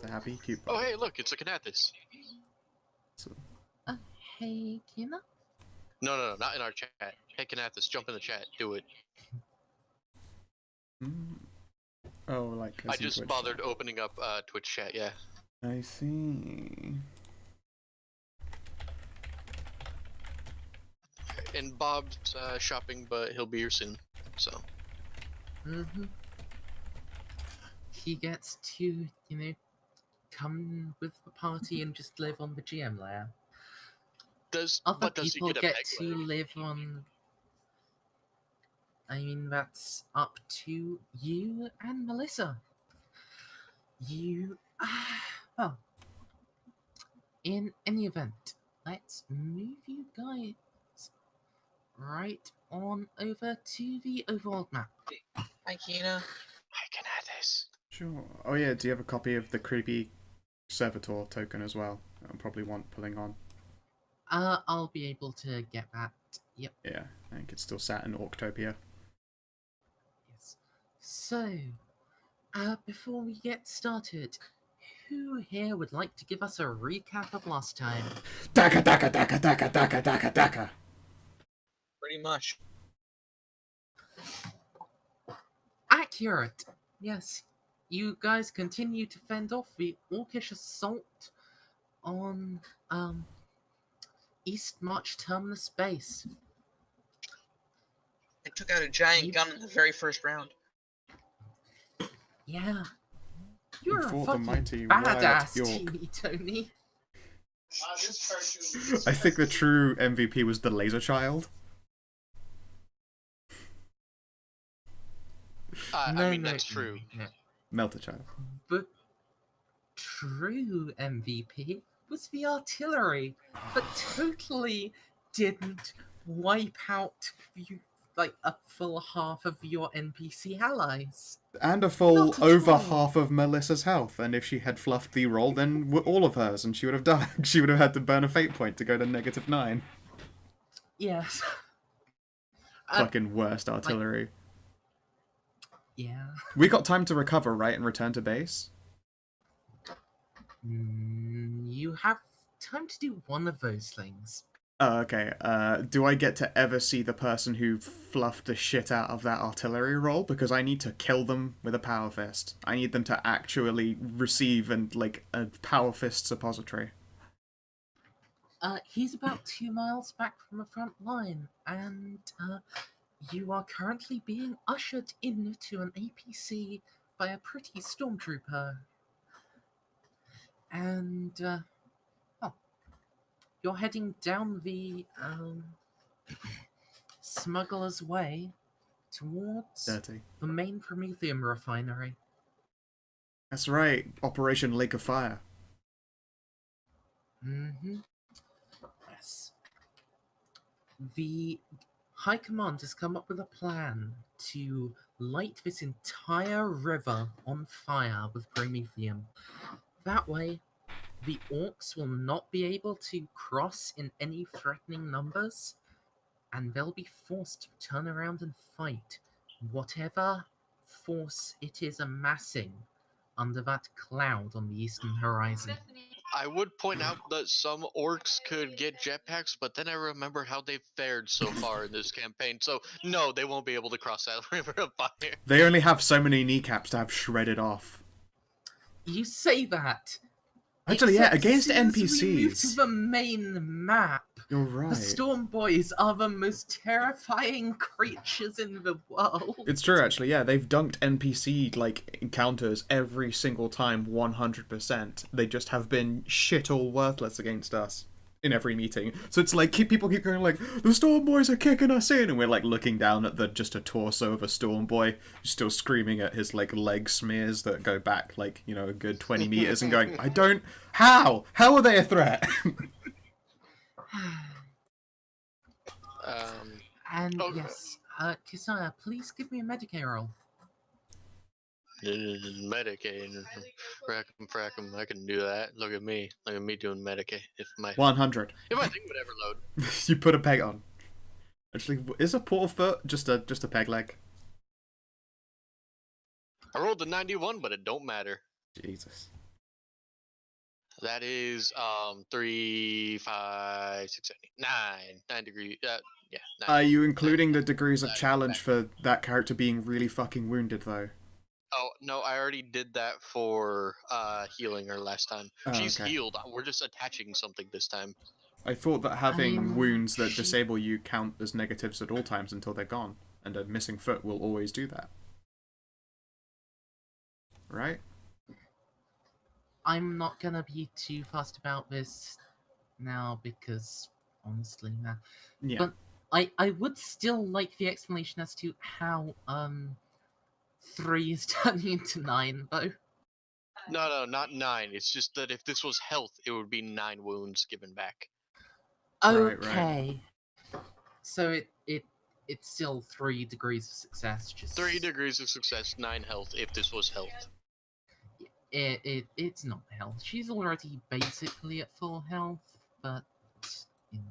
happy, cute Oh, bug. hey, look, it's a Canathus. So, Hey, Kina? No, not in our chat. Hey, Canathus, jump in the chat. Do it. oh, like I as in just Twitch bothered chat. opening up Twitch chat, yeah. I see. And Bob's shopping, but he'll be here soon, so. He gets to, come with the party and just live on the GM layer. Other But does he people get a get peg to leg? live on... I mean, that's up to you and Melissa. You... well, in any event, let's move you guys right on over to the overworld map. Hi, Kina. Hi, Canathus. Sure. Oh yeah, do you have a copy of the creepy servitor token as well? I'll probably want pulling on. I'll be able to get that. Yep. Yeah, I think it's still sat in Orctopia. Yes. So, before we get started, who here would like to give us a recap of last time? Daka daka daka daka daka daka daka. Pretty much. Accurate. Yes. You guys continue to fend off the orcish assault on East March Terminus base. I took out a giant gun in the very first round. Yeah. You're a fought the fucking mighty badass, Riot York. Teeny Tony. I think the true MVP was the Laser Child. I mean, that's true. No. Melter Child. But true MVP was the artillery, but totally didn't wipe out you like a full half of your NPC allies. And a full Not at over all. half of Melissa's health, and if she had fluffed the roll, then all of hers, and she would have died. She would have had to burn a fate point to go to -9. Yes. Fucking worst artillery. Yeah. We got time to recover, right, and return to base? You have time to do one of those things. Oh, okay. Do I get to ever see the person who fluffed the shit out of that artillery roll? Because I need to kill them with a power fist. I need them to actually receive a power fist suppository. He's about 2 miles back from the front line, and you are currently being ushered into an APC by a pretty stormtrooper. And, you're heading down the Smuggler's Way towards Dirty. the main Prometheum refinery. That's right. Operation Lake of Fire. Yes. The High Command has come up with a plan to light this entire river on fire with Prometheum. That way, the orcs will not be able to cross in any threatening numbers, and they'll be forced to turn around and fight whatever force it is amassing under that cloud on the eastern horizon. I would point out that some orcs could get jetpacks, but then I remember how they've fared so far in this campaign. So, no, they won't be able to cross that river of fire. They only have so many kneecaps to have shredded off. You say that. Actually, yeah, Except against soon as we move to NPCs. the main map, You're right. the Storm Boys are the most terrifying creatures in the world. It's true, actually, yeah. They've dunked NPC, encounters every single time 100%. They just have been shit all worthless against us in every meeting. So it's like, people keep going the Storm Boys are kicking us in! And we're, looking down at just a torso of a Storm Boy, still screaming at his, leg smears that go back, a good 20 meters and going, I don't... How? How are they a threat? And Okay. yes, Kisaya, please give me a Medicaid roll. Medicaid. Frackum. I can do that. Look at me doing Medicaid. If my 100. thing would ever load. You put a peg on. Actually, is a portal foot just a peg leg? I rolled a 91, but it don't matter. Jesus. That is 3, 5, 6, 7, 8, 9 degrees. Yeah, 9. Are you 9 including the health. degrees of That is challenge back. for that character being really fucking wounded, though? Oh no, I already did that for healing her last time. Oh, She's okay. healed. We're just attaching something this time. I thought that having wounds that she disable you count as negatives at all times until they're gone, and a missing foot will always do that. Right? I'm not gonna be too fussed about this now because honestly, nah. Yeah. But I would still like the explanation as to how 3 is turning into 9 though. No, not 9. It's just that if this was health, it would be 9 wounds given back. Right. Okay. So it's still 3 degrees of success. Just 3 degrees of success, 9 health if this was health. it's not health. She's already basically at full health, but you know.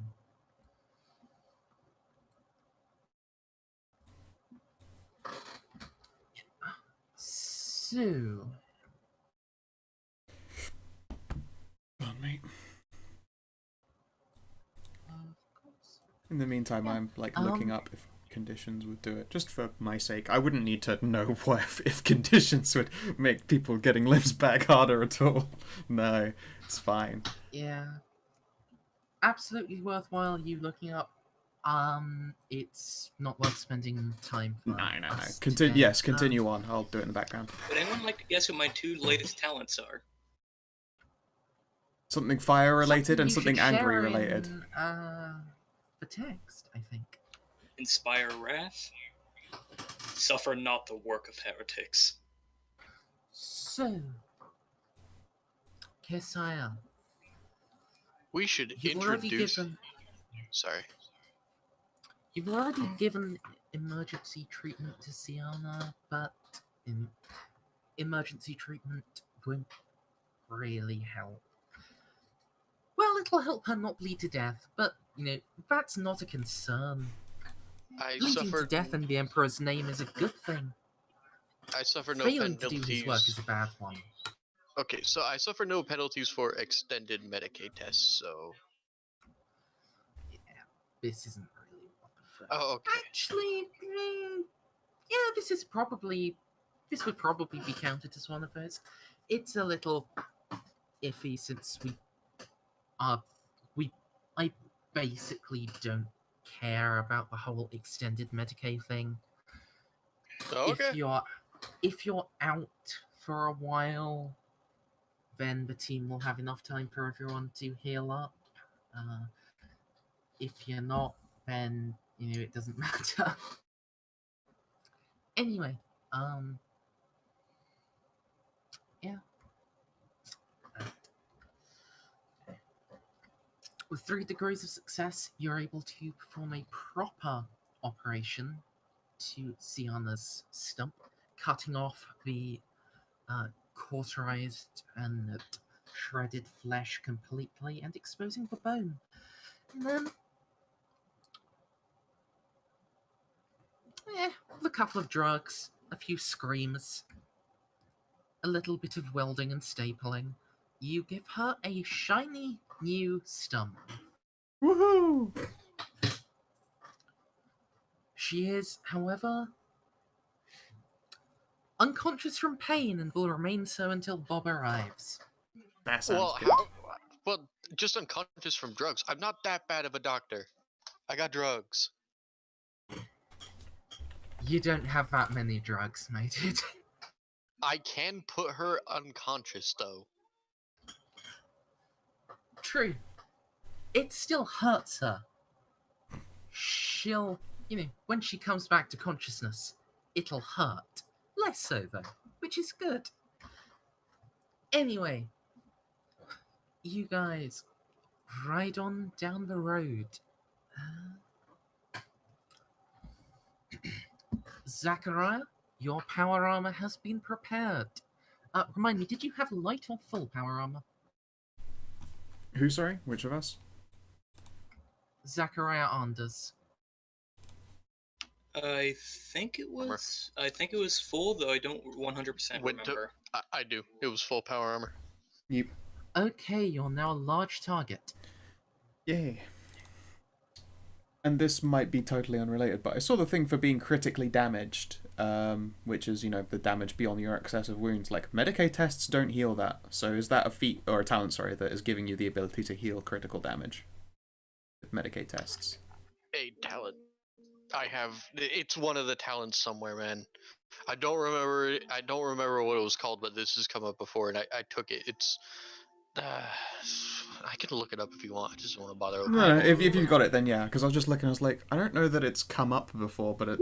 So Pardon me. of course. In the meantime, Yeah. I'm looking up if conditions would do it, just for my sake. I wouldn't need to know what if conditions would make people getting limbs back harder at all. No, it's fine. Yeah. Absolutely worthwhile you looking up. It's not worth spending time for. No. us Continue. today. Yes, continue on. I'll do it in the background. Would anyone like to guess what my 2 latest talents are? Something fire related and you something should angry share related. in, the text, I think. Inspire wrath. Suffer not the work of heretics. So, Kesaya, We should you've already introduce. given Sorry. you've already given emergency treatment to Siana, but emergency treatment won't really help. Well, it'll help her not bleed to death, but that's not a concern. I Bleeding to suffered. death in the Emperor's name is a good thing. I suffer no Failing to do his work is penalties. a bad one. Okay, so I suffer no penalties for extended Medicaid tests. So. Yeah, this isn't really what the Oh, okay. Actually, yeah, this would probably be counted as one of those. It's a little iffy since I basically don't care about the whole extended Medicaid thing. Okay. If you're out for a while, then the team will have enough time for everyone to heal up. If you're not, then it doesn't matter. Anyway, yeah. With 3 degrees of success, you're able to perform a proper operation to Siana's stump, cutting off the cauterized and shredded flesh completely and exposing the bone. And then, with a couple of drugs, a few screams, a little bit of welding and stapling, you give her a shiny new stump. Woohoo! She is, however, unconscious from pain and will remain so until Bob arrives. That sounds Well, good. well, just unconscious from drugs. I'm not that bad of a doctor. I got drugs. You don't have that many drugs, mate. I can put her unconscious though. True. It still hurts her. She'll, when she comes back to consciousness, it'll hurt. Less so, though, which is good. Anyway, you guys ride on down the road. Zachariah, your power armor has been prepared. Remind me, did you have light or full power armor? Who, sorry? Which of us? Zachariah Anders. I think it was full, though I don't 100% Went to- remember. I do. It was full power armor. Yep. Okay, you're now a large target. Yay. And this might be totally unrelated, but I saw the thing for being critically damaged, which is, the damage beyond your excessive wounds. Like, Medicaid tests don't heal that. So is that a feat, or a talent, sorry, that is giving you the ability to heal critical damage? With Medicaid tests. A talent. I have. It's one of the talents somewhere, man. I don't remember. I don't remember what it was called, but this has come up before, and I took it. It's. I can look it up if you want. I just don't want to bother opening No, it. if you've got it, then yeah. Because I was just looking, I was like, I don't know that it's come up before, but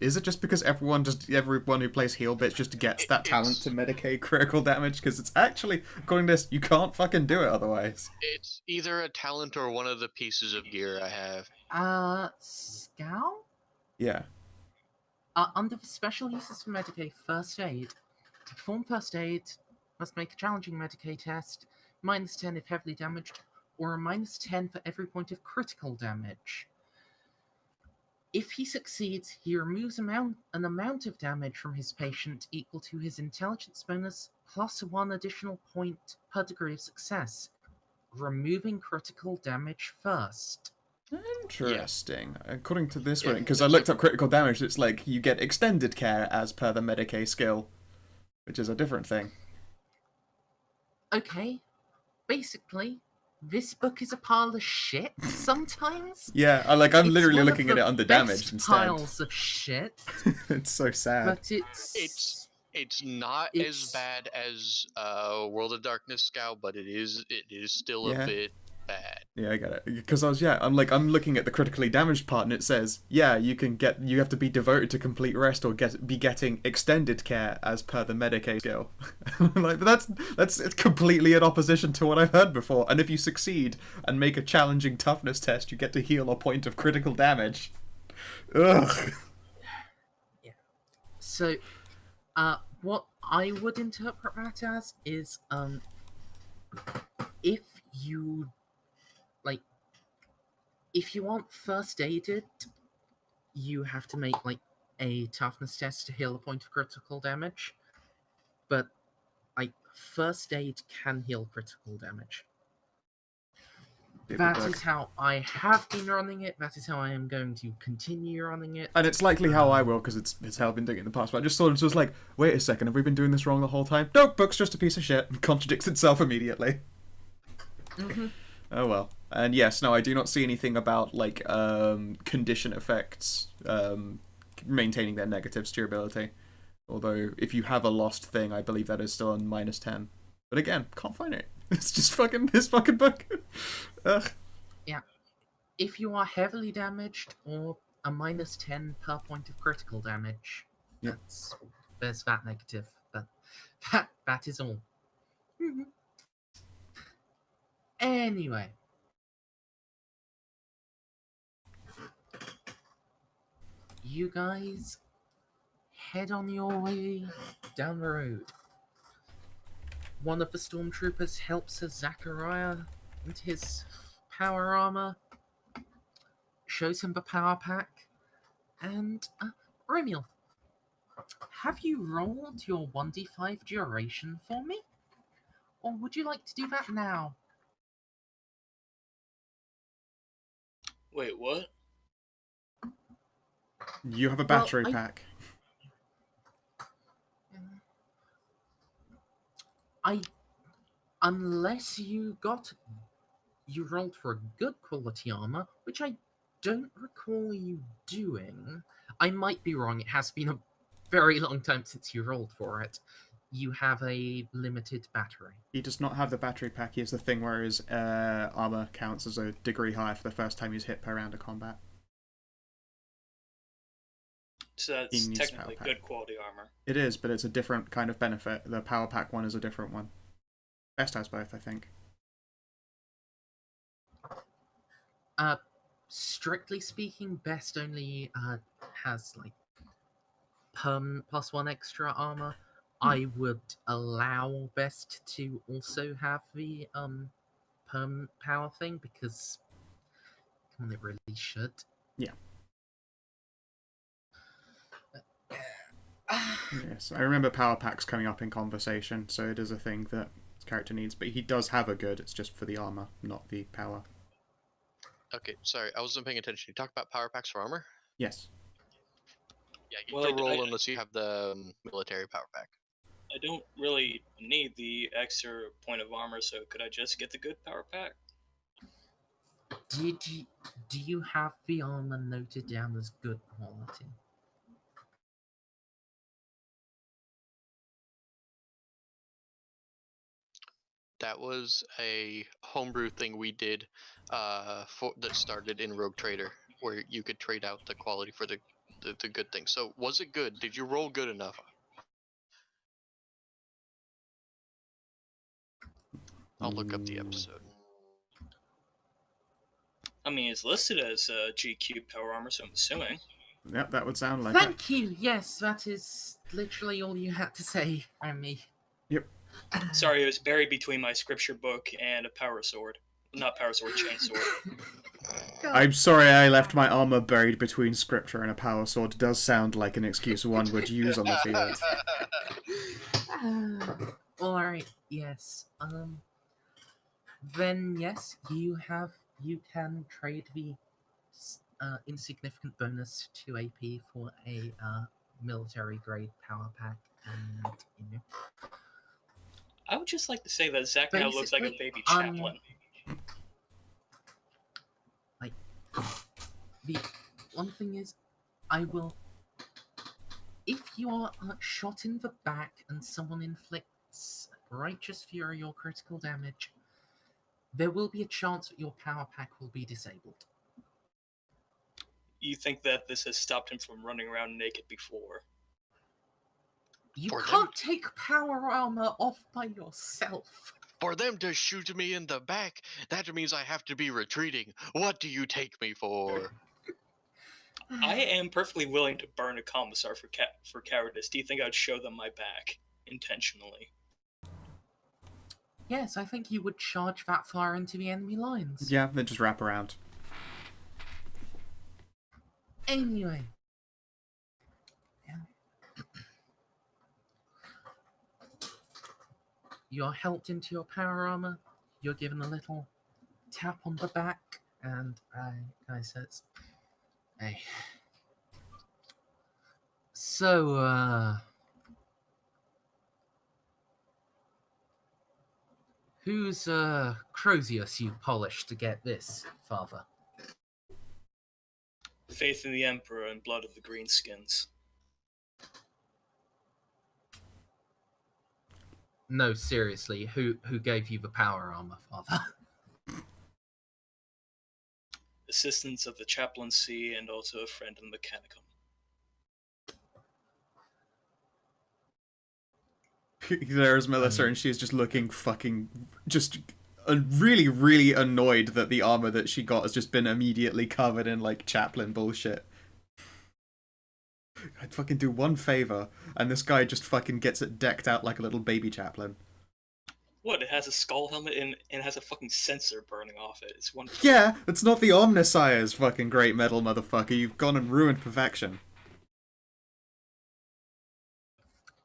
is it just because everyone who plays heal bits just gets that talent to Medicaid critical damage? Because it's actually, according to this, you can't fucking do it otherwise. It's either a talent or one of the pieces of gear I have. Scout? Yeah. Under the special uses for Medicaid First Aid, to perform First Aid, must make a challenging Medicaid test, -10 if heavily damaged, or a -10 for every point of critical damage. If he succeeds, he removes an amount of damage from his patient equal to his intelligence bonus plus 1 additional point per degree of success, removing critical damage first. Interesting. Yeah. According to this Yeah, one, because I looked up critical damage, it's like you get extended care as per the Medicaid skill, which is a different thing. Okay, basically, this book is a pile of shit sometimes. Yeah, I'm It's literally one looking of at the it under best damage instead. piles of shit, It's so sad. but It's not as bad as World of Darkness Scout, but it is still a bit bad. Yeah, I get it. Because I'm looking at the critically damaged part, and it says, you have to be devoted to complete rest or be getting extended care as per the Medicaid skill. Like, but it's completely in opposition to what I've heard before. And if you succeed and make a challenging toughness test, you get to heal a point of critical damage. Ugh. Yeah. So, what I would interpret that as is, if you if you aren't first aided, you have to make a toughness test to heal a point of critical damage. But first aid can heal critical damage. That is how I have been running it. That is how I am going to continue running it. And it's likely how I will, because it's how I've been doing it in the past. But I just thought it was like, wait a second, have we been doing this wrong the whole time? Nope, book's just a piece of shit and contradicts itself immediately. Mm-hmm. Oh well. And yes, no, I do not see anything about condition effects maintaining their negatives to your ability. Although if you have a lost thing, I believe that is still on -10. But again, can't find it. It's just this fucking book. Ugh. Yeah. If you are heavily damaged or a -10 per point of critical damage, there's that negative. But that is all. Mm-hmm. Anyway. You guys head on your way down the road. One of the stormtroopers helps Zachariah into his power armor, shows him the power pack, and Romiel, have you rolled your 1d5 duration for me? Or would you like to do that now? Wait, what? You have a battery pack. Unless you rolled for a good quality armor, which I don't recall you doing. I might be wrong. It has been a very long time since you rolled for it. You have a limited battery. He does not have the battery pack. He has the thing where his armor counts as a degree higher for the first time he's hit per round of combat. So that's technically good quality armor. It is, but it's a different kind of benefit. The power pack one is a different one. Best has both, I think. Strictly speaking, Best only has perm +1 extra armor. I would allow Best to also have the perm power thing because come on, it really should. Yeah. Yes, I remember power packs coming up in conversation, so it is a thing that character needs, but he does have a good. It's just for the armor, not the power. Okay, sorry, I wasn't paying attention. You talk about power packs for armor? Yes. Yeah, you Well, can roll unless you have the military power pack. I don't really need the extra point of armor, so could I just get the good power pack? Do you have the armor noted down as good quality? That was a homebrew thing we did that started in Rogue Trader, where you could trade out the quality for the good thing. So was it good? Did you roll good enough? I'll look up the episode. I mean, it's listed as GQ power armor, so I'm assuming. Yep, that would sound like it. Thank you. Yes, that is literally all you had to say, Remy. Yep. Sorry, it was buried between my scripture book and a power sword. Not power sword, chainsword. I'm sorry I left my armor buried between scripture and a power sword. It does sound like an excuse one would use on the field. Alright, yes. Then yes, you can trade the insignificant bonus to AP for a military grade power pack, and I would just like to say that Zach now looks like a baby chaplain. The one thing is, I will. If you are shot in the back and someone inflicts righteous fury or critical damage, there will be a chance that your power pack will be disabled. You think that this has stopped him from running around naked before? You For can't them- take power armor off by yourself. For them to shoot me in the back, that means I have to be retreating. What do you take me for? I am perfectly willing to burn a commissar for cowardice. Do you think I'd show them my back intentionally? Yes, I think you would charge that far into the enemy lines. Yeah, then just wrap around. Anyway. You're helped into your power armor. You're given a little tap on the back, and guy says, "Hey, so whose Crozius you polished to get this, Father?" Faith in the Emperor and blood of the Greenskins. No, seriously, who gave you the power armor, Father? Assistants of the chaplaincy and also a friend in the Mechanicum. There's Melissa, and she's just looking just really, really annoyed that the armor that she got has just been immediately covered in, like, chaplain bullshit. I'd fucking do one favor, and this guy just fucking gets it decked out like a little baby chaplain. What, it has a skull helmet and it has a fucking sensor burning off it. It's wonderful. Yeah, it's not the Omnissire's fucking great metal, motherfucker. You've gone and ruined perfection.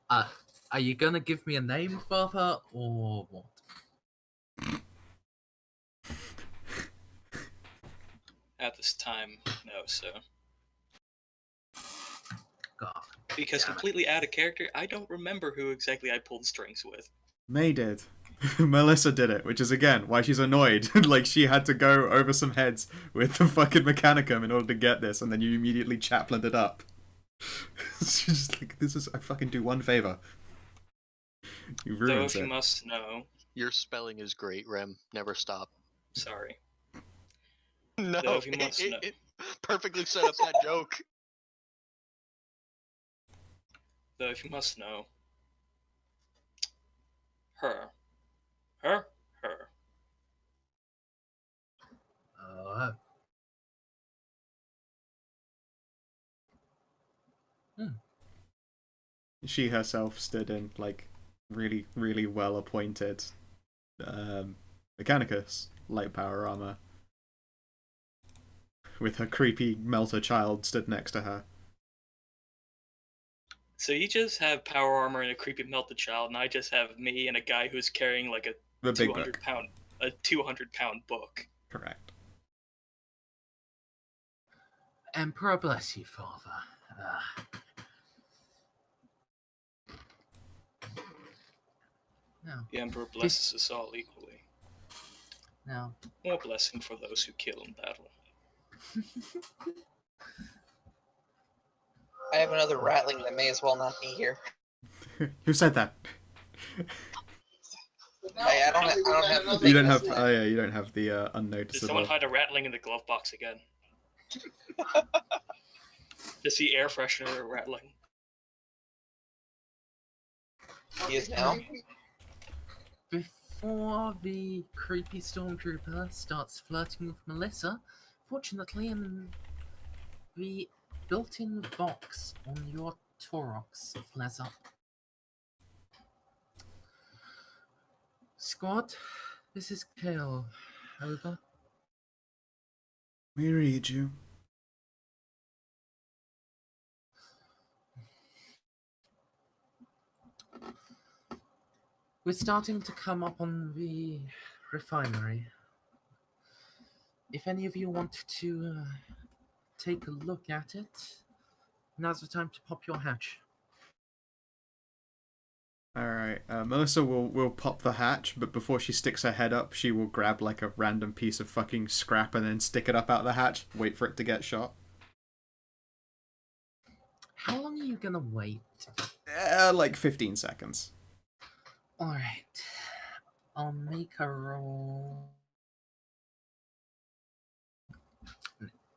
Are you gonna give me a name, Father, or what? At this time, no, so. God. Because completely out of character, I don't remember who exactly I pulled strings with. May did. Melissa did it, which is, again, why she's annoyed. Like, she had to go over some heads with the fucking Mechanicum in order to get this, and then you immediately chaplained it up. She's just like, I fucking do one favor. You Though ruined if you it. must know, Your spelling is great, Rem. Never stop. sorry. No, Though if you must know. it perfectly set up that joke. Though if you must know, her. Her. Oh. She herself stood in, like, really, really well appointed Mechanicus light power armor, with her creepy melter child stood next to her. So you just have power armor and a creepy melted child, and I just have me and a guy who's carrying like a The big 200 book. pound 200-pound book. Correct. Emperor bless you, father. Now, The Emperor blesses us all equally. now, More blessing for those who kill in battle. I have another ratling that may as well not be here. Who said that? I don't have the You don't big have. one. Oh yeah, you don't have the Did unnoticeable. someone hide a rattling in the glove box again? Just the air freshener rattling. He is now. before the creepy stormtrooper starts flirting with Melissa, fortunately, in the built-in box on your Torox flares up. Squad, this is Kale. Over. We read you. We're starting to come up on the refinery. If any of you want to take a look at it, now's the time to pop your hatch. All right, Melissa will pop the hatch, but before she sticks her head up, she will grab like a random piece of fucking scrap and then stick it up out the hatch. Wait for it to get shot. How long are you gonna wait? Like 15 seconds. Alright. I'll make a roll.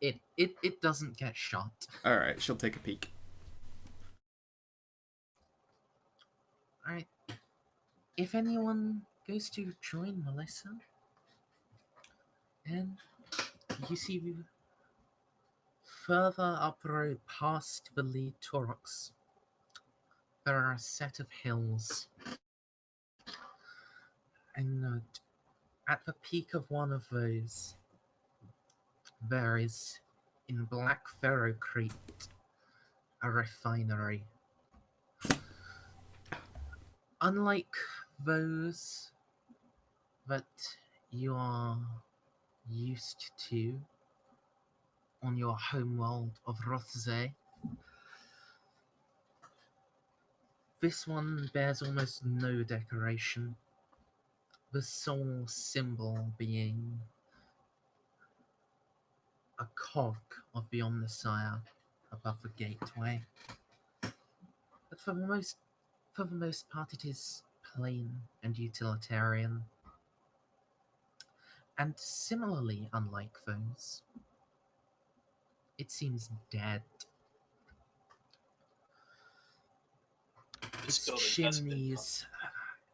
It doesn't get shot. All right, she'll take a peek. Alright. If anyone goes to join Melissa, and you see further up the road past the lead Torox, there are a set of hills. And at the peak of one of those, there is, in Black Ferrocrete, a refinery. Unlike those that you are used to on your homeworld of Rothze, this one bears almost no decoration, the sole symbol being a cog of the Omnissiah above the gateway. But for the most part, it is plain and utilitarian. And similarly unlike those, it seems dead. This Its building has been chimneys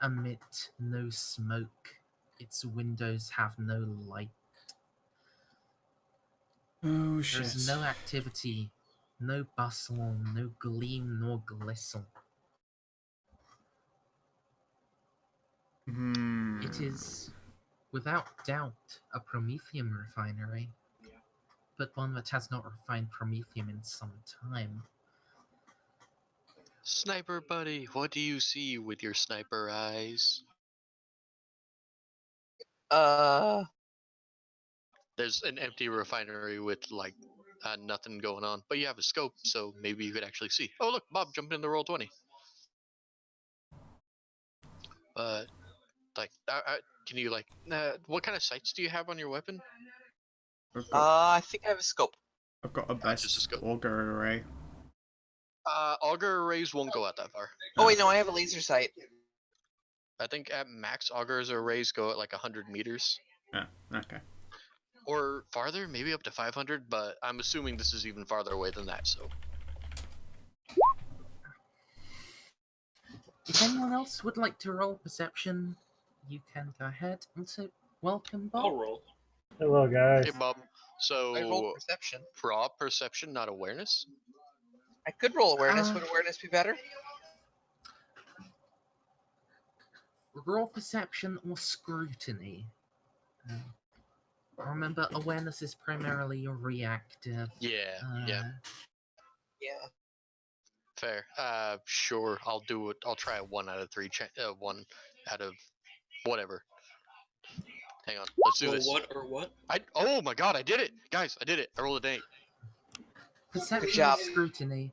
emit no smoke. Its windows have no light. Oh shit. There is no activity, no bustle, no gleam nor glisten. It is, without doubt, a Promethium refinery, but one that has not refined Promethium in some time. Sniper buddy, what do you see with your sniper eyes? There's an empty refinery with like nothing going on, but you have a scope, so maybe you could actually see. Oh look, Bob jumped in the roll 20. But like, can you like, what kind of sights do you have on your weapon? I think I have a scope. I've got a just a best scope. auger array. Auger arrays won't go out that far. Oh wait, no, I have a laser sight. I think at max augers arrays go at like 100 meters. Yeah, okay. Or farther, maybe up to 500, but I'm assuming this is even farther away than that, so. If anyone else would like to roll perception, you can go ahead. Also, welcome, Bob. I'll roll. Hello, guys. Hey, Bob. I roll So, perception. perception, not awareness? I could roll awareness. Would awareness be better? Roll perception or scrutiny. Remember, awareness is primarily reactive. Yeah, yeah. Yeah. Fair. Sure. I'll do it. I'll try a 1 out of 3. 1 out of whatever. Hang on. Let's do Roll this. what or what? Oh my god! I did it, guys! I did it. I rolled a 8. Perception job. scrutiny.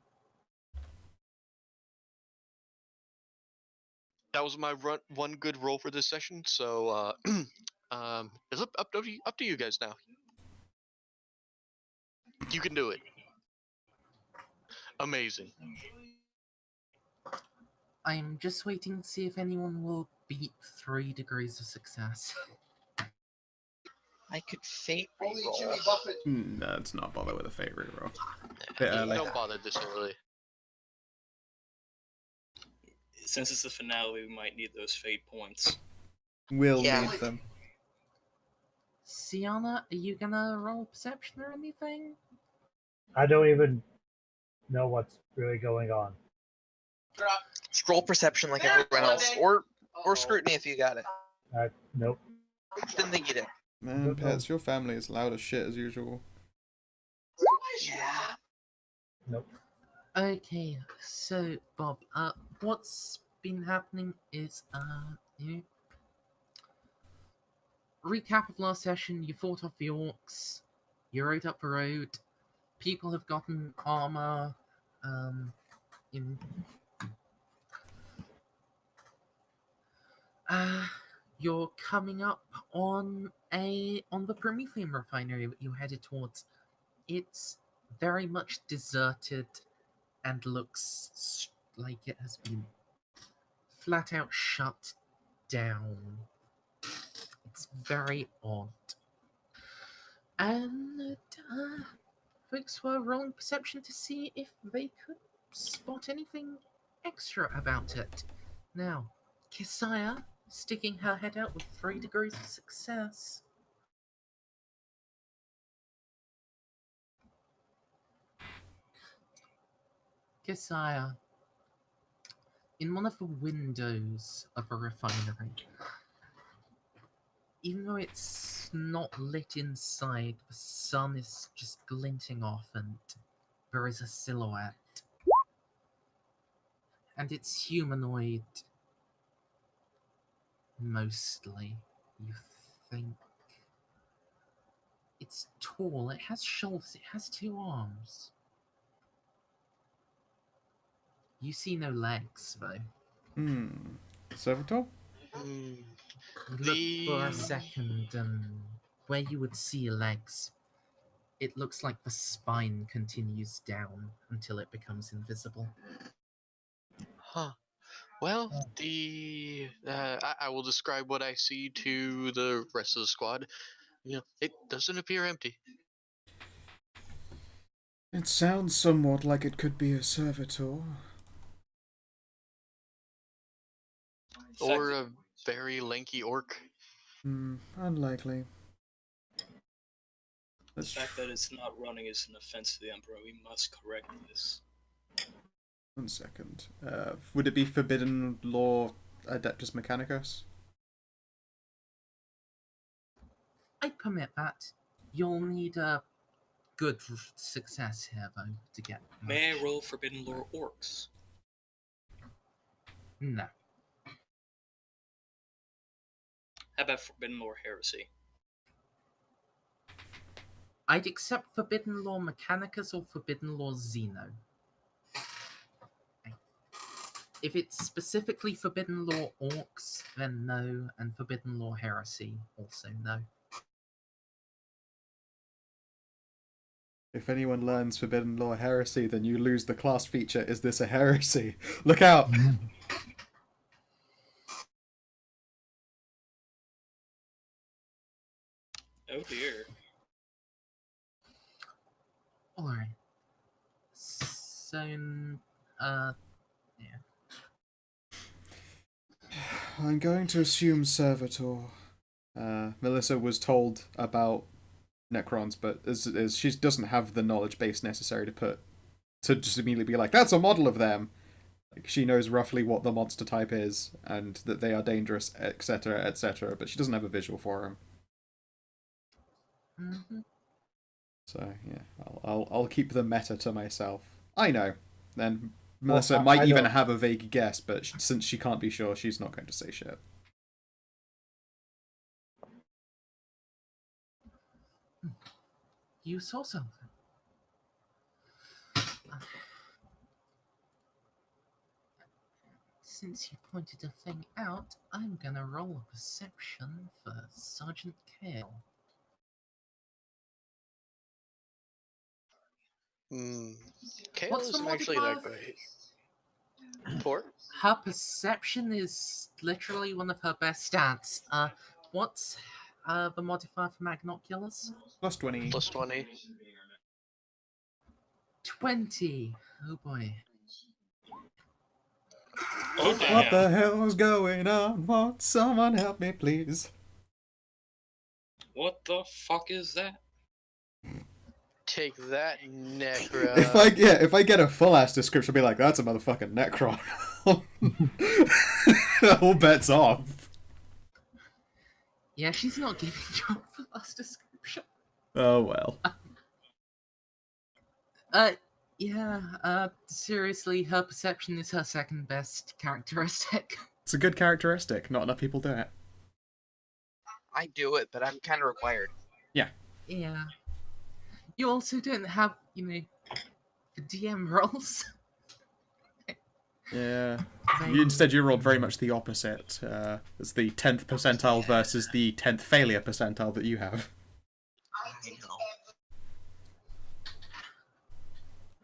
That was my one good roll for this session. So, it's up to you guys now. You can do it. Amazing. I'm just waiting to see if anyone will beat 3 degrees of success. I could fate reroll. No, let's not bother with a favorite roll. Bit early. Don't bother this early. Since it's the finale, we might need those fate points. We'll Yeah. need them. Sienna, are you gonna roll perception or anything? I don't even know what's really going on. Scroll perception like everyone else, or scrutiny if you got it. Nope. Didn't think you did. Man, Pets, your family is loud as shit as usual. Yeah. Nope. Okay, so Bob, what's been happening is recap of last session. You fought off the orcs. You rode up the road. People have gotten armor. In you're coming up on the Prometheum refinery that you headed towards. It's very much deserted and looks like it has been flat out shut down. It's very odd. And folks were rolling perception to see if they could spot anything extra about it. Now, Kisaya sticking her head out with 3 degrees of success. Kisaya, in one of the windows of a refinery, even though it's not lit inside, the sun is just glinting off and there is a silhouette. And it's humanoid. Mostly, you think. It's tall, it has shoulders, it has 2 arms. You see no legs, though. Servitor? Look for a second, and where you would see legs, it looks like the spine continues down until it becomes invisible. Huh. Well, I will describe what I see to the rest of the squad. It doesn't appear empty. It sounds somewhat like it could be a servitor. Or a very lanky orc. Unlikely. The fact that it's not running is an offense to the Emperor. We must correct this. 1 second. Would it be Forbidden Law Adeptus Mechanicus? I permit that. You'll need a good success here, though, to get. May I roll Forbidden Lore Orcs? No. How about Forbidden Lore Heresy? I'd accept Forbidden Law Mechanicus or Forbidden Law Xeno. If it's specifically Forbidden Law Orcs, then no, and Forbidden Law Heresy, also no. If anyone learns Forbidden Law Heresy, then you lose the class feature, Is This a Heresy? Look out! Oh dear. Alright. So, yeah. I'm going to assume Servitor. Melissa was told about Necrons, but as she doesn't have the knowledge base necessary to just immediately be like, that's a model of them. Like, she knows roughly what the monster type is and that they are dangerous, etc., etc., but she doesn't have a visual for them. Mm-hmm. So yeah, I'll keep the meta to myself. I know. Then Melissa Well, might I even don't- have a vague guess, but since she can't be sure, she's not going to say shit. You saw something. Since you pointed a thing out, I'm gonna roll a perception for Sergeant Kale. Kale What's the isn't actually that modifier? great. 4? Her perception is literally one of her best stats. What's the modifier for Magnoculus? Plus 20. Plus 20. 20. Oh boy. Oh, What damn. the hell is going on? Won't someone help me, please? What the fuck is that? Take that, Necra. If I get a full ass description, I'll be like, that's a motherfucking Necron. All bets off. Yeah, she's not giving you a full description. Oh well. Seriously, her perception is her second best characteristic. It's a good characteristic. Not enough people do it. I do it, but I'm kind of required. Yeah. You also don't have, the DM rolls. Yeah. Maybe. Instead, you rolled very much the opposite. It's the 10th percentile versus the 10th failure percentile that you have. I know.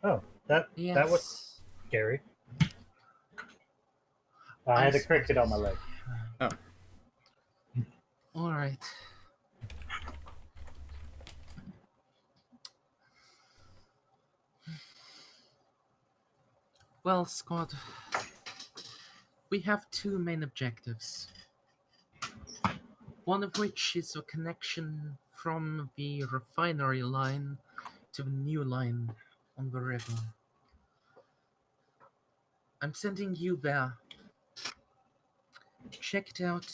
Oh, that Yes. was scary. I had a cricket on my leg. Alright. Well, squad, we have two main objectives. One of which is a connection from the refinery line to the new line on the river. I'm sending you there. Check it out.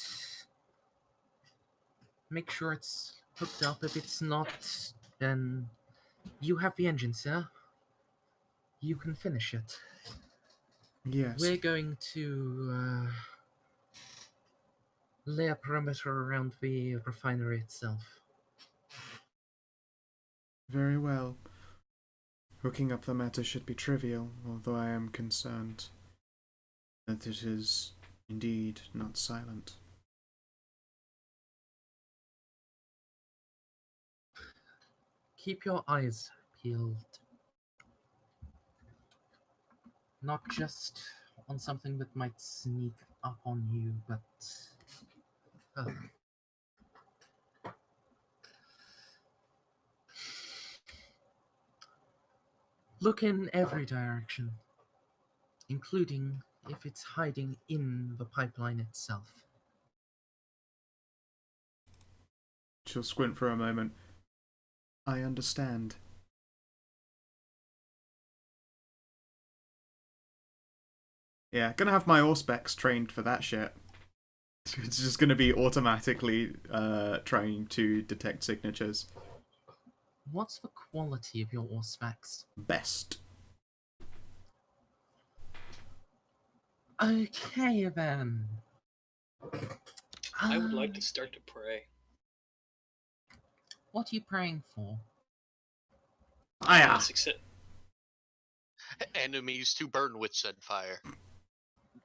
Make sure it's hooked up. If it's not, then you have the engine, sir. You can finish it. Yes. We're going to lay a perimeter around the refinery itself. Very well. Hooking up the matter should be trivial, although I am concerned that it is indeed not silent. Keep your eyes peeled. Not just on something that might sneak up on you, but look in every direction, including if it's hiding in the pipeline itself. She'll squint for a moment. I understand. Yeah, gonna have my Auspex trained for that shit. It's just gonna be automatically trying to detect signatures. What's the quality of your Auspex? Best. Okay then. I would like to start to pray. What are you praying for? Aya! Enemies to burn with said fire.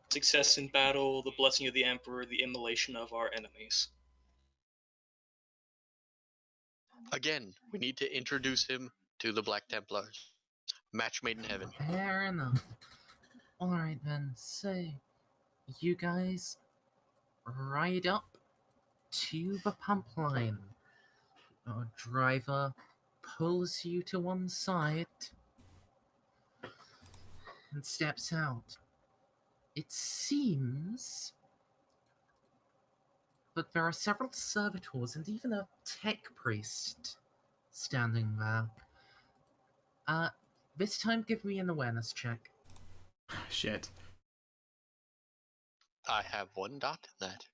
Success in battle, the blessing of the Emperor, the immolation of our enemies. Again, we need to introduce him to the Black Templars. Match made in heaven. Fair enough. Alright then, so you guys ride up to the pump line. Our driver pulls you to one side and steps out. It seems that there are several servitors and even a tech priest standing there. This time give me an awareness check. Shit. I have 1 dot in that.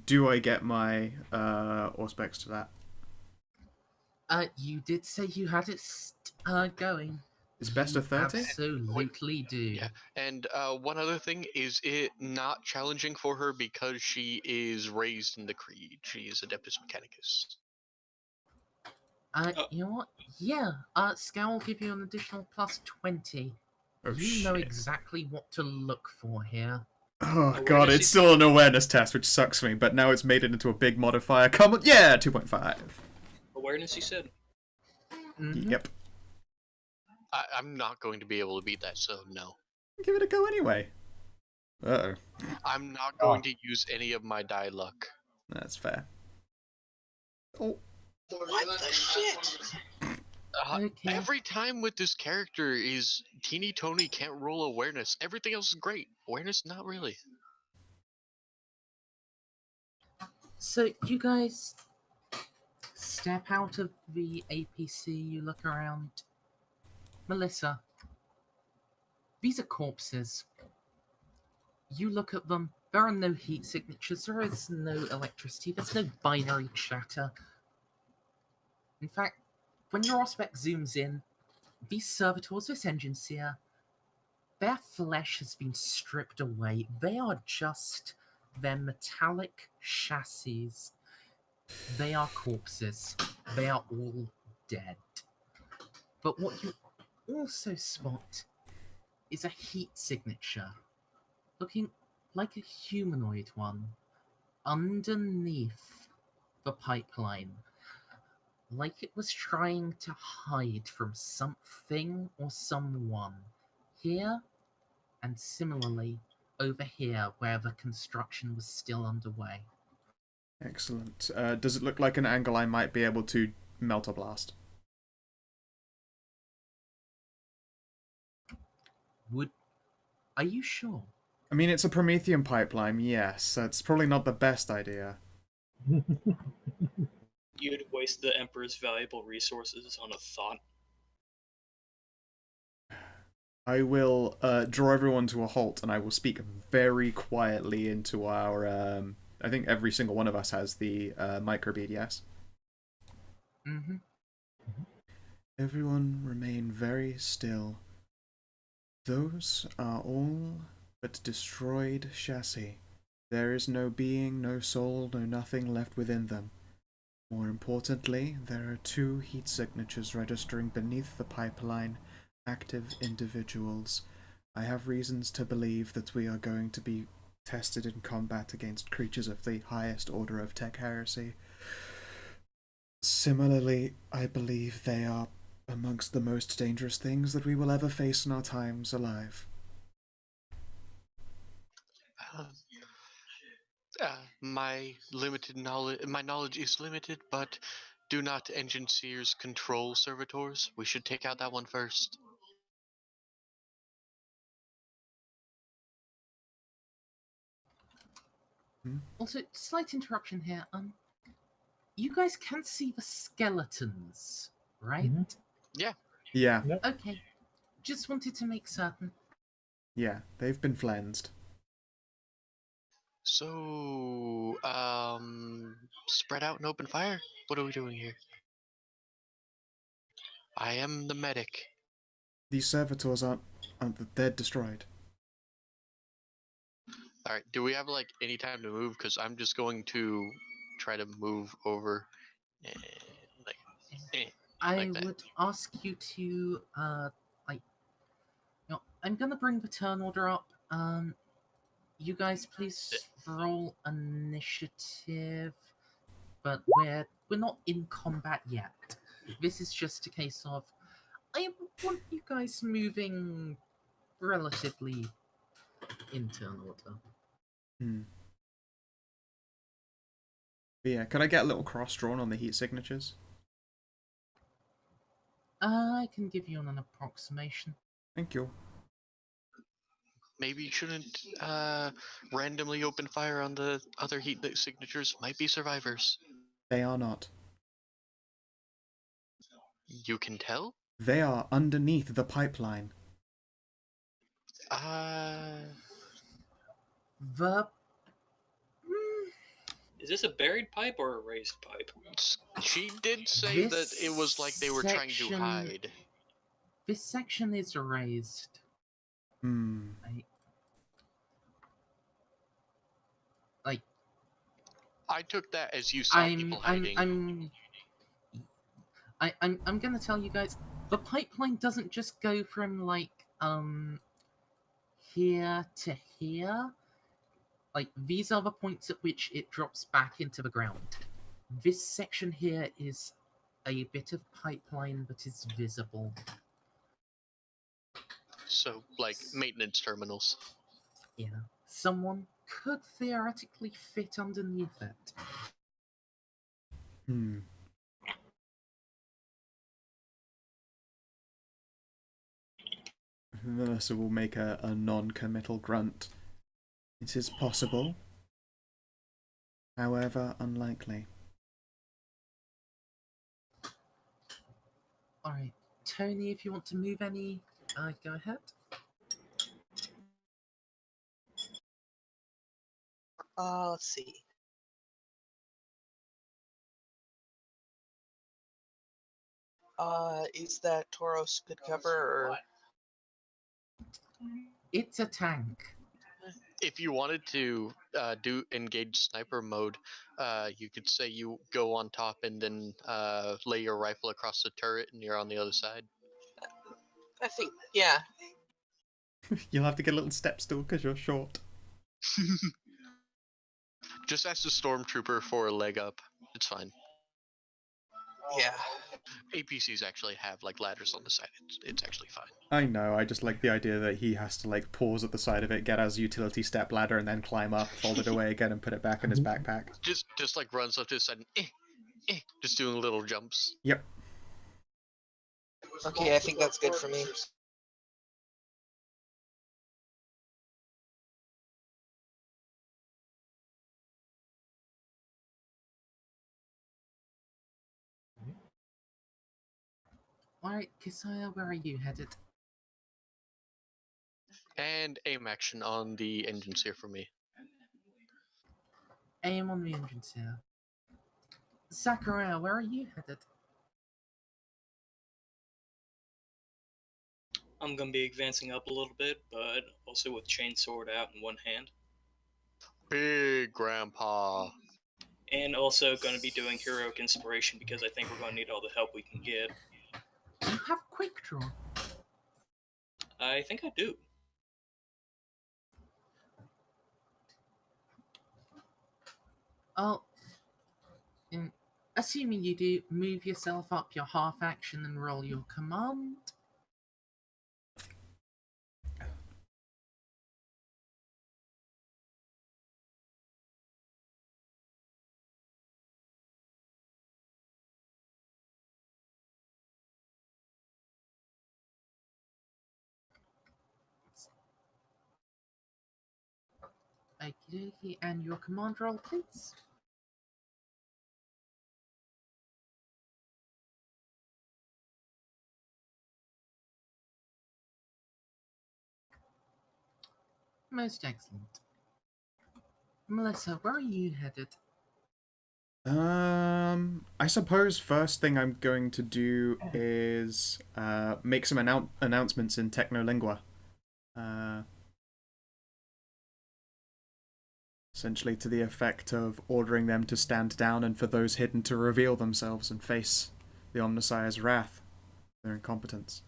Do I get my Auspex to that? You did say you had it going. It's best of 30? Absolutely do. Yeah, and one other thing is it not challenging for her because she is raised in the Creed. She is Adeptus Mechanicus. You know what? Yeah, Scout will give you an additional plus 20. Oh, You know shit. exactly what to look for here. Oh, Awareness God, it's is- still an awareness test, which sucks me, but now it's made it into a big modifier. Come on, yeah, 2.5. Awareness, he said. Mhm. Yep. I'm not going to be able to beat that, so no. Give it a go anyway. Uh-oh. I'm not going to use any of my die luck. That's fair. Oh. What the shit? Okay. Every time with this character is Teeny Tony can't roll awareness. Everything else is great. Awareness, not really. So you guys step out of the APC, you look around. Melissa, these are corpses. You look at them, there are no heat signatures, there is no electricity, there's no binary chatter. In fact, when your aspect zooms in, these servitors, this engine seer, their flesh has been stripped away. They are just their metallic chassis. They are corpses. They are all dead. But what you also spot is a heat signature, looking like a humanoid one, underneath the pipeline, like it was trying to hide from something or someone. Here, and similarly over here where the construction was still underway. Excellent. Does it look like an angle I might be able to melt or blast? Are you sure? I mean, it's a Promethean pipeline, yes. So it's probably not the best idea. You'd waste the Emperor's valuable resources on a thought. I will draw everyone to a halt, and I will speak very quietly into our... I think every single one of us has the microbead, yes? Mm-hmm. Everyone remain very still. Those are all but destroyed chassis. There is no being, no soul, no nothing left within them. More importantly, there are 2 heat signatures registering beneath the pipeline, active individuals. I have reasons to believe that we are going to be tested in combat against creatures of the highest order of tech heresy. Similarly, I believe they are amongst the most dangerous things that we will ever face in our times alive. My knowledge is limited, but do not engine seers control servitors? We should take out that one first. Also, slight interruption here. You guys can see the skeletons, right? Mhm. Yeah. Yeah, Okay. Just wanted to make certain. yeah, they've been flensed. So, spread out and open fire? What are we doing here? I am the medic. These servitors aren't they're destroyed. Alright, do we have, like, any time to move? Because I'm just going to try to move over. Like, I like that. would ask you to, I'm gonna bring the turn order up. You guys please roll initiative, but we're not in combat yet. This is just a case of I want you guys moving relatively in turn order. But yeah, could I get a little cross drawn on the heat signatures? I can give you an approximation. Thank you. Maybe you shouldn't randomly open fire on the other heat signatures. Might be survivors. They are not. You can tell? They are underneath the pipeline. The Is this a buried pipe or a raised pipe? She did say This that it was like they were trying to section- hide. This section is raised. Hmm. Like I took that as you saw people hiding. I'm gonna tell you guys, the pipeline doesn't just go from like here to here. Like these are the points at which it drops back into the ground. This section here is a bit of pipeline that is visible. So, like, maintenance terminals. Yeah. Someone could theoretically fit underneath it. Hmm. Mercer will make a non-committal grunt. It is possible, however unlikely. Alright, Tony, if you want to move any, go ahead. Let's see. Is that Tauros good cover or? It's a tank. If you wanted to do engage sniper mode, you could say you go on top and then lay your rifle across the turret and you're on the other side. I think, yeah. You'll have to get a little step stool because you're short. Just ask the stormtrooper for a leg up. It's fine. Yeah. APCs actually have like ladders on the side. It's actually fine. I know, I just like the idea that he has to like pause at the side of it, get his utility step ladder, and then climb up, fold it away again, and put it back in his backpack. Just like runs up to the side and just doing little jumps. Yep. Okay, I think that's good for me. Alright, Kisaya, where are you headed? And aim action on the engines here for me. Aim on the engines here. Zachariah, where are you headed? I'm gonna be advancing up a little bit, but also with chainsword out in one hand. Big Grandpa. And also gonna be doing heroic inspiration because I think we're gonna need all the help we can get. You have quick draw. I think I do. Oh, assuming you do, move yourself up your half action and roll your command. Okie dokie, and your command roll, please. Most excellent. Melissa, where are you headed? I suppose first thing I'm going to do is make some announcements in Technolingua. Essentially to the effect of ordering them to stand down and for those hidden to reveal themselves and face the Omnissiah's wrath, their incompetence.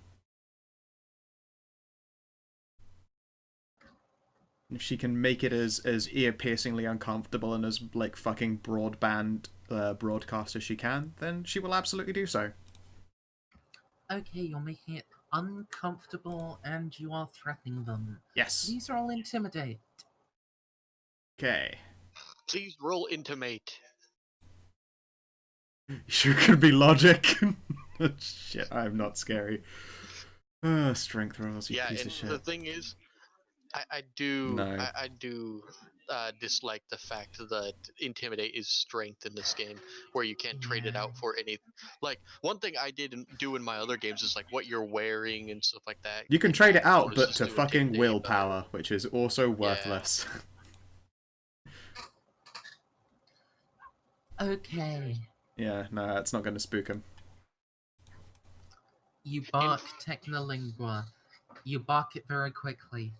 If she can make it as ear-piercingly uncomfortable and as like fucking broadband broadcast as she can, then she will absolutely do so. Okay, you're making it uncomfortable and you are threatening them. Yes. These are all intimidate. Okay. Please roll intimate. Sure could be logic. Shit, I'm not scary. Strength rolls, you Yeah, piece and of shit. the thing is, I do No. I do dislike the fact that intimidate is strength in this game, where you can't trade it out for any. Like one thing I didn't do in my other games is like what you're wearing and stuff like that. You can Get trade it back out, but bonuses to fucking intimidate, willpower, which is also worthless. Okay. Yeah, no, it's not going to spook him. You bark Technolingua. You bark it very quickly.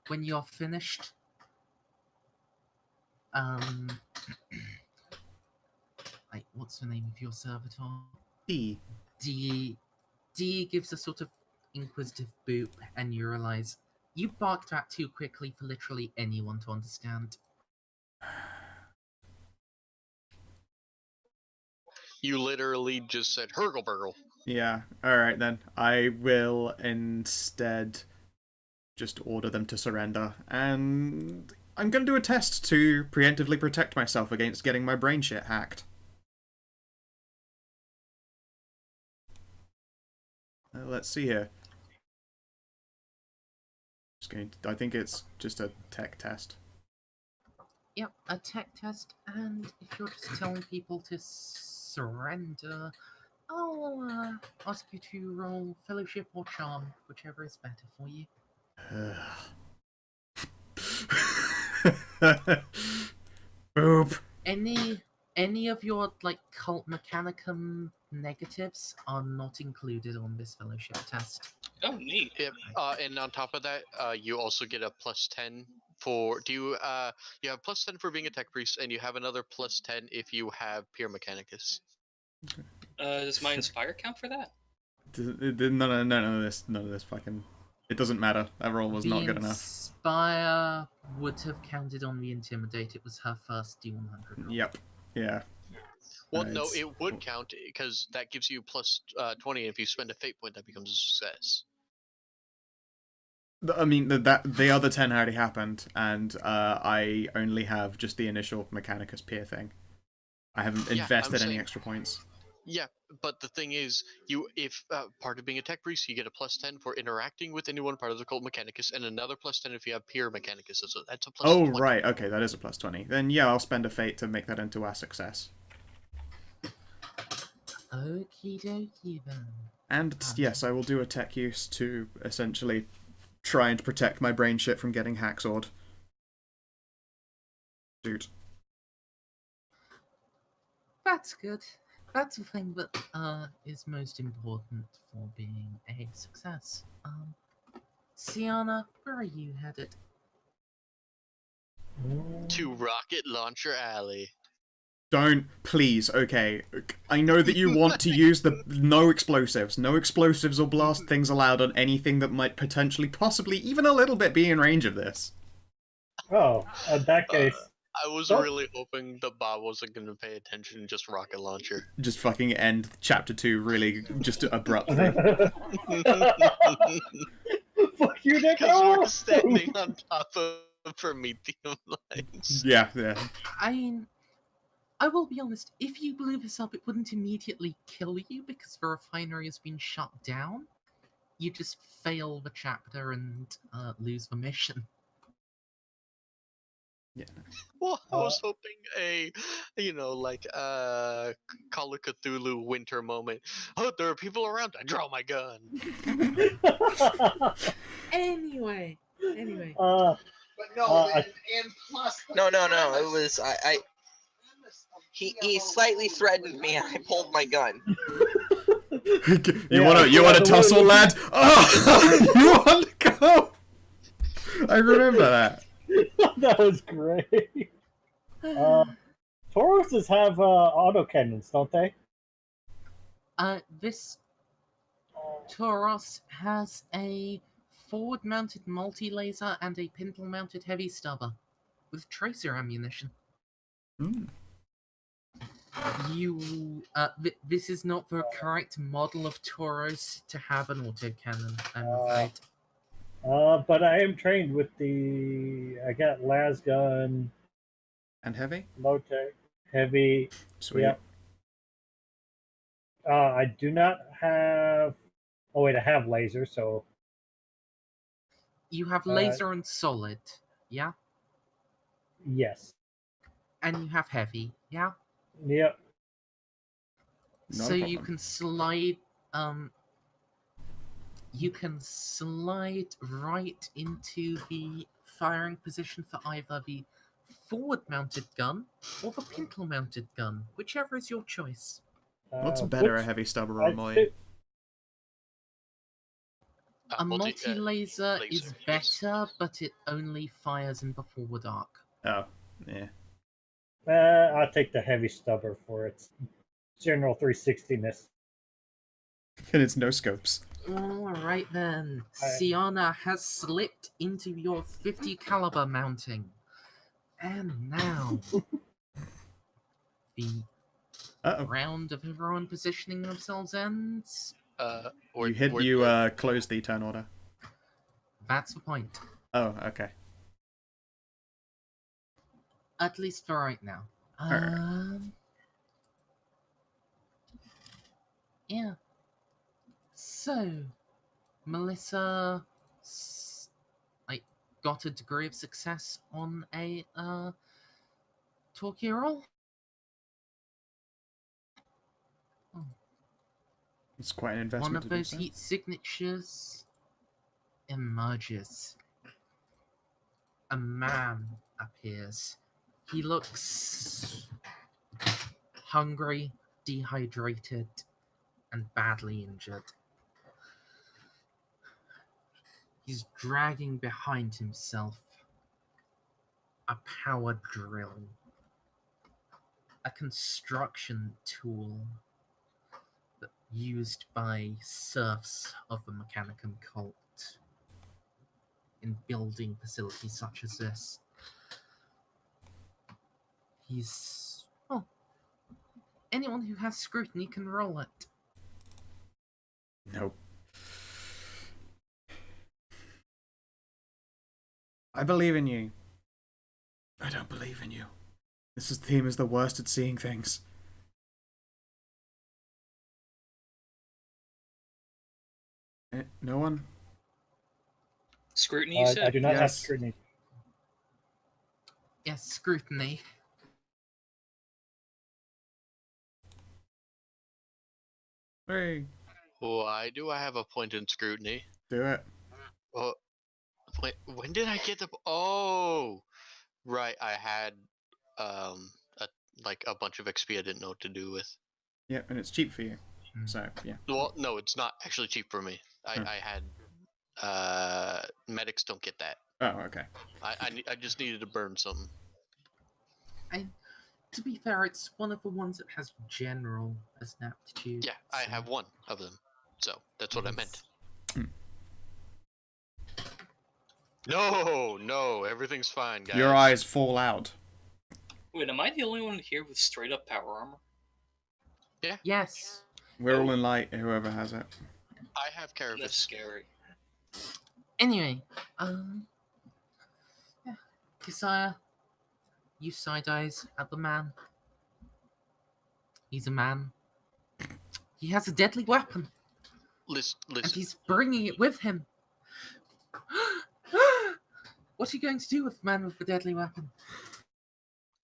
When you're finished, like, what's the name of your servitor? D. D gives a sort of inquisitive boop, and you realize you barked that too quickly for literally anyone to understand. You literally just said Hurgleburgle. Yeah, alright then. I will instead just order them to surrender, and I'm gonna do a test to preemptively protect myself against getting my brain shit hacked. Let's see here. I think it's just a tech test. Yep, a tech test, and if you're just telling people to surrender, I'll ask you to roll Fellowship or Charm, whichever is better for you. Boop. Any of your like cult mechanicum negatives are not included on this fellowship test. Oh, neat. Yep. And on top of that, you also get a +10 for. You have +10 for being a tech priest, and you have another +10 if you have Pure Mechanicus. Does my Inspire count for that? None of this fucking. It doesn't matter. That roll was not good enough. Inspire would have counted on the Intimidate. It was her first D100 roll. Yep. Yeah. Well, no, it would count because that gives you +20. And if you spend a fate point, that becomes a success. I mean, the other 10 already happened, and I only have just the initial Mechanicus Peer thing. I haven't invested any extra points. Yeah, but the thing is, if part of being a tech priest, you get a +10 for interacting with anyone part of the cult Mechanicus, and another +10 if you have Pure Mechanicus. So that's a +20. Oh, right, okay, that is a +20. Then yeah, I'll spend a fate to make that into a success. Okie dokie then. And yes, I will do a tech use to essentially try and protect my brain shit from getting hacksawed. Dude. That's good. That's the thing that is most important for being a success. Sienna, where are you headed? To Rocket Launcher Alley. Don't, please, okay. I know that you want to use the no explosives. No explosives or blast things allowed on anything that might potentially, possibly, even a little bit be in range of this. Oh, in that case. I was really hoping that Bob wasn't going to pay attention and just rocket launcher. Just fucking end chapter 2 really just abruptly. Fuck you, Nick! Because we're standing on top of Prometheum lines. Yeah. I mean, I will be honest, if you blew this up, it wouldn't immediately kill you because the refinery has been shut down. You just fail the chapter and lose the mission. Yeah. Well, I was hoping Call of Cthulhu winter moment. Oh, there are people around. I draw my gun. Anyway. But no, and plus. No. It was He slightly threatened me, and I pulled my gun. You want to tussle, lad? Oh, you want to go? I remember that. That was great. Tauruses have autocannons, don't they? This Taurus has a forward-mounted multi-laser and a pintle-mounted heavy stubber with tracer ammunition. This is not the correct model of Tauros to have an autocannon, I'm afraid. But I am trained with I got las gun. And heavy? Low tech, heavy. Sweet. Yep. I do not have. Oh wait, I have laser. So. You have laser and solid, yeah. Yes. And you have heavy, yeah. Yep. So you can slide. You can slide right into the firing position for either the forward-mounted gun or the pintle-mounted gun, whichever is your choice. What's better, a heavy stubber or a Molly? A multi- multi-laser is laser, yes. better, but it only fires in the forward arc. Oh, yeah. I'll take the heavy stubber for its general 360-ness. And it's no scopes. Alright then. I- Siana has slipped into your 50 caliber mounting. And now the Uh-oh. round of everyone positioning themselves ends. You closed the turn order. That's the point. Oh, okay. At least for right now. Alright. Yeah. So, Melissa, got a degree of success on a talkie roll. It's quite an One investment of to do those so. heat signatures emerges. A man appears. He looks hungry, dehydrated, and badly injured. He's dragging behind himself a power drill, a construction tool used by serfs of the Mechanicum cult in building facilities such as this. Anyone who has scrutiny can roll it. Nope. I believe in you. I don't believe in you. This team is the worst at seeing things. No one? Scrutiny, you said? I do not have Yes. scrutiny. Yes, scrutiny. Hey, Why do I have a point in scrutiny? do it. Well, when did I get the? Oh, right. I had a bunch of XP I didn't know what to do with. Yeah, and it's cheap for you. So, yeah. Well, no, it's not actually cheap for me. Hmm. I had medics don't get that. Oh, okay. I just needed to burn something. To be fair, it's one of the ones that has general as an aptitude. Yeah, I so- have one of them. So that's what I meant. No, everything's fine, guys. Your eyes fall out. Wait, am I the only one here with straight up power armor? Yes. We're all in light, whoever has it. I have That's Carapace. scary. Anyway, yeah. Kisaya, you side eyes at the man. He's a man. He has a deadly weapon, Listen. and he's bringing it with him. What are you going to do with the man with the deadly weapon?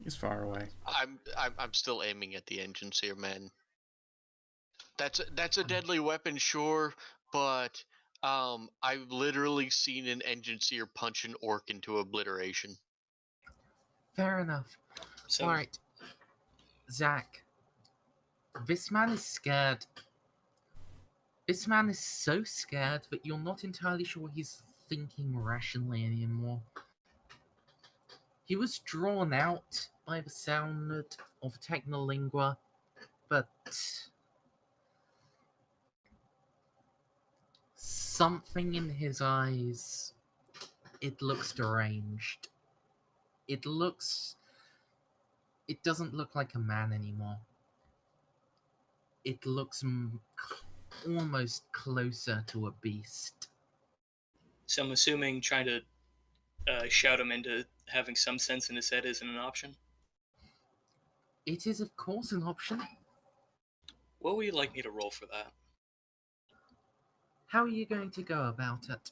He's far away. I'm still aiming at the engines here, man. That's a deadly weapon, sure, but I've literally seen an engine seer punch an orc into obliteration. Fair enough. So, Alright. Zach, this man is scared. This man is so scared that you're not entirely sure he's thinking rationally anymore. He was drawn out by the sound of Technolingua, but something in his eyes, it looks deranged. It doesn't look like a man anymore. It looks almost closer to a beast. so I'm assuming trying to shout him into having some sense in his head isn't an option. It is, of course, an option. What would you like me to roll for that? How are you going to go about it?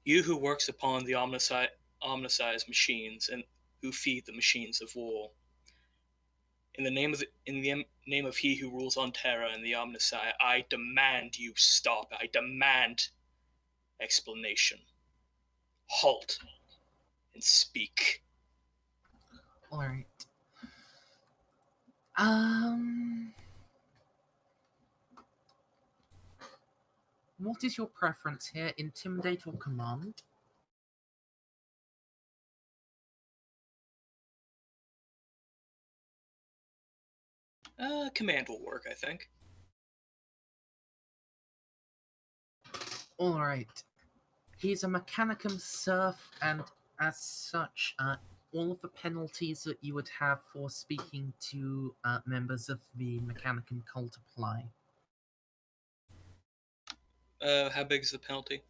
You who works upon the omnicized machines and who feed the machines of war. In the name of he who rules on Terra and the Omnicide, I demand you stop. I demand explanation. Halt and speak. Alright. What is your preference here? Intimidate or command? Command will work, I think. Alright. He's a Mechanicum serf, and as such, all of the penalties that you would have for speaking to members of the Mechanicum cult apply. How big is the penalty?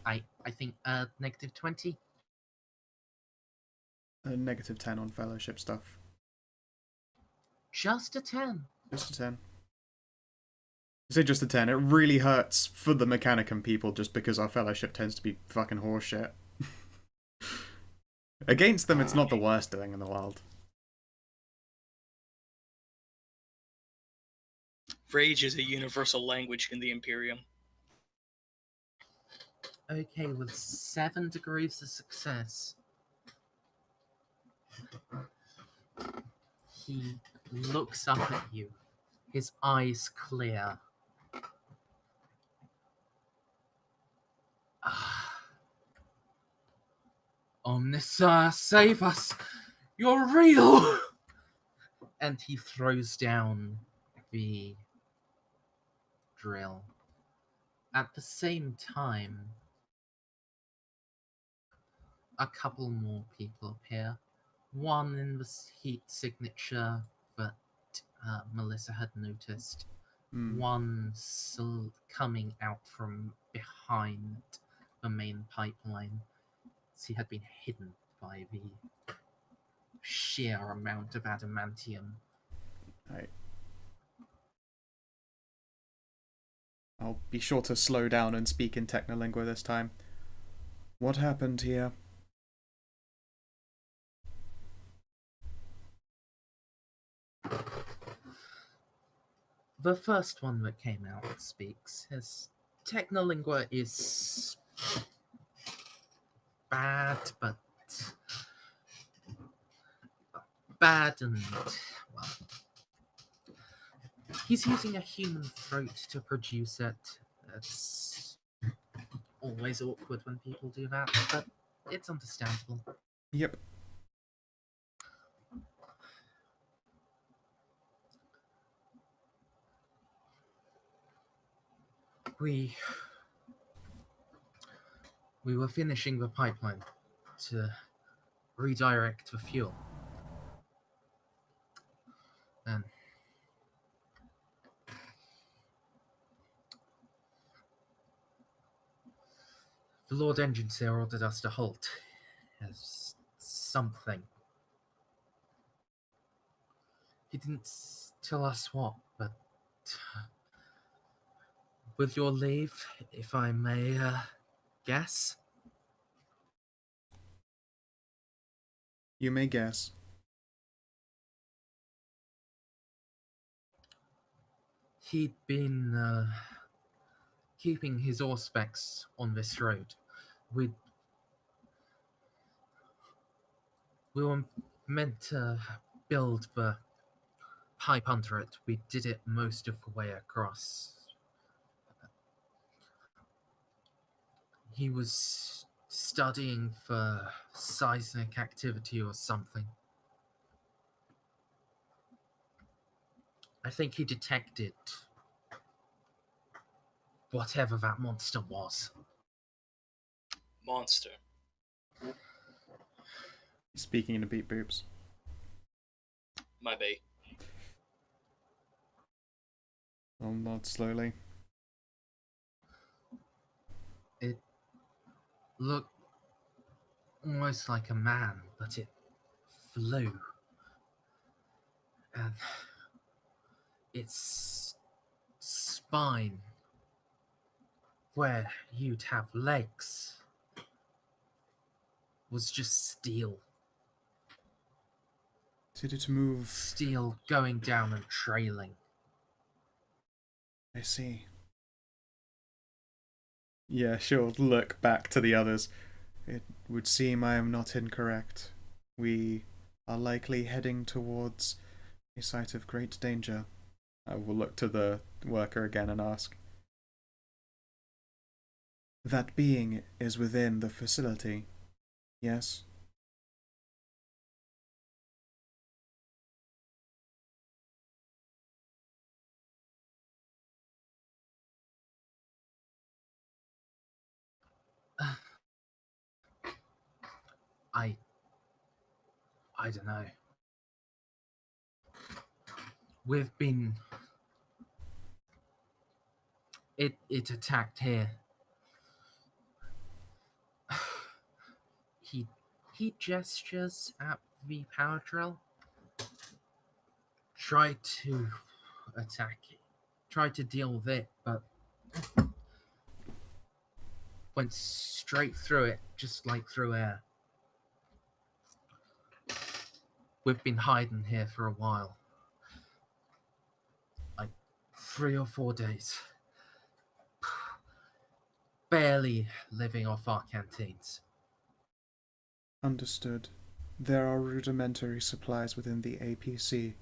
I think -20. -10 on fellowship stuff. Just a 10. Just a 10. I say just a 10. It really hurts for the Mechanicum people just because our fellowship tends to be fucking horseshit. Against them, it's not the worst thing in the world. Rage is a universal language in the Imperium. Okay, with 7 degrees of success, he looks up at you, his eyes clear. Omnissa, save us! You're real! And he throws down the drill. At the same time, a couple more people appear. One in the heat signature that Melissa had noticed. One coming out from behind the main pipeline. He had been hidden by the sheer amount of adamantium. Right. I'll be sure to slow down and speak in Technolingua this time. What happened here? The first one that came out speaks. His Technolingua is bad, but bad and, well, he's using a human throat to produce it. It's always awkward when people do that, but it's understandable. Yep. We were finishing the pipeline to redirect the fuel. And the Lord Engineer ordered us to halt as something. He didn't tell us what, but with your leave, if I may guess. You may guess. He'd been keeping his auspex on this road. We were meant to build the pipe under it. We did it most of the way across. He was studying for seismic activity or something. I think he detected whatever that monster was. Monster. Speaking in a beat boops. My bait. I'll nod slowly. It looked almost like a man, but it flew. And its spine, where you'd have legs, was just steel. Did it move? Steel going down and trailing. I see. Yeah, she'll look back to the others. It would seem I am not incorrect. We are likely heading towards A site of great danger. I will look to the worker again and ask. That being is within the facility, yes? I don't know. We've been... It attacked here. He gestures at the power drill. Tried to attack it. Tried to deal with it, but went straight through it, just like through air. We've been hiding here for a while. Like 3 or 4 days. Barely living off our canteens. Understood. There are rudimentary supplies within the APC.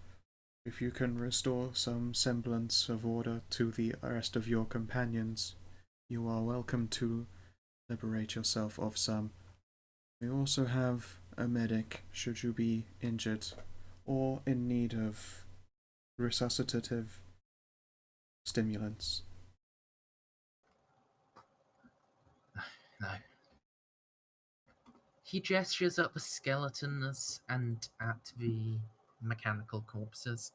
If you can restore some semblance of order to the rest of your companions, you are welcome to liberate yourself of some. We also have a medic should you be injured or in need of resuscitative stimulants. No. He gestures at the skeletons and at the mechanical corpses.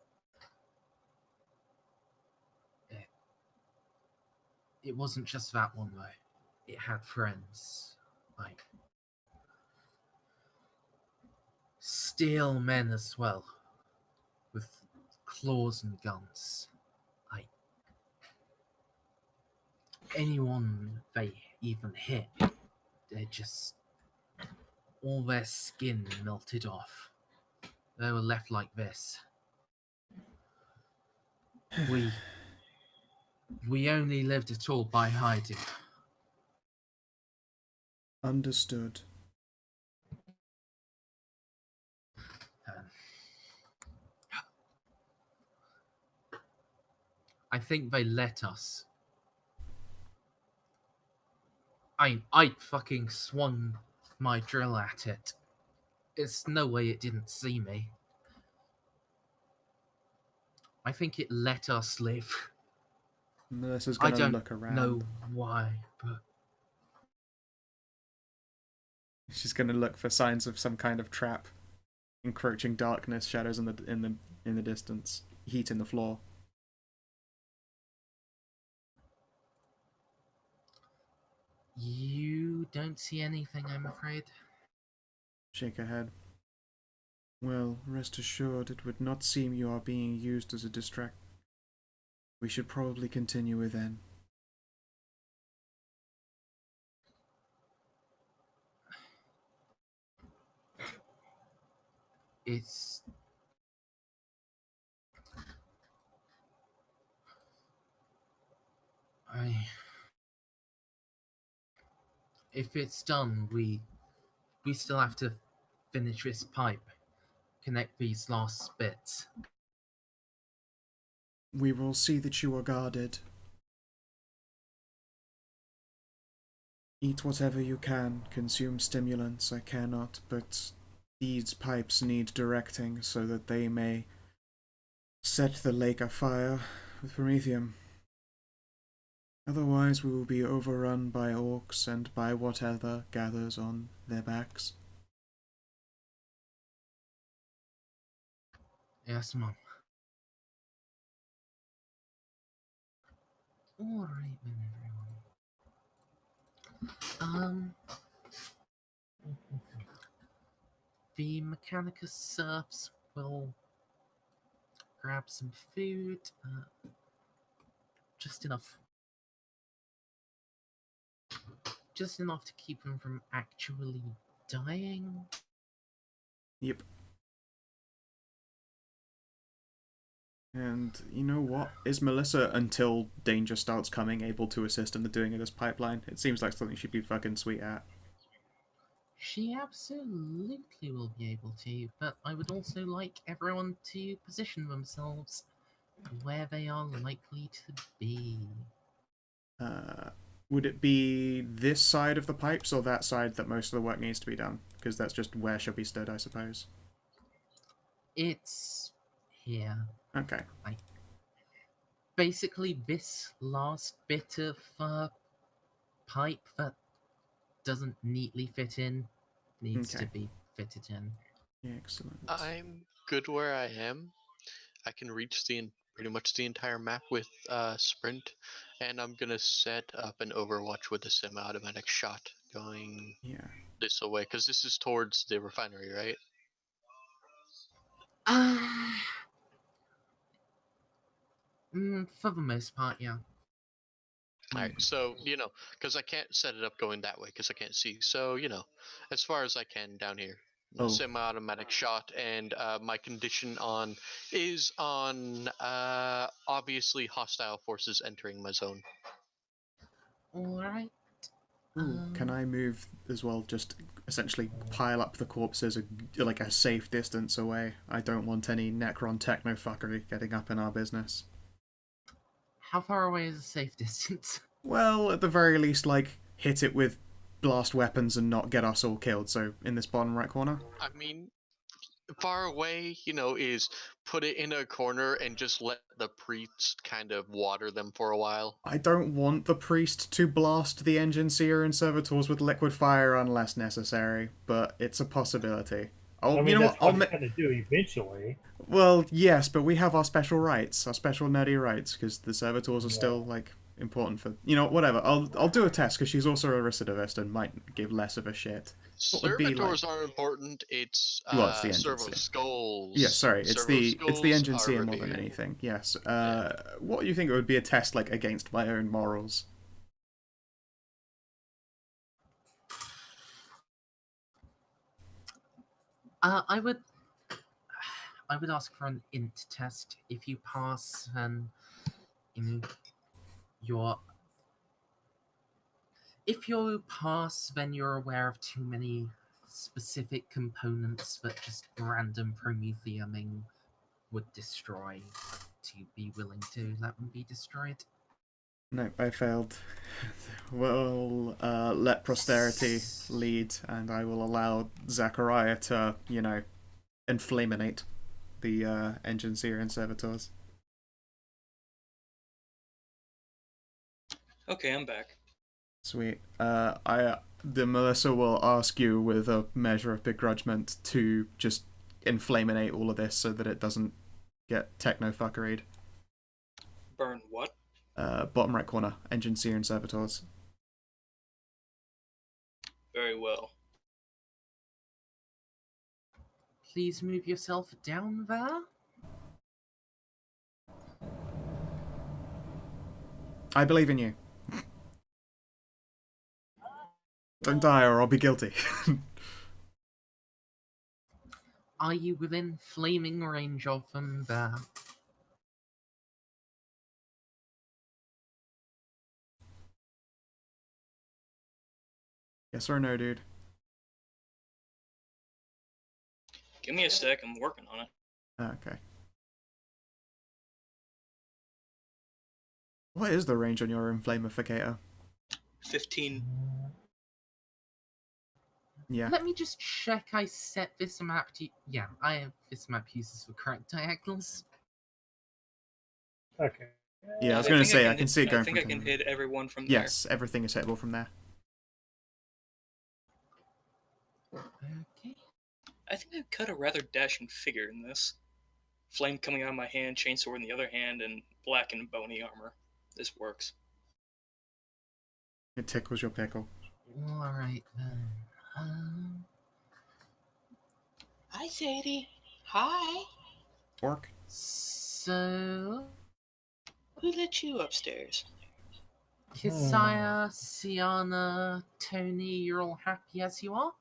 It wasn't just that one, though. It had friends. Like... steel men as well. With claws and guns. Like... anyone they even hit, they just... all their skin melted off. They were left like this. We only lived at all by hiding. Understood. I think they let us. I fucking swung my drill at it. It's no way it didn't see me. I think it let us live. Melissa's I gonna don't look around. know why, but She's gonna look for signs of some kind of trap. Encroaching darkness, shadows in the distance, heat in the floor. you don't see anything, I'm afraid. Shake her head. Well, rest assured, it would not seem you are being used as a distract. We should probably continue within. It's... if it's done, we still have to finish this pipe. Connect these last bits. We will see that you are guarded. Eat whatever you can, consume stimulants, I cannot, but these pipes need directing so that they may set the lake afire with promethium. Otherwise we will be overrun by orcs and by whatever gathers on their backs. Yes, Mum. Alright then, everyone. The Mechanicus serfs will grab some food. Just enough. Just enough to keep them from actually dying. Yep. And you know what? Is Melissa, until danger starts coming, able to assist in the doing of this pipeline? It seems like something she'd be fucking sweet at. She absolutely will be able to, but I would also like everyone to position themselves where they are likely to be. Would it be this side of the pipes or that side that most of the work needs to be done? Because that's just where she'll be stood, I suppose. It's here. Okay. Basically, this last bit of pipe that doesn't neatly fit in needs Okay. to be fitted in. Excellent. I'm good where I am. I can reach pretty much the entire map with sprint, and I'm gonna set up an Overwatch with a semi-automatic shot going Yeah. this way, because this is towards the refinery, right? For the most part, yeah. Alright, so, because I can't set it up going that way because I can't see. So, as far as I can down here. Oh. Semi-automatic shot, and my condition is on obviously hostile forces entering my zone. Alright. Ooh, can I move as well? Just essentially pile up the corpses like a safe distance away. I don't want any Necron techno fuckery getting up in our business. How far away is a safe distance? Well, at the very least, like, hit it with blast weapons and not get us all killed. So, in this bottom right corner? I mean, far away, is put it in a corner and just let the priest kind of water them for a while. I don't want the priest to blast the engine seer and servitors with liquid fire unless necessary, but it's a possibility. I mean, that's what he's going to do eventually. Well, yes, but we have our special rights, our special nerdy rights, because the servitors are still, like, important for... whatever. I'll do a test, because she's also a recidivist and might give less of a shit. Servitors are important. It's well, it's the servo engine skulls. Yeah, sorry, it's the engine seer more than revered. anything. Yes. What do you think it would be a test like against my own morals? I would ask for an int test. If you pass, and if you pass, then you're aware of too many specific components that just random promethiuming would destroy. To be willing to let them be destroyed. No, I failed. Well, let posterity lead, and I will allow Zachariah to, inflaminate the engine seer and servitors. Okay, I'm back. Sweet. The Melissa will ask you with a measure of begrudgment to just inflaminate all of this so that it doesn't get techno-fuckeried. Burn what? Bottom right corner, engine seer and servitors. Very well. Please move yourself down there. I believe in you. Don't die or I'll be guilty. Are you within flaming range of them there? Yes or no, dude? Give me a sec, I'm working on it. Okay. What is the range on your inflamificator? 15. Yeah. Let me just check I set this map to... Yeah, I have this map uses the correct diagonals. Okay. Yeah, I was going to say, I can see it going I think from I can hit everyone from there. Yes, everything is hittable from there. Okay. I think I've cut a rather dashing figure in this. Flame coming out of my hand, chainsaw in the other hand, and black and bony armor. This works. It tickles your pickle. Alright then. Hi, Sadie. Hi. Orc. So... Who let you upstairs? Kisaya, Siana, Tony, you're all happy as you are?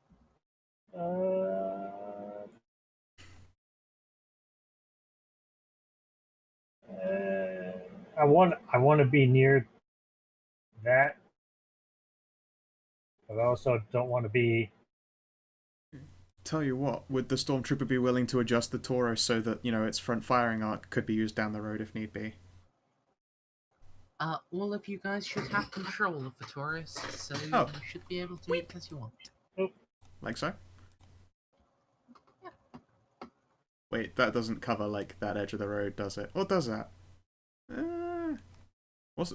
I want to be near that, but I also don't want to be Tell you what, would the stormtrooper be willing to adjust the Taurus so that, you know, its front firing arc could be used down the road if need be? All of you guys should have control of the Taurus, so Oh. you should be able to move as you want. Like so? Yeah. Wait, that doesn't cover, like, that edge of the road, does it? Or does that?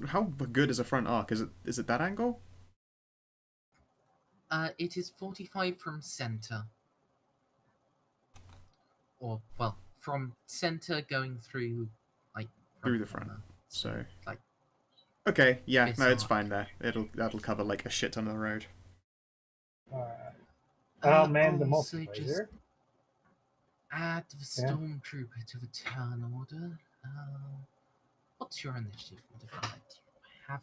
How good is a front arc? Is it that angle? It is 45 from center. Or, well, from center going through, like... Through the front. corner. So... Like... Okay, yeah, this no, it's arc. fine there. That'll cover, like, a shit ton of the road. Alright. I'll man the also just multiplayer. add the Yeah. stormtrooper to the turn order. What's your initiative modifier? Do you have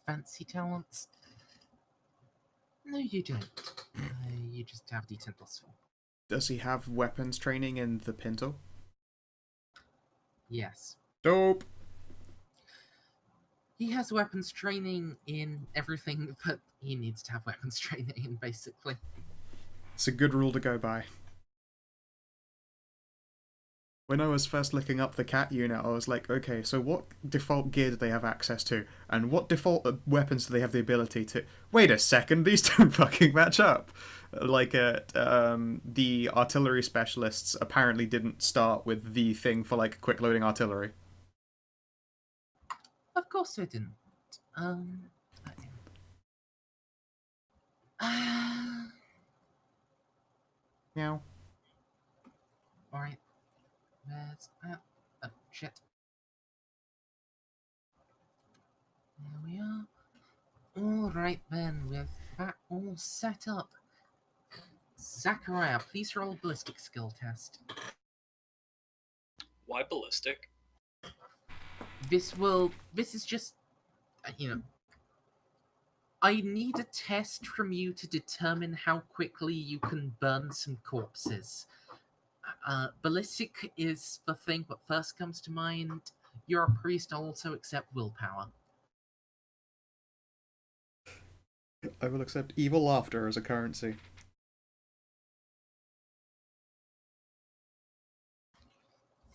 fancy talents? No, you don't. You just have D10 plus 4. Does he have weapons training in the Pinto? Yes. Dope! He has weapons training in everything that he needs to have weapons training in, basically. It's a good rule to go by. When I was first looking up the cat unit, I was like, okay, so what default gear do they have access to? And what default weapons do they have the ability to... Wait a second, these don't fucking match up! Like, the artillery specialists apparently didn't start with the thing for, like, quick-loading artillery. Of course I didn't. Meow. Alright. Where's that? Oh, shit. There we are. Alright then, with that all set up. Zachariah, please roll a ballistic skill test. Why ballistic? This is just, you know, I need a test from you to determine how quickly you can burn some corpses. Ballistic is the thing that first comes to mind. You're a priest, I'll also accept willpower. I will accept evil laughter as a currency.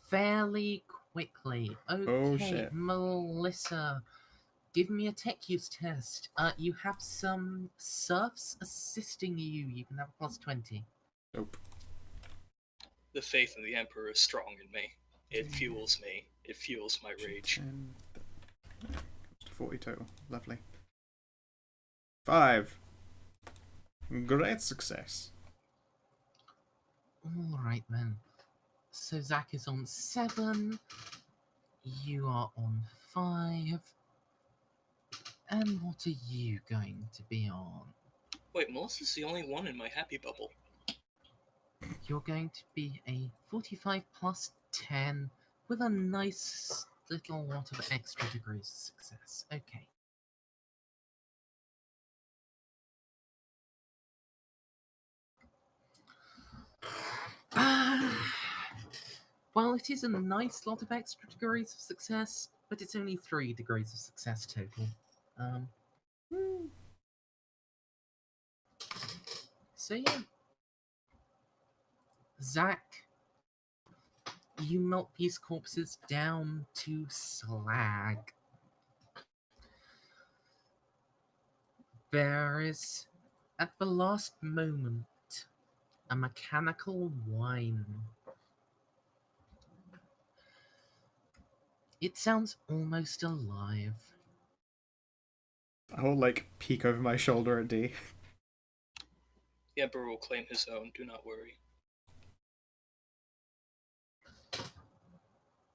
Fairly quickly. Okay, Oh, shit. Melissa, give me a tech use test. You have some serfs assisting you. You can have a plus 20. Nope. The faith in the Emperor is strong in me. It fuels me. It fuels my rage. 40 total. Lovely. 5. Great success. Alright then. So Zach is on 7. You are on 5. And what are you going to be on? Wait, Melissa's the only one in my happy bubble. You're going to be a 45 plus 10 with a nice little lot of extra degrees of success. Okay. Well, it is a nice lot of extra degrees of success, but it's only 3 degrees of success total. So yeah. Zach, you melt these corpses down to slag. There is, at the last moment, a mechanical whine. It sounds almost alive. I'll, like, peek over my shoulder at D. The Emperor will claim his own, do not worry.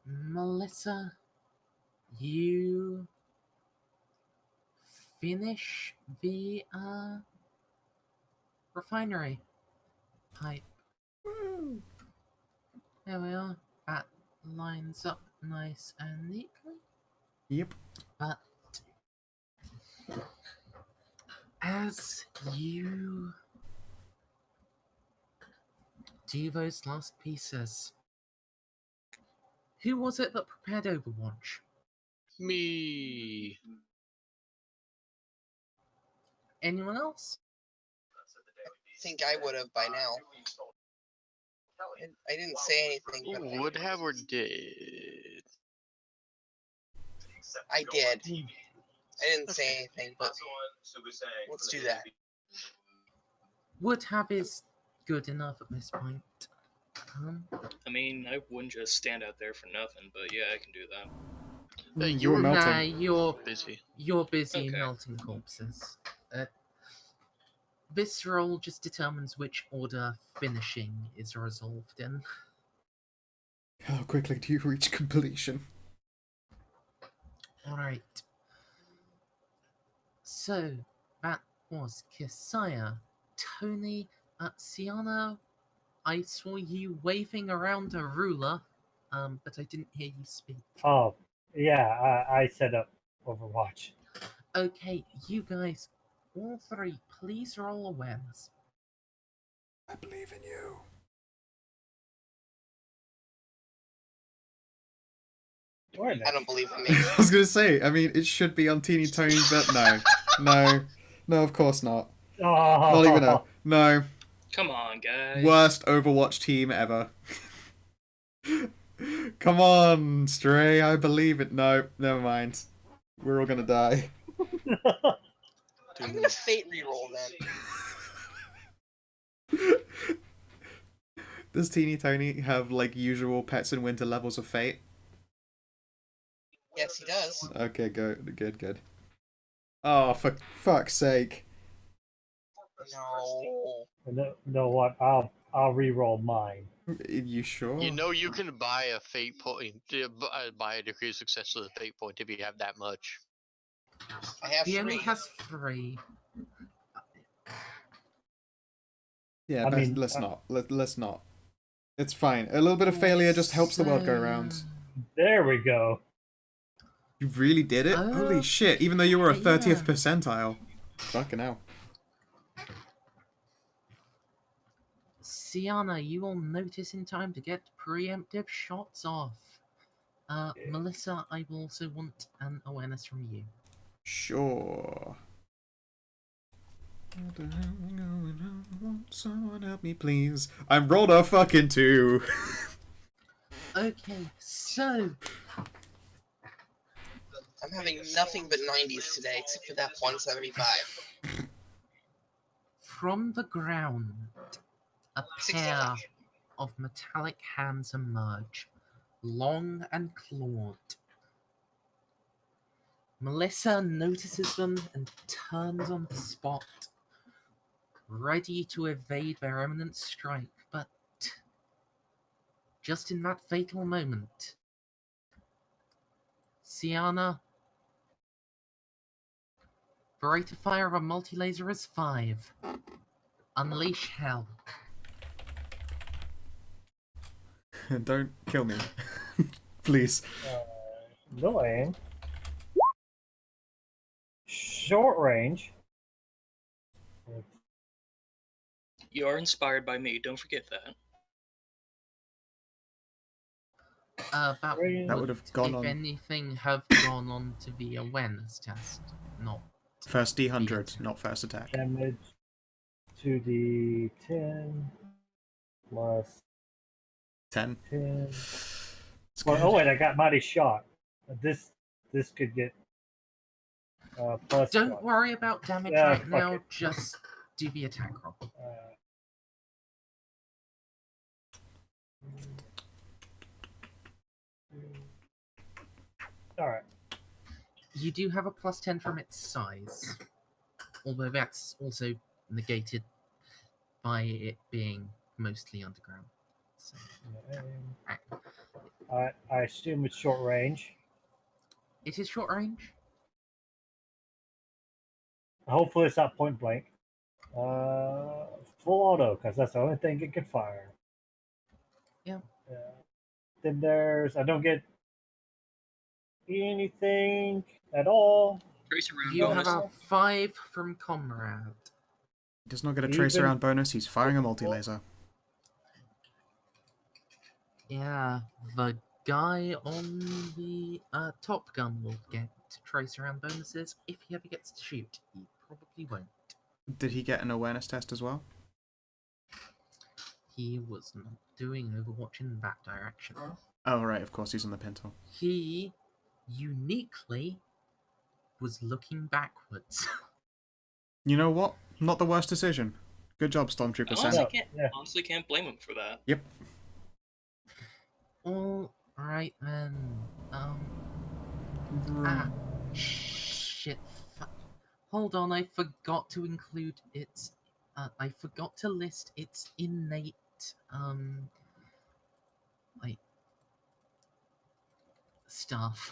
Melissa, you finish the refinery pipe. Woo! There we are. That lines up nice and neatly. Yep. But as you do those last pieces, who was it that prepared Overwatch? Me. Anyone else? I think I would have by now. I didn't say anything, but Would have or did? I did. I didn't say anything, but let's do that. Would have is good enough at this point. I mean, I wouldn't just stand out there for nothing, but yeah, I can do that. You were melting. Nah, busy. you're busy Okay. melting corpses. This roll just determines which order finishing is resolved in. How quickly do you reach completion? Alright. So, that was Kisaya. Tony, Sienna, I saw you waving around a ruler, but I didn't hear you speak. Oh, yeah, I set up Overwatch. Okay, you guys, all three, please roll awareness. I believe in you. I don't believe in me. I was gonna say, I mean, it should be on Teeny Tony, but no, of course not. Oh, Not even a no. Come on, guys. Worst Overwatch team ever. Come on, Stray, I believe it. No, never mind. We're all gonna die. I'm gonna fate reroll then. Does Teeny Tony have like usual pets in winter levels of fate? Yes, he does. Okay, good. Oh, for fuck's sake. No. No, what? I'll reroll mine. You sure? You know you can buy a fate point, buy a degree of success with a fate point if you have that much. I have He only 3. has 3. Yeah, I best, mean, let's not. Let's not. It's fine. A little bit of failure just helps the world go round. There we go. You really did it? Holy shit, even though you were a 30th percentile. Fucking hell. Sienna, you will notice in time to get preemptive shots off. Melissa, I will also want an awareness from you. Sure. What the hell going on? Won't someone help me, please? I'm rolled a fucking 2. Okay, so I'm having nothing but 90s today, except for that 175. from the ground, a 60. pair of metallic hands emerge, long and clawed. Melissa notices them and turns on the spot, ready to evade their imminent strike, but just in that fatal moment, Sienna, the rate of fire of a multi-laser is 5. Unleash hell. Don't kill me. Please. No aim. Short range. You are inspired by me, don't forget that. That would have gone if on. anything, have gone on to the awareness test, not First D100, not first attack. Damage to the 10 plus 10. 10. It's Well, good. oh wait, I got mighty shot. This could get plus. Don't one. worry about damage Yeah, right fuck now, it. just do the attack roll. All right. You do have a plus 10 from its size, although that's also negated by it being mostly underground. So, I assume it's short range. it is short range. Hopefully, it's not point blank. Full auto, because that's the only thing it can fire. Yeah. Then I don't get anything at all. Trace around You bonus. have a 5 from Comrade. He does not get a trace Even- around bonus, he's firing a multi-laser. Yeah, the guy on the Top Gun will get trace around bonuses if he ever gets to shoot. He probably won't. Did he get an awareness test as well? he was not doing Overwatch in that direction. Oh, right, of course, he's on the Pintle. He uniquely was looking backwards. You know what? Not the worst decision. Good job, Stormtrooper I Sam. honestly can't blame him for that. Yep. All right then. Shit. Hold on, I forgot to include its. I forgot to list its innate. Like stuff.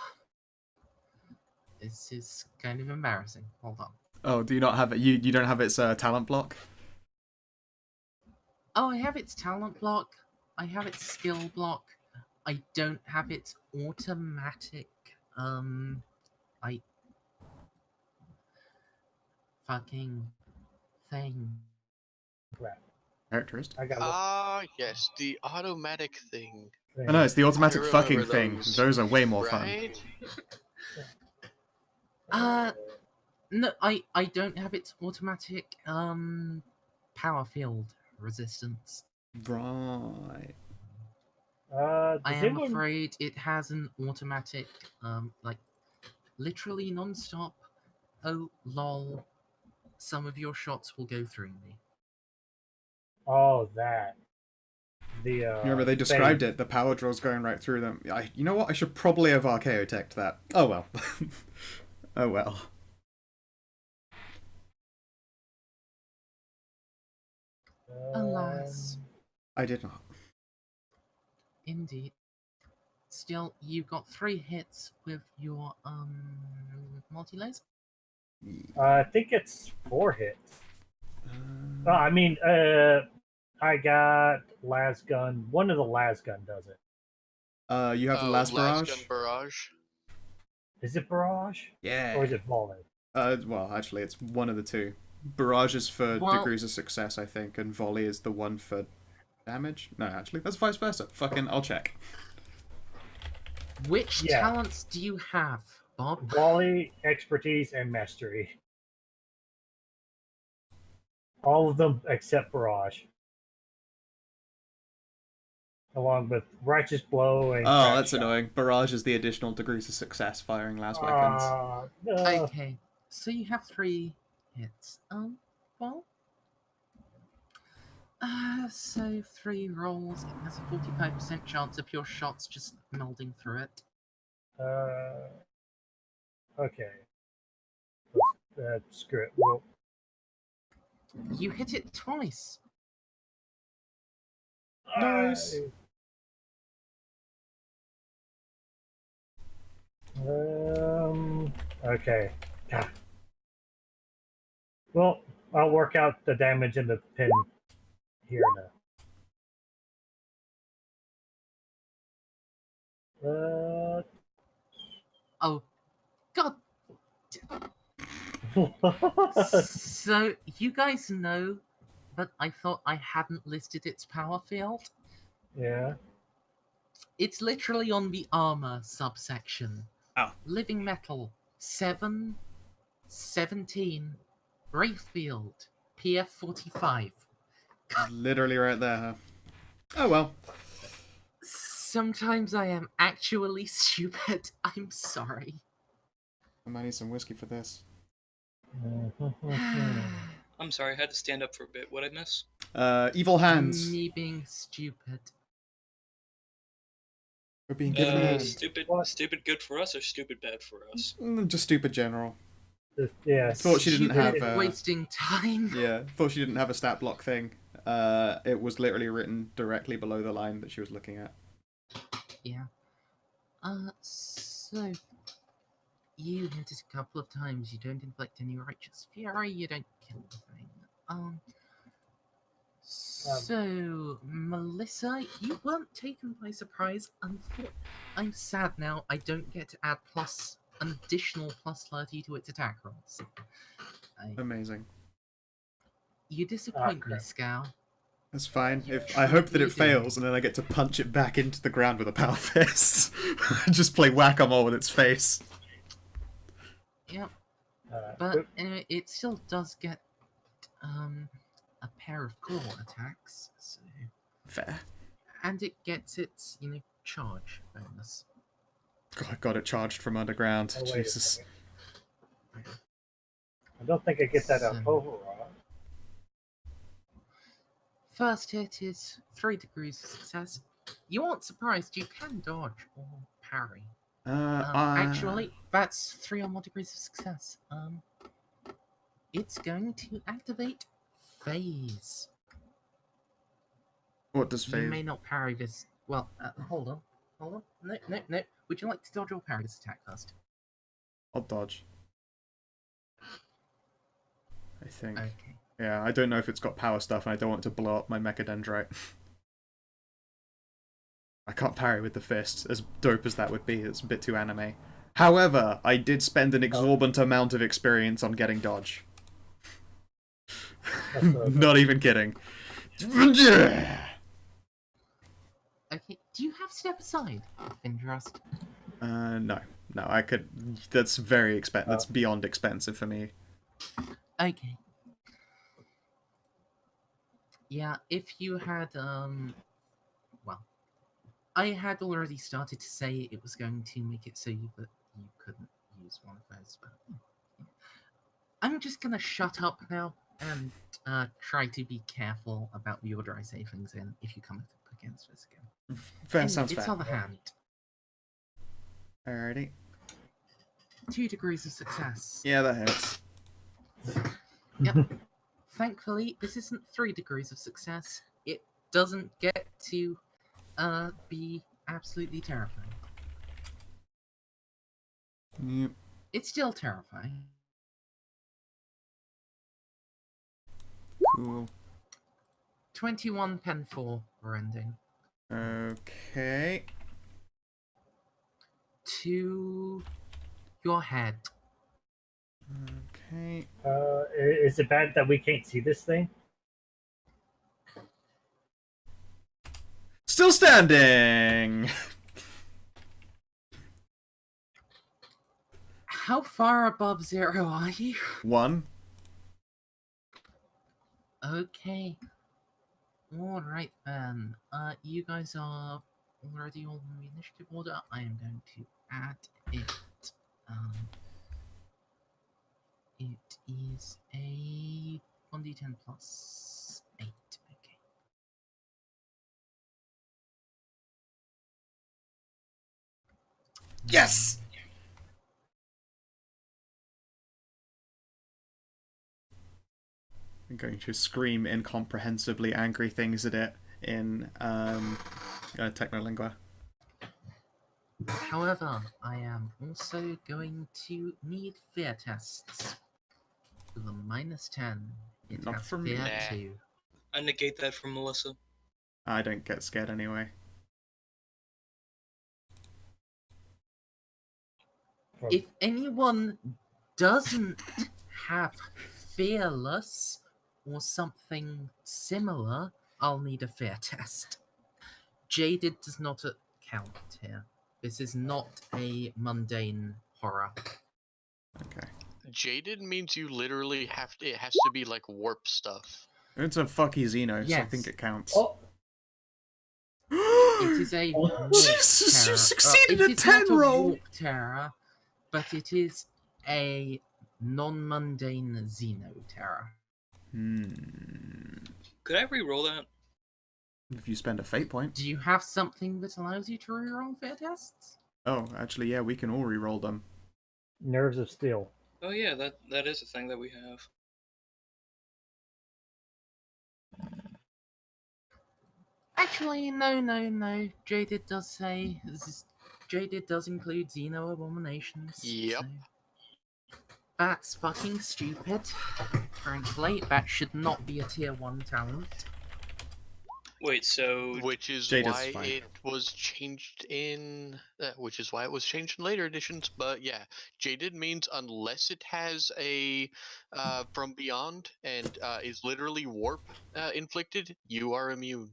This is kind of embarrassing. Hold on. Oh, do you not have it? You don't have its talent block? Oh, I have its talent block. I have its skill block. I don't have its automatic. I fucking thing. Crap. Characteristic. I got Yes, the automatic thing. Oh no, it's the automatic I fucking remember thing. those, Those are way more fun. Right? No, I don't have its automatic power field resistance. Right. I Does am anyone... afraid it has an automatic like literally non-stop. Oh lol. Some of your shots will go through me. Oh, that. The Remember, they described it. The power draw's going right through them. You know what? I should probably have archaeoteched that. Oh well. Oh well. Alas. I did not. Indeed. Still, you got 3 hits with your multi-laser. I think it's 4 hits. I mean, I got las gun. One of the las gun does it. You have the last barrage. Gun barrage. Is it barrage? Yeah. Or is it volley? Well, actually, it's one of the two. Barrage is for Well- degrees of success, I think, and volley is the one for damage. No, actually, that's vice versa. Fucking, I'll check. Which Yeah. talents do you have, Bob? Volley, expertise, and mastery. All of them except barrage. Along with righteous blow and. Oh, crack that's shot. annoying. Barrage is the additional degrees of success firing las weapons. No. Okay, so you have 3 hits. Well. So 3 rolls. It has a 45% chance of your shots just melding through it. Okay. Screw it. Well, You hit it twice. Nice. Okay. Ah. Well, I'll work out the damage in the pin here now. Oh, God. So, you guys know that I thought I hadn't listed its power field? Yeah. It's literally on the armor subsection. Oh. Living metal, 7, 17, ray field, PF 45. Literally right there, huh? Oh well. Sometimes I am actually stupid. I'm sorry. I might need some whiskey for this. I'm sorry, I had to stand up for a bit. What'd I miss? Evil hands. Me being stupid. We're being given a hand. Stupid good for us or stupid bad for us? Just stupid general. Yeah. Thought she didn't Stupid have. wasting time. Yeah, thought she didn't have a stat block thing. It was literally written directly below the line that she was looking at. Yeah. So you hit it a couple of times. You don't inflict any righteous fury. You don't kill the thing. So Melissa, you weren't taken by surprise. I'm sad now. I don't get to add an additional plus 30 to its attack rolls. Amazing. You disappoint me, crap. Scow. That's fine. I hope that it You do. fails, and then I get to punch it back into the ground with a power fist. Just play whack-a-mole with its face. Yep. But anyway, it still does get a pair of claw attacks. So Fair. And it gets its, charge bonus. God, I got it charged from underground. Oh, wait a Jesus. second. I don't think I get that out So- overall. First hit is 3 degrees of success. You aren't surprised, you can dodge or parry. Actually, that's 3 or more degrees of success. It's going to activate phase. What does You phase? may not parry this. Well, hold on. No. Would you like to dodge or parry this attack first? I'll dodge. I think. Okay. Yeah, I don't know if it's got power stuff, and I don't want to blow up my Mechadendrite. I can't parry with the fist, as dope as that would be. It's a bit too anime. However, I did spend an exorbitant amount of experience on getting dodge. Not even kidding. Okay. Do you have step aside, Vindrast? No, I could. That's very expensive. That's beyond expensive for me. Okay. Yeah, if you had, well, I had already started to say it was going to make it so that you couldn't use one of those, but I'm just gonna shut up now and try to be careful about the order I say things in if you come up against us again. Fair, In sounds its fair. other hand, Alrighty. 2 degrees of success. Yeah, that hits. Yep. Thankfully, this isn't 3 degrees of success. It doesn't get to be absolutely terrifying. Yep. It's still terrifying. Cool. 21 pen 4 we're ending. Okay. To your head. Okay. Is it bad that we can't see this thing? Still standing. How far above 0 are you? 1. Okay. Alright then. You guys are already on the initiative order. I am going to add it. It is a 1d10 plus 8. Okay. Yes. I'm going to scream incomprehensibly angry things at it in Technolingua. However, I am also going to need fear tests. With a -10, it Not has from me. fear Nah. 2. I negate that from Melissa. I don't get scared anyway. If anyone doesn't have fearless or something similar, I'll need a fear test. Jaded does not count here. This is not a mundane horror. Okay. Jaded means you literally have to. It has to be like warp stuff. It's a fucky Xeno, so I Yes. think it counts. Oh, It is a warp Jesus, you terror. succeeded It a is 10 not a roll! warp terror, but it is a non-mundane Xeno terror. Could I re-roll that? If you spend a fate point. Do you have something that allows you to reroll fear tests? Oh, actually, yeah, we can all re-roll them. Nerves of Steel. Oh yeah, that is a thing that we have. Actually, no. Jaded does say Jaded does include Xeno abominations. Yep. So that's fucking stupid. Frankly, that should not be a tier 1 talent. Wait, so Which is Jada's why fine. it was changed in. Which is why it was changed in later editions. But yeah, jaded means unless it has a from beyond and is literally warp inflicted, you are immune.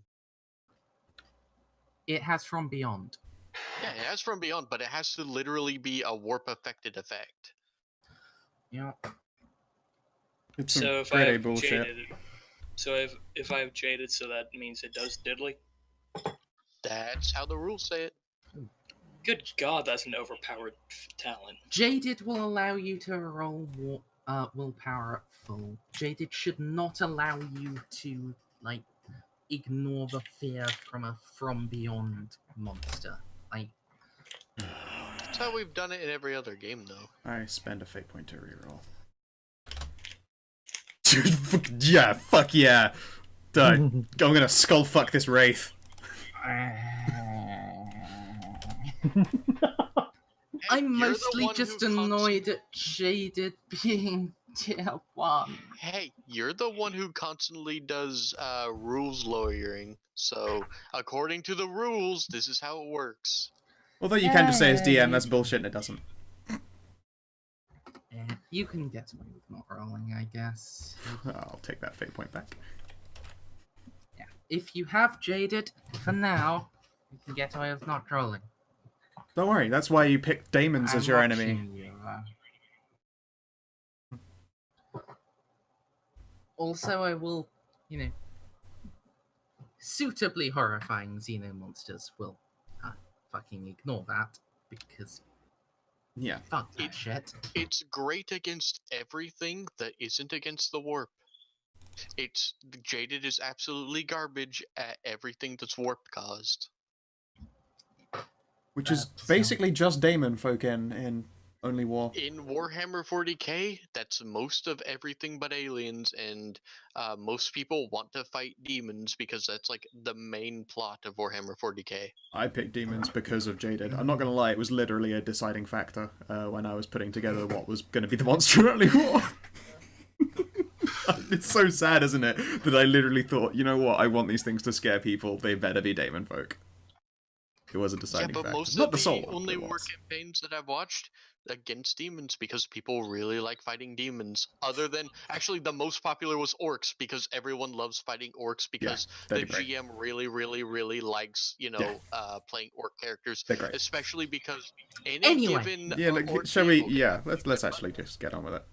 It has from beyond. Yeah, it has from beyond, but it has to literally be a warp affected effect. Yeah. It's some so if I grade A have bullshit. jaded, So if I have jaded, so that means it does diddly. That's how the rules say it. Good God, that's an overpowered talent. Jaded will allow you to roll willpower at full. Jaded should not allow you to like ignore the fear from a from beyond monster. Like That's how we've done it in every other game, though. I spend a fate point to reroll. Dude, yeah, fuck yeah. I'm gonna skull fuck this wraith. I'm You're the mostly one just who annoyed at Jaded being tier 1. Hey, you're the one who constantly does rules lawyering. So, according to the rules, this is how it works. Although you can just say it's DM, that's bullshit and it doesn't. Yeah, you can get away with not rolling, I guess. I'll take that fate point back. Yeah. If you have Jaded, for now, you can get away with not rolling. Don't worry, that's why you picked Daemons as I'm your enemy. watching you, Also, I will, suitably horrifying xenomonsters will fucking ignore that, because Yeah. fuck that shit. It's great against everything that isn't against the warp. Jaded is absolutely garbage at everything that's warp caused. Which is basically just Daemon folk in Only War. In Warhammer 40k, that's most of everything but aliens, and most people want to fight demons because that's like the main plot of Warhammer 40k. I picked Demons because of Jaded. I'm not gonna lie, it was literally a deciding factor when I was putting together what was gonna be the monster in Only War. It's so sad, isn't it? That I literally thought, you know what, I want these things to scare people, they better be Daemon folk. It was a deciding factor. Most Not of the soul one, only it war was. campaigns that I've watched against demons because people really like fighting demons. Other than actually, the most popular was orcs because everyone loves fighting orcs because the they'd be great. GM really likes playing orc characters, They're great. especially because Anyway. given Yeah, orc shall we? vehicle Yeah, let's actually just get on with it.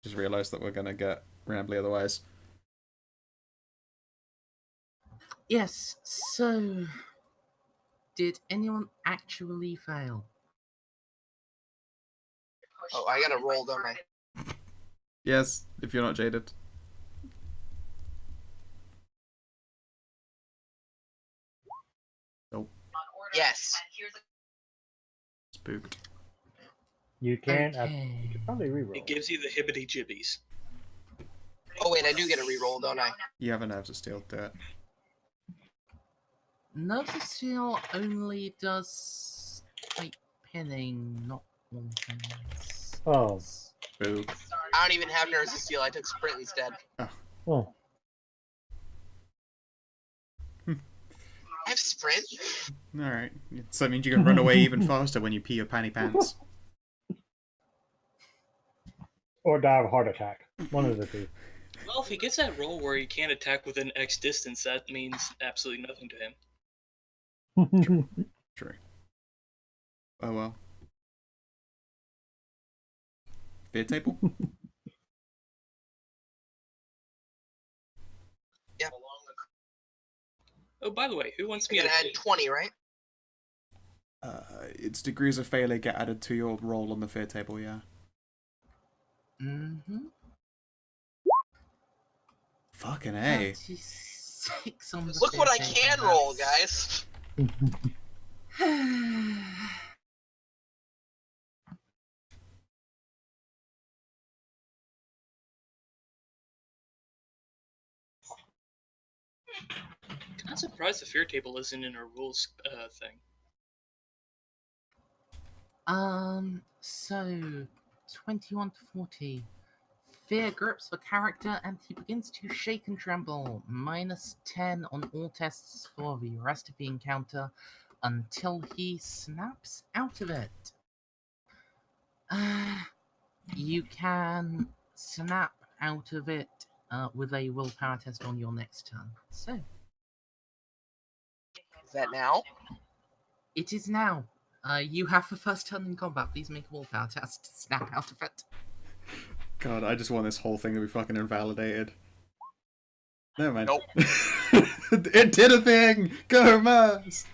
Just realised that we're gonna get rambly otherwise. Yes, so... Did anyone actually fail? Oh, I gotta roll, don't I? Yes, if you're not Jaded. Nope. Yes. Spooked. You can. You Okay. could probably reroll. It gives you the hibbity jibbies. Oh wait, I do get a reroll, don't I? You have a Nerves of Steel, do it. Nerves of Steel only does like pinning, not all things. Oh. Boo. I don't even have Nerves of Steel. I took Sprint instead. Oh. I have Sprint. Alright. So that means you can run away even faster when you pee your panty pants. Or die of a heart attack. One of the two. Well, if he gets that roll where he can't attack within X distance, that means absolutely nothing to him. True. Oh well. Fear table? Yep. Oh, by the way, who wants me You're to gonna add 20, right? Its degrees of failure get added to your roll on the fear table, yeah. Mm-hmm. Fucking A. 36 on the Look what I fear can table, roll, that's- guys. I'm surprised the fear table isn't in a rules thing. So 21 to 40. Fear grips the character and he begins to shake and tremble. -10 on all tests for the rest of the encounter until he snaps out of it. You can snap out of it with a willpower test on your next turn. So, Is that now? it is now. You have the first turn in combat. Please make a willpower test to snap out of it. God, I just want this whole thing to be fucking invalidated. Never mind. Nope. It did a thing! Go, Merz!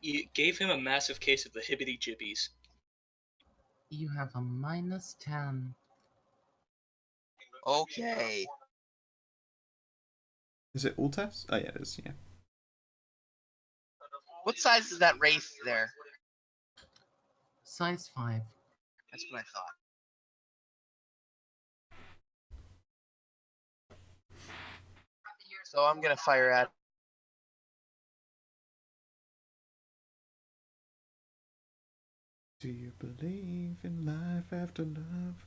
You gave him a massive case of the hibbity jibbies. You have a -10. Okay. Is it all tests? Oh, yeah, it is, yeah. What size is that wraith there? Size 5. That's what I thought. So I'm gonna fire at. Do you believe in life after love?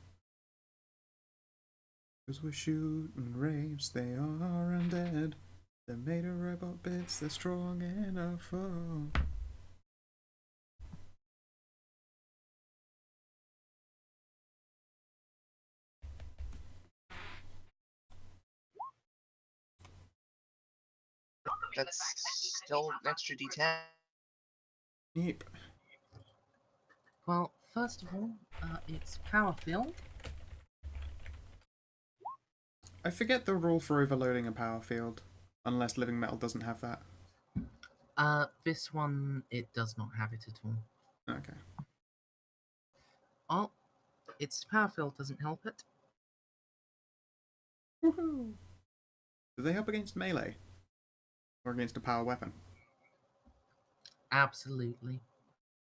Cause we're shooting rapes, they are undead. They're made of robot bits, they're strong enough for. That's still an extra D10. Yep. Well, first of all, it's power field. I forget the rule for overloading a power field, unless living metal doesn't have that. This one, it does not have it at all. Okay. Oh, its power field doesn't help it. Woohoo! Do they help against melee? Or against a power weapon? Absolutely.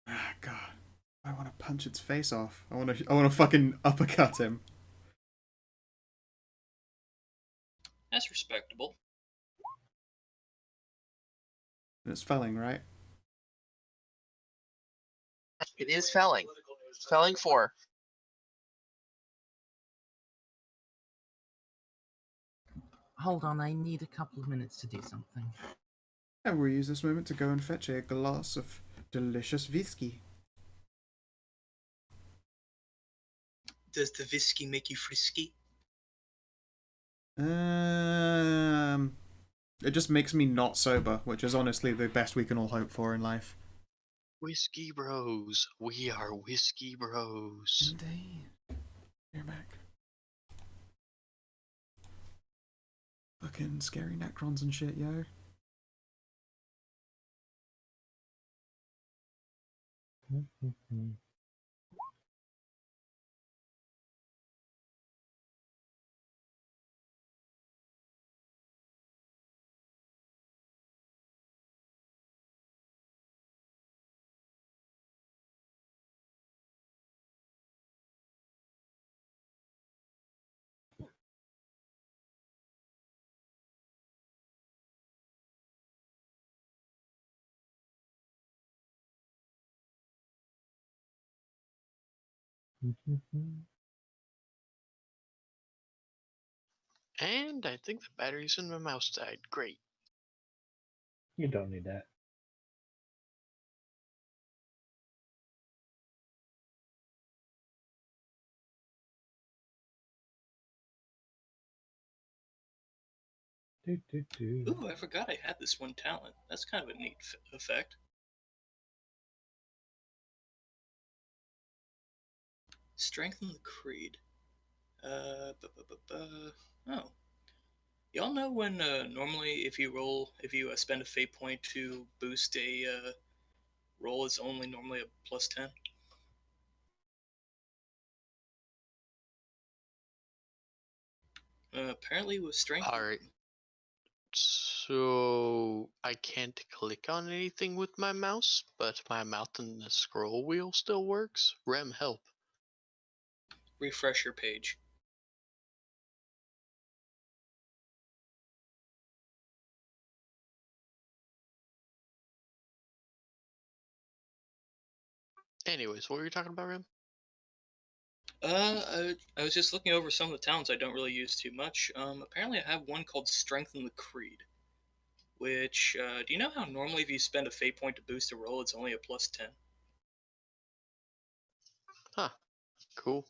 Ah, God. I want to punch its face off. I want to fucking uppercut him. That's respectable. And it's felling, right? It is felling. Felling 4. Hold on, I need a couple of minutes to do something. I will use this moment to go and fetch a glass of delicious whiskey. Does the whiskey make you frisky? It just makes me not sober, which is honestly the best we can all hope for in life. Whiskey Bros. We are Whiskey Bros. Indeed. You're back. Fucking scary Necrons and shit, yo. And I think the batteries in my mouse died. Great. You don't need that. Ooh, I forgot I had this one talent. That's kind of a neat effect. Strengthen the creed. Oh. Y'all know when normally if you spend a fate point to boost a roll, it's only normally a +10? Apparently with strength. Alright. So I can't click on anything with my mouse, but my mouth and the scroll wheel still works. Rem, help. Refresh your page. Anyways, what were you talking about, Rem? I was just looking over some of the talents I don't really use too much. Apparently I have one called Strengthen the Creed, which, do you know how normally if you spend a fate point to boost a roll, it's only a +10? Huh. Cool.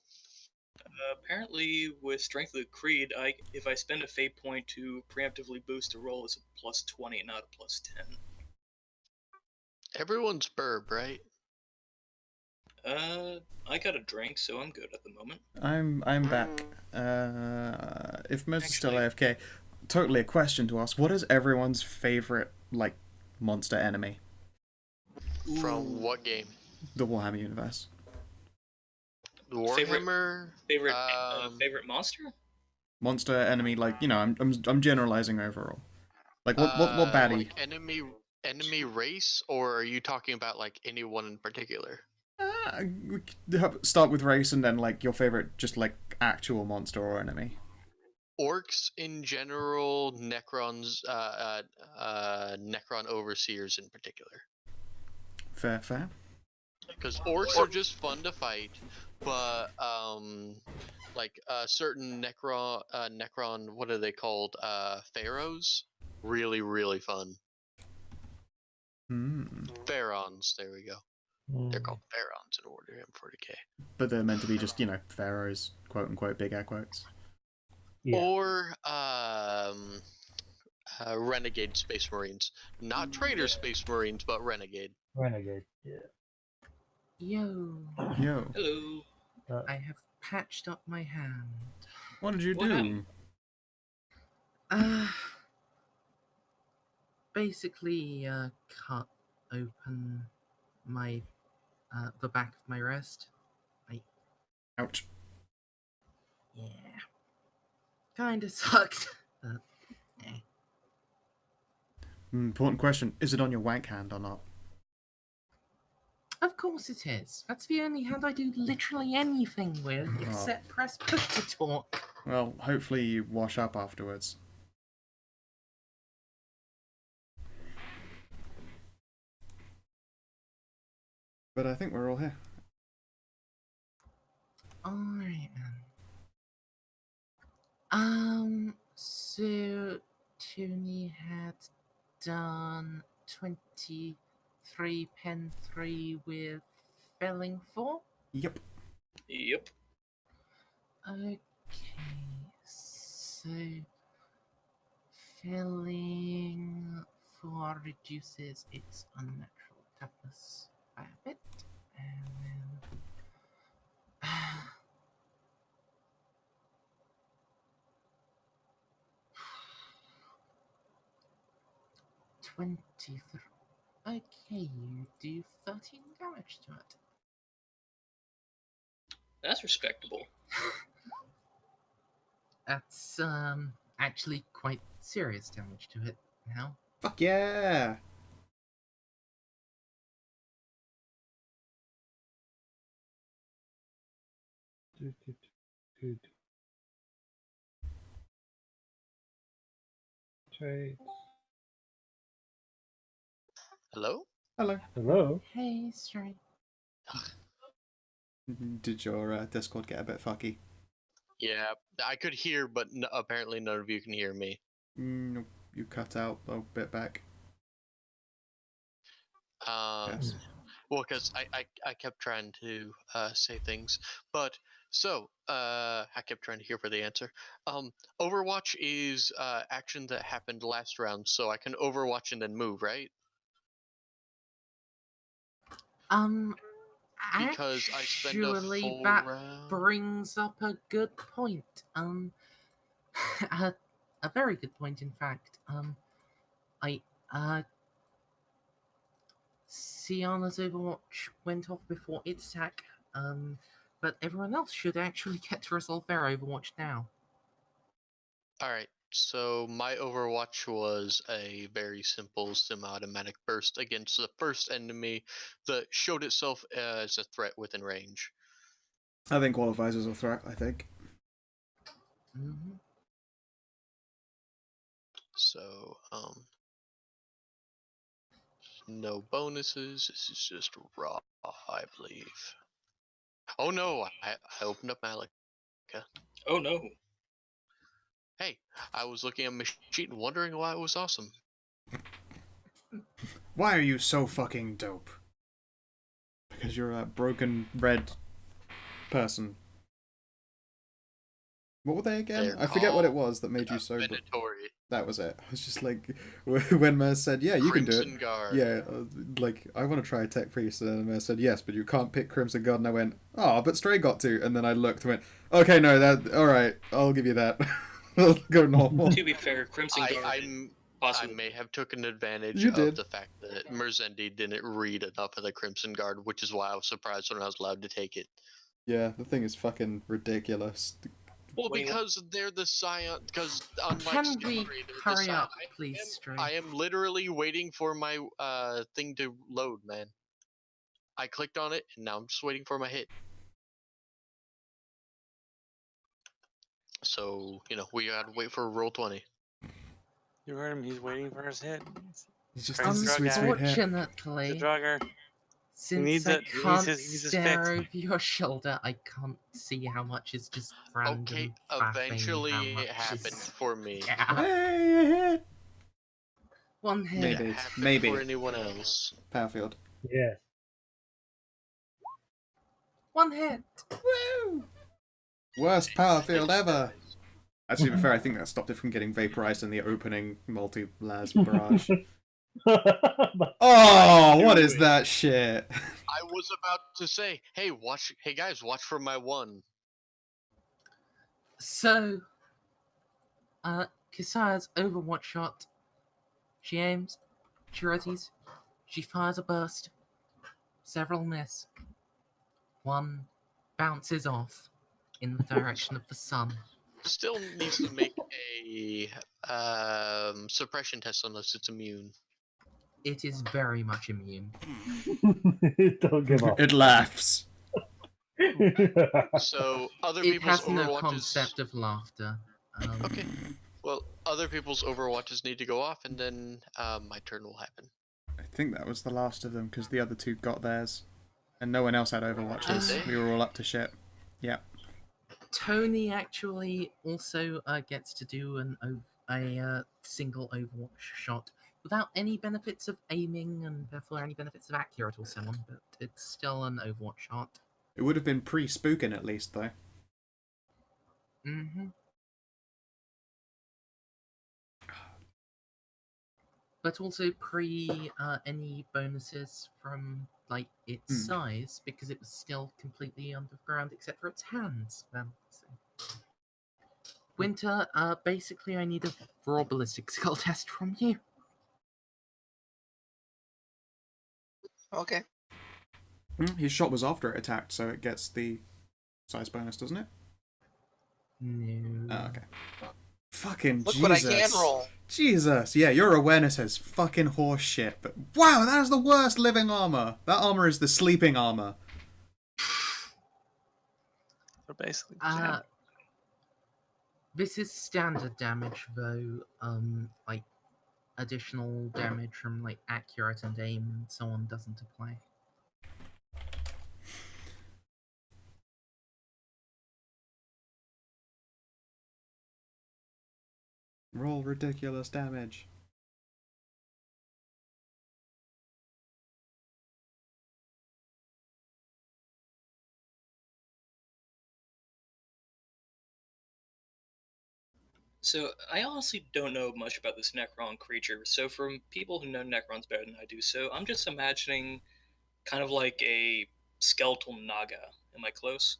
Apparently with Strength of the Creed, if I spend a fate point to preemptively boost a roll, it's a +20, not a +10. Everyone's burb, right? I got a drink, so I'm good at the moment. I'm back. If Merz is still Actually- AFK, totally a question to ask. What is everyone's favorite like monster enemy? From what game? The Warhammer universe. Warhammer. Favorite monster? Monster enemy, like I'm generalizing overall. Like what baddie? Like enemy race, or are you talking about like anyone in particular? We could start with race and then like your favorite, just like actual monster or enemy. Orcs in general, Necrons, Necron overseers in particular. Fair. Because orcs are just fun to fight, but like certain Necron, what are they called? Pharaohs, really fun. Pharaons, there we go. They're called Pharaons in Warhammer 40k. But they're meant to be just pharaohs, quote unquote, big air quotes. Yeah. Or renegade space marines, not traitor space marines, but renegade. Renegade. Yeah. Yo, Yo, Hello. I have patched up my hand. what did you What do? happened? Basically, cut open my the back of my wrist. Ouch. Yeah, kinda sucked. But, Important question: is it on your wank hand or not? Of course it is. That's the only hand I do literally anything with, except press push to talk. Well, hopefully you wash up afterwards. But I think we're all here. Alright then. So Tony had done 23 pen 3 with felling 4. Yep. Yep. Okay, so felling 4 reduces its unnatural toughness by a bit, and then 23. Okay, you do 13 damage to it. That's respectable. That's actually quite serious damage to it now. Fuck yeah! Trade. Hello? Hello. Hey, Stray. Did your Discord get a bit fucky? Yeah, I could hear, but apparently none of you can hear me. Nope, you cut out a bit back. Yes. Well, because I kept trying to say things, but so I kept trying to hear for the answer. Overwatch is action that happened last round, so I can Overwatch and then move, right? Because I spend a Actually, full that round. brings up a good point. A very good point, in fact. Sienna's Overwatch went off before its attack, but everyone else should actually get to resolve their Overwatch now. Alright, so my Overwatch was a very simple semi-automatic burst against the first enemy that showed itself as a threat within range. I think qualifies as a threat, I think. Mm-hmm. So, no bonuses, this is just raw, I believe. Oh no, I opened up Malika. Oh no. Hey, I was looking at my sheet and wondering why it was awesome. Why are you so fucking dope? Because you're a broken red person. What were they again? They're I forget what it called, was that made you so. Venatori. That was it. I was just like, when Merz said, "Yeah, you can do Crimson it." Guard. Yeah, like I want to try Tech Priest, and Merz said, "Yes, but you can't pick Crimson Guard." And I went, "Oh, but Stray got to." And then I looked and went, "Okay, no, that all right. I'll give you that." Go normal. To be fair, Crimson Guard I possibly. may have taken advantage You of did. the fact that Merzendi didn't read enough of the Crimson Guard, which is why I was surprised when I was allowed to take it. Yeah, the thing is fucking ridiculous. Well, Wait, because they're the scion. Because unlike Can we Skippery, they're the hurry scion. up, please, Stray? I am literally waiting for my thing to load, man. I clicked on it, and now I'm just waiting for my hit. So, we gotta wait for roll 20. You heard him. He's waiting for his hit. He's just Crazy a drug sweet, addict. sweet hit. He's a Unfortunately, drugger. since needs I it. He needs can't his- he needs his stare fix. over your shoulder, I can't see how much is just random Okay, faffing, eventually how it much happened is... for me. Yeah, Hey, a hit. one hit. Maybe. It happened Maybe. for anyone else. Powerfield. Yes. One hit. Woo! Worst Powerfield ever. Actually, to be fair, I think that stopped it from getting vaporized in the opening multi-las barrage. Oh, what is that shit? I was about to say, hey guys, watch for my one. So, Kisaya's Overwatch shot. She aims, she readies, she fires a burst. Several miss. One bounces off in the direction of the sun. Still needs to make a suppression test unless it's immune. It is very much immune. Don't give up. It laughs. So other It people's has no Overwatches. concept of laughter. Okay. Well, other people's Overwatches need to go off, and then my turn will happen. I think that was the last of them because the other two got theirs, and no one else had Overwatches. Did they? We were all up to shit. Yeah. Tony actually also gets to do a single Overwatch shot without any benefits of aiming and therefore any benefits of accurate or so on, but it's still an Overwatch shot. It would have been pre-spooking at least, though. Mm-hmm. But also pre any bonuses from like its size, because it was still completely underground except for its hands. So. Winter, basically I need a raw ballistic skill test from you. Okay. His shot was after it attacked, so it gets the size bonus, doesn't it? No. Oh, okay. Fucking Look Jesus. what I can roll. Jesus, yeah, your awareness is fucking horse shit, but wow, that is the worst living armor. That armor is the sleeping armor. So basically, This is standard damage though, like additional damage from like accurate and aim and so on doesn't apply. Roll ridiculous damage. So I honestly don't know much about this Necron creature. So from people who know Necrons better than I do, so I'm just imagining kind of like a skeletal Naga. Am I close?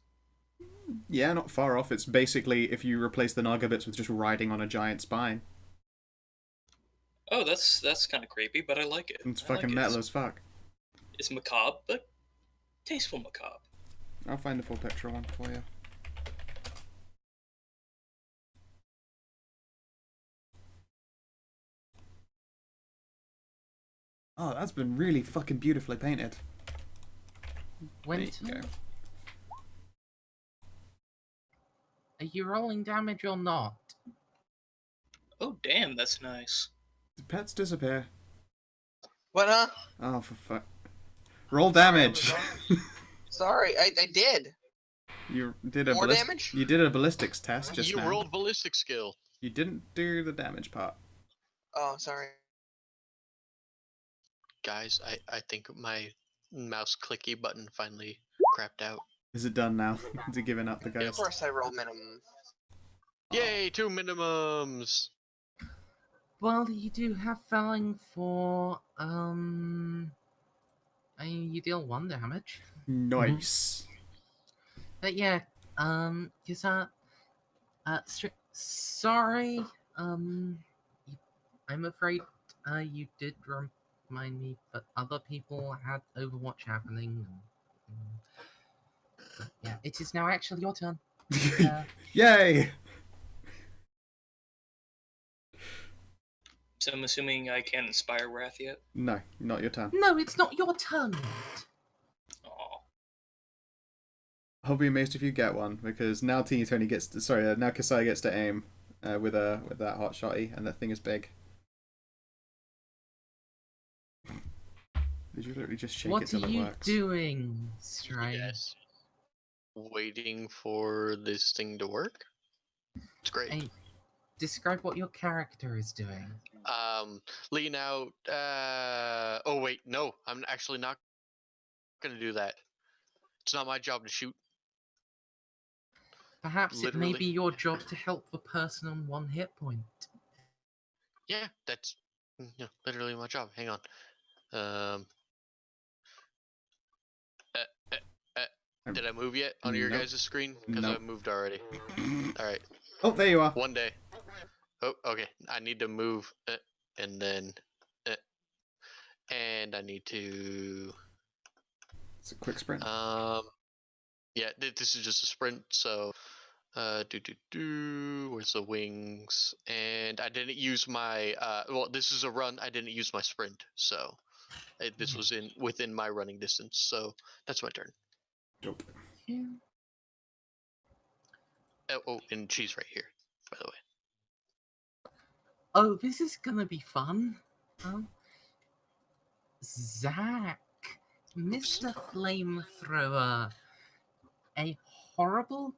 Yeah, not far off. It's basically if you replace the Naga bits with just riding on a giant spine. Oh, that's kind of creepy, but I like it. It's I fucking like metal it. as fuck. It's macabre, but tasteful macabre. I'll find the full picture one for you. Oh, that's been really fucking beautifully painted. There you Winter, go. are you rolling damage or not? Oh, damn, that's nice. The pets disappear. What, Oh, for fuck. Roll damage. Sorry, I did. You did a More ballistic. damage? You did a ballistics test just You now. rolled ballistic skill. You didn't do the damage part. Oh, sorry. Guys, I think my mouse clicky button finally crapped out. Is it done now? Is it giving up the Of ghost? course I roll minimum. Yay, 2 minimums! Well, you do have felling for you deal 1 damage. Nice. But yeah, Kisa, Sorry. I'm afraid you did remind me, but other people had Overwatch happening. But yeah, it is now actually your turn. Yay! So I'm assuming I can't inspire wrath yet. No, not your turn. No, it's not your turn yet. Aw. I'll be amazed if you get one, because now Teeny Tony gets to, now Kasai gets to aim with that hot shotty, and that thing is big. Did you literally just shake it What till are it you works? doing, Stray? Yes. Waiting for this thing to work. It's great. Hey, describe what your character is doing. Lean out. Oh wait, no, I'm actually not gonna do that. It's not my job to shoot. Perhaps it may Literally. be your job to help the person on 1 hit point. Yeah, that's literally my job. Hang on. Did I move yet on your Nope. guys' screen? Because Nope. I moved already. All right. Oh, there you are. One day. Oh, okay. I need to move, and then, and I need to. It's a quick sprint. Yeah. This is just a sprint. So, where's the wings? And I didn't use my. Well, this is a run. I didn't use my sprint, so this was within my running distance. So that's my turn. Dope. Yeah. Oh, and she's right here, by the way. Oh, this is gonna be fun. Zach, Mr. Flamethrower, a horrible,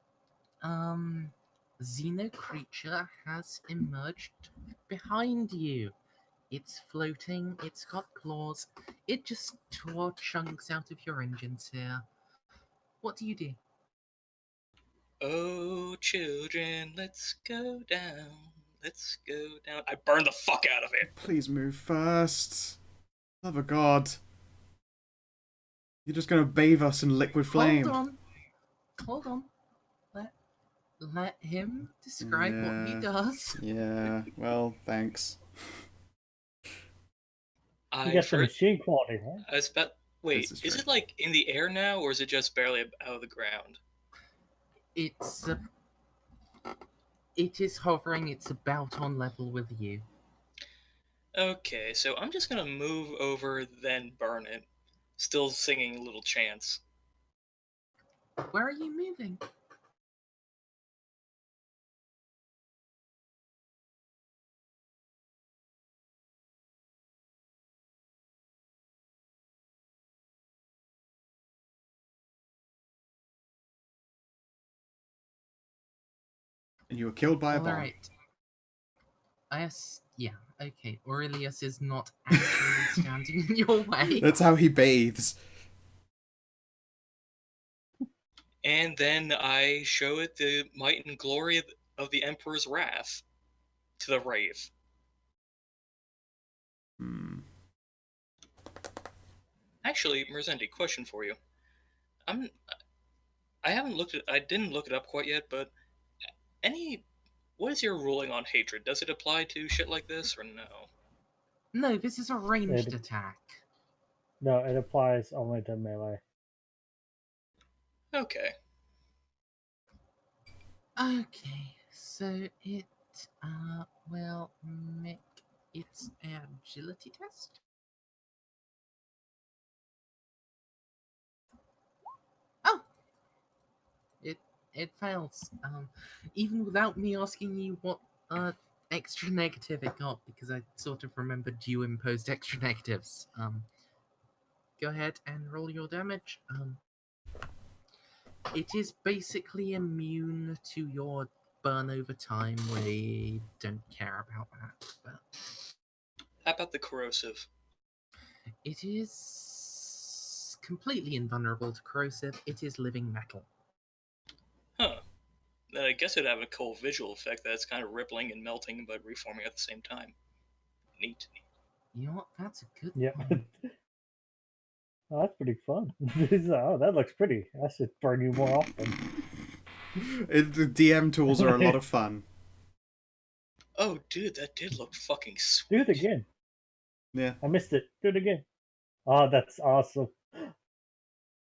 xeno creature has emerged behind you. It's floating, it's got claws, it just tore chunks out of your engines here. What do you do? Oh, children, let's go down. Let's go down. I burn the fuck out of it. Please move first. Love of God. You're just gonna bathe us in liquid flame. Hold on. Let him describe what he does. Yeah, well, thanks. You get the machine quality, right? I was about. Wait, This is is true. it like in the air now, or is it just barely out of the ground? It is hovering, it's about on level with you. Okay, so I'm just gonna move over, then burn it. Still singing Little Chants. Where are you moving? And you were killed by a bomb. Alright. Yeah, okay. Aurelius is not actually standing in your way. That's how he bathes. And then I show it the might and glory of the Emperor's wrath to the Rave. Actually, Merzendi, question for you. I didn't look it up quite yet, but what is your ruling on hatred? Does it apply to shit like this or no? No, this is a ranged attack. No, it applies only to melee. Okay. Okay, so it will make its agility test. Oh, it fails. Even without me asking you what extra negative it got, because I sort of remembered you imposed extra negatives. Go ahead and roll your damage. It is basically immune to your burn over time. We don't care about that. But How about the corrosive? it is completely invulnerable to corrosive. It is living metal. Huh. Then I guess it'd have a cool visual effect that it's kind of rippling and melting but reforming at the same time. Neat. You know what? That's a good one. Oh, that's pretty fun. Oh, that looks pretty. I should burn you more often. The DM tools are a lot of fun. Oh, dude, that did look fucking Do sweet. it again. Yeah. I missed it. Do it again. Oh, that's awesome.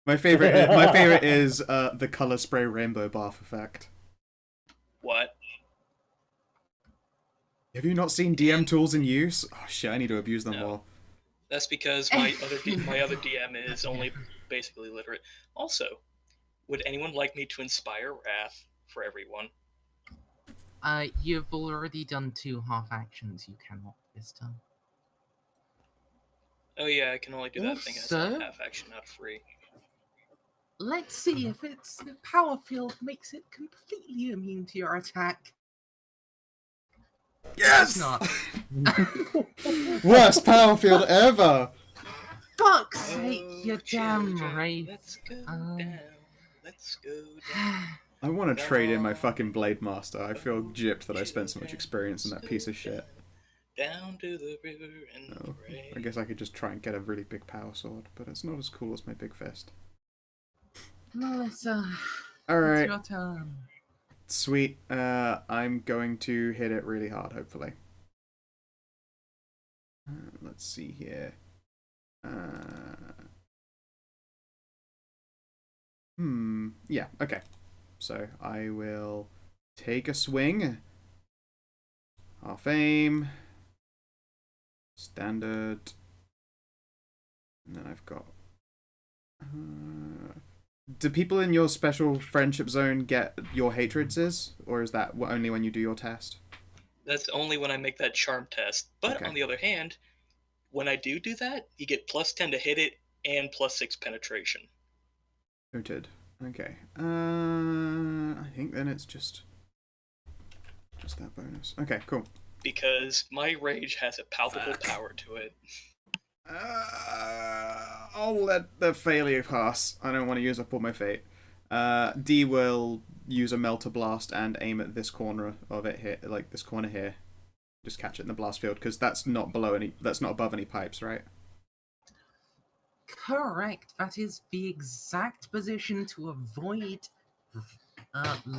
My favorite is the color spray rainbow bath effect. What? Have you not seen DM tools in use? Oh shit, I need to abuse them No. more. That's because my other DM is only basically literate. Also, would anyone like me to inspire wrath for everyone? You've already done 2 half actions. You cannot this time. Oh yeah, I can only do that thing as Also- a half action, not free. Let's see if its power field makes it completely immune to your attack. Yes! It's not. Worst power field ever! Fuck's sake, you damn children, wraith. Let's go Um, down. Let's go down. I want to trade in my fucking Blade Master. I feel gypped that I spent so much experience in that piece of shit. Down to the river and Oh, pray. I guess I could just try and get a really big power sword, but it's not as cool as my big fist. Melissa, Alright, it's your turn. sweet. I'm going to hit it really hard, hopefully. Let's see here. Yeah, okay. So I will take a swing. Half aim. Standard. And then I've got... do people in your special friendship zone get your hatreds, or is that only when you do your test? That's only when I make that charm test. But Okay. on the other hand, when I do that, you get +10 to hit it and +6 penetration. Noted. Okay. I think then it's just that bonus. Okay, cool. Because my rage has a palpable power to it. I'll let the failure pass. I don't want to use up all my fate. D will use a melter blast and aim at this corner of it here, like this corner here. Just catch it in the blast field, because that's not above any pipes, right? Correct. That is the exact position to avoid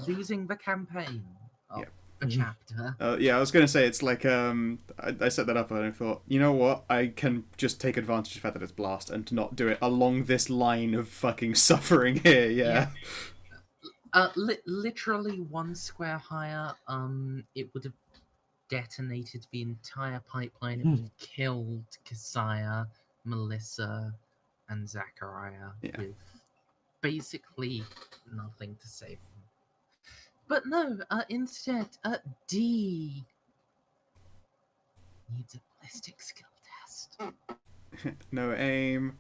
losing the campaign. Oh, Yep. the chapter. Yeah, I was gonna say it's like I set that up and I thought, you know what, I can just take advantage of the fact that it's blast and not do it along this line of fucking suffering here. Yeah. Literally 1 square higher. It would have detonated the entire pipeline. It would have killed Keziah, Melissa, and Zachariah with basically nothing to save them. But no, instead, D needs a ballistic skill test. No aim.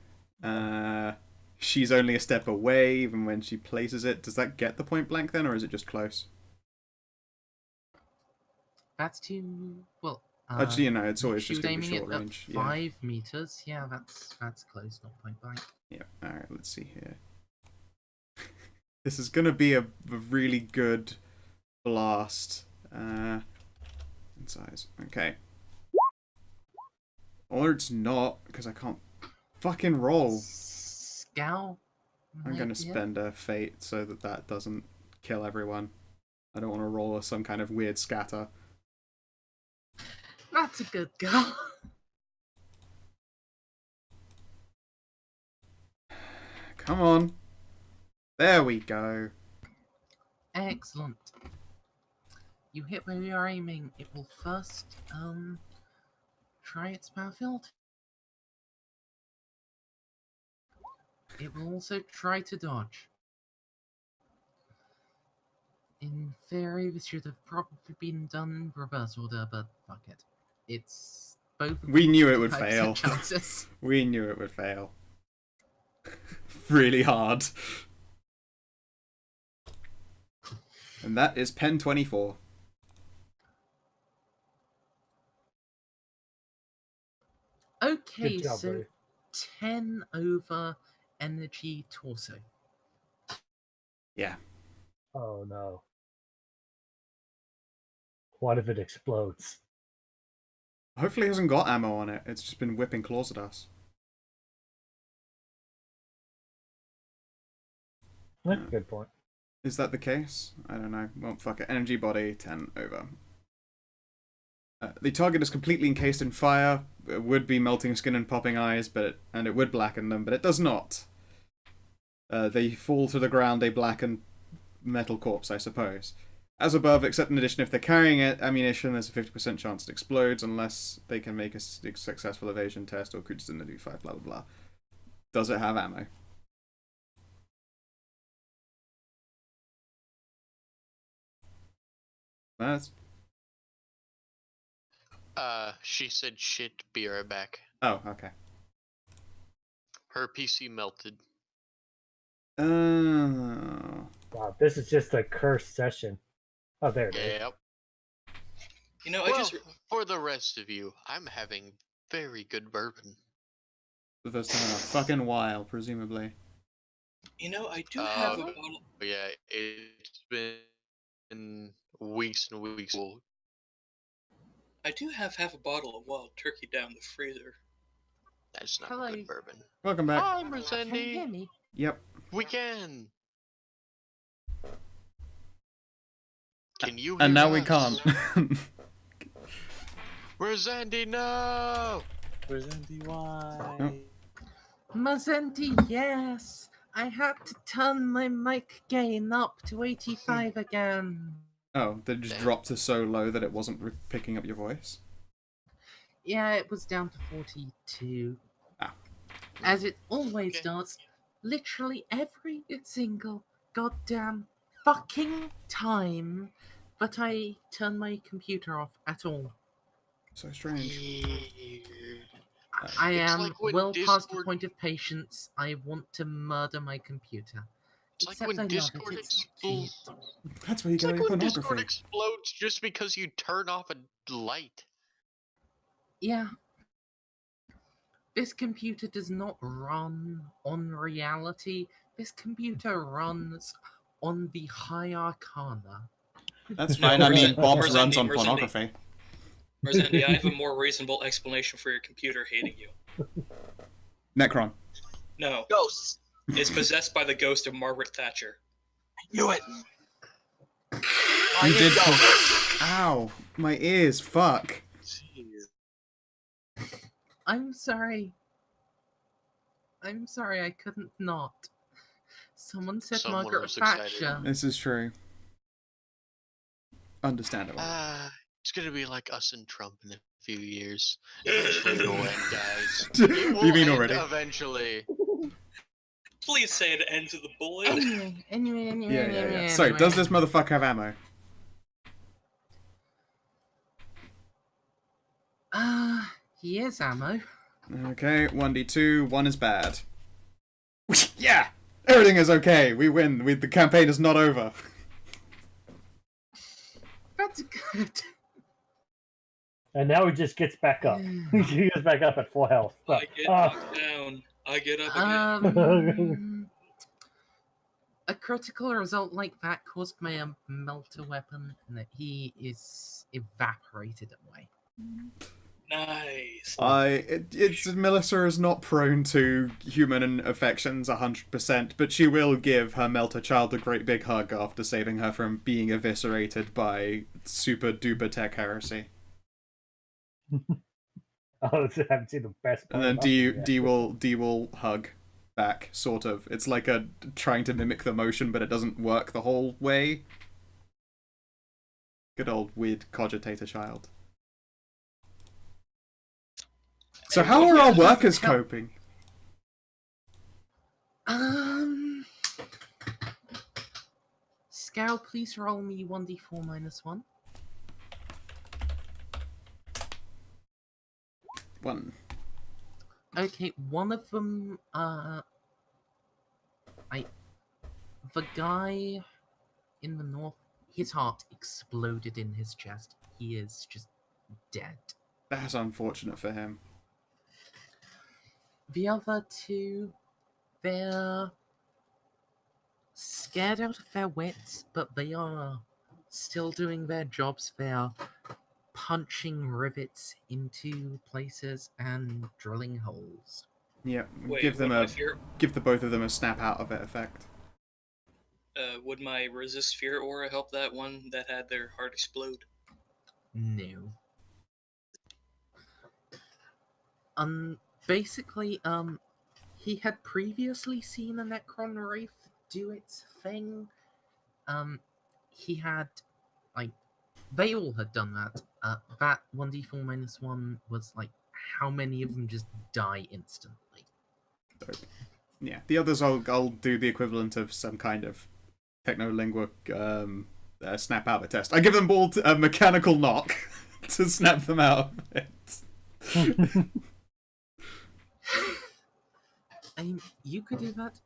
She's only a step away even when she places it. Does that get the point blank then, or is it just close? That's too well. Actually, you know, it's always she just was gonna be aiming short at range. 5 meters. Yeah, that's close, not point blank. Yeah. All right. Let's see here. This is gonna be a really good blast. In size. Okay. Or it's not, because I can't fucking roll. Scowl. I'm gonna spend a fate so that doesn't kill everyone. I don't want to roll some kind of weird scatter. That's a good girl. Come on. There we go. Excellent. You hit where you're aiming. It will first try its power field. It will also try to dodge. In theory, this should have probably been done in reverse order, but fuck it. It's both. We knew it would 25% fail. chances. We knew it would fail. Really hard. And that is pen 24. Okay, Good job, so buddy. 10 over energy torso. Yeah. Oh no. What if it explodes? Hopefully it hasn't got ammo on it. It's just been whipping claws at us. Good point. Is that the case? I don't know. Well, fuck it. Energy body, 10 over. The target is completely encased in fire. It would be melting skin and popping eyes, and it would blacken them, but it does not. They fall to the ground, a blackened metal corpse, I suppose. As above, except in addition, if they're carrying ammunition, there's a 50% chance it explodes unless they can make a successful evasion test or creatures in the do 5, blah blah blah. Does it have ammo? That's... She said shit, be right back. Oh, okay. Her PC melted. Oh. Wow, this is just a cursed session. Oh, there it is. Yep. You know, Well, for the rest of you, I'm having very good bourbon. The first time in a fucking while, presumably. You know, I do have a bottle. Yeah, it's been weeks and weeks. I do have half a bottle of wild turkey down the freezer. That's not Hello. good bourbon. Welcome back. Hi, Can you Merzendi. hear me? Yep. We can. Can you hear And now we us? can't. Merzendi, no! Merzendi, why? Oh. Merzendi, yes! I had to turn my mic gain up to 85 again. Oh, they just dropped to so low that it wasn't picking up your voice? Yeah, it was down to 42. Ah. As it always Okay. does. Literally every single goddamn fucking time. But I turn my computer off at all. So strange. Weird. I It's am like when well past the Discord- point of patience. I want to murder my computer. It's like Except when I love Discord it. It's explodes. cheap. That's where you It's get like all your when Discord pornography. explodes just because you turn off a light. Yeah. This computer does not run on reality. This computer runs on the high arcana. That's No, fine. I mean, Merzendi, Bob's runs on Merzendi. pornography. Merzendi, I have a more reasonable explanation for your computer hating you. Necron. No, Ghosts. it's possessed by the ghost of Margaret Thatcher. Knew it. You did. Ow, my ears. Fuck. Jeez. I'm sorry. I'm sorry, I couldn't not. Someone said Someone Margaret was excited. Thatcher. This is true. Understandable. It's gonna be like us and Trump in a few years. Eventually it'll end, guys. It will You mean end already? Eventually. Please say it ends with a bullet. Anyway. Yeah. Sorry, does this motherfucker have ammo? He is ammo. Okay, 1d2, 1 is bad. Yeah! Everything is okay, we win, the campaign is not over. That's good. And now he just gets back up. He gets back up at full health. I get knocked down. I get up again. A critical result like that caused my melter weapon, and he is evaporated away. Nice. Melissa is not prone to human affections 100%, but she will give her melter child a great big hug after saving her from being eviscerated by super duper tech heresy. I haven't seen the best part. And then D will hug back, sort of. It's like a trying to mimic the motion, but it doesn't work the whole way. Good old weird cogitator child. So how are our workers coping? Scout, please roll me 1d4 minus 1. 1. Okay, one of them, the guy in the north, his heart exploded in his chest. He is just dead. That's unfortunate for him. The other two, they're scared out of their wits, but they are still doing their jobs. They are punching rivets into places and drilling holes. Yeah, Wait, give would the both of them a snap out of it effect. would my resist fear aura help that one that had their heart explode? No. Basically, he had previously seen a Necron Wraith do its thing. He had, like, they all had done that. That 1d4 minus 1 was, like, how many of them just die instantly. Yeah, the others I'll do the equivalent of some kind of technolinguic snap out of a test. I give them all a mechanical knock to snap them out of it. I mean, you could do that.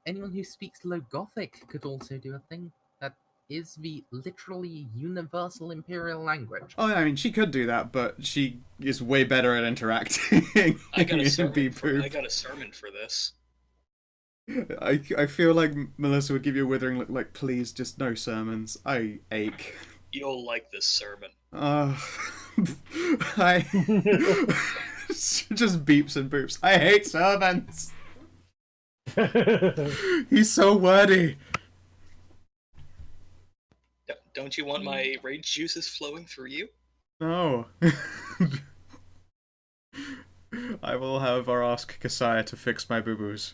Anyone who speaks low Gothic could also do a thing. That is the literally universal imperial language. Oh, I mean, she could do that, but she is way better at interacting. I got a in sermon. Beep For, Boop. I got a sermon for this. I feel like Melissa would give you a withering look like, please, just no sermons. I ache. You'll like this sermon. I just beeps and boops. I hate sermons. He's so wordy. Don't you want my rage juices flowing through you? No. I will, however, ask Kasaya to fix my boo-boos.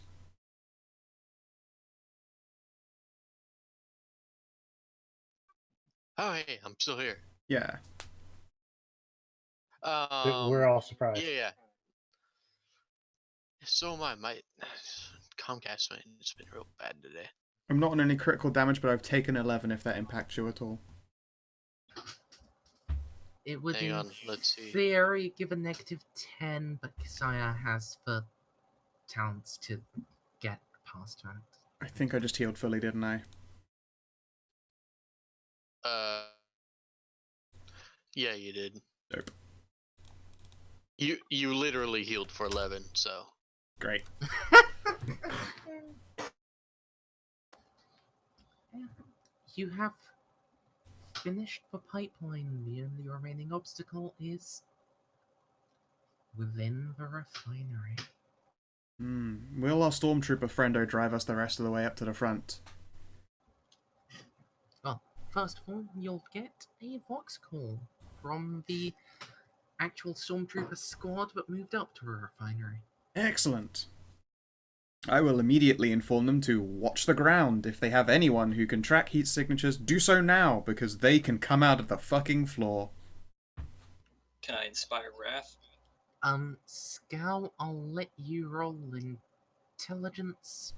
Oh, hey, I'm still here. Yeah. We're all surprised. Yeah. So am I. My Comcast, man, it's been real bad today. I'm not on any critical damage, but I've taken 11 if that impacts you at all. It would, Hang in on, let's see. theory, give a -10, but Kasaya has the talents to get past that. I think I just healed fully, didn't I? Yeah, you did. Nope. You literally healed for 11, so. Great. You have finished the pipeline. The only remaining obstacle is within the refinery. Will our stormtrooper friendo drive us the rest of the way up to the front? Well, first of all, you'll get a vox call from the actual stormtrooper squad that moved up to the refinery. Excellent. I will immediately inform them to watch the ground. If they have anyone who can track heat signatures, do so now, because they can come out of the fucking floor. Can I inspire wrath? Scowl, I'll let you roll intelligence.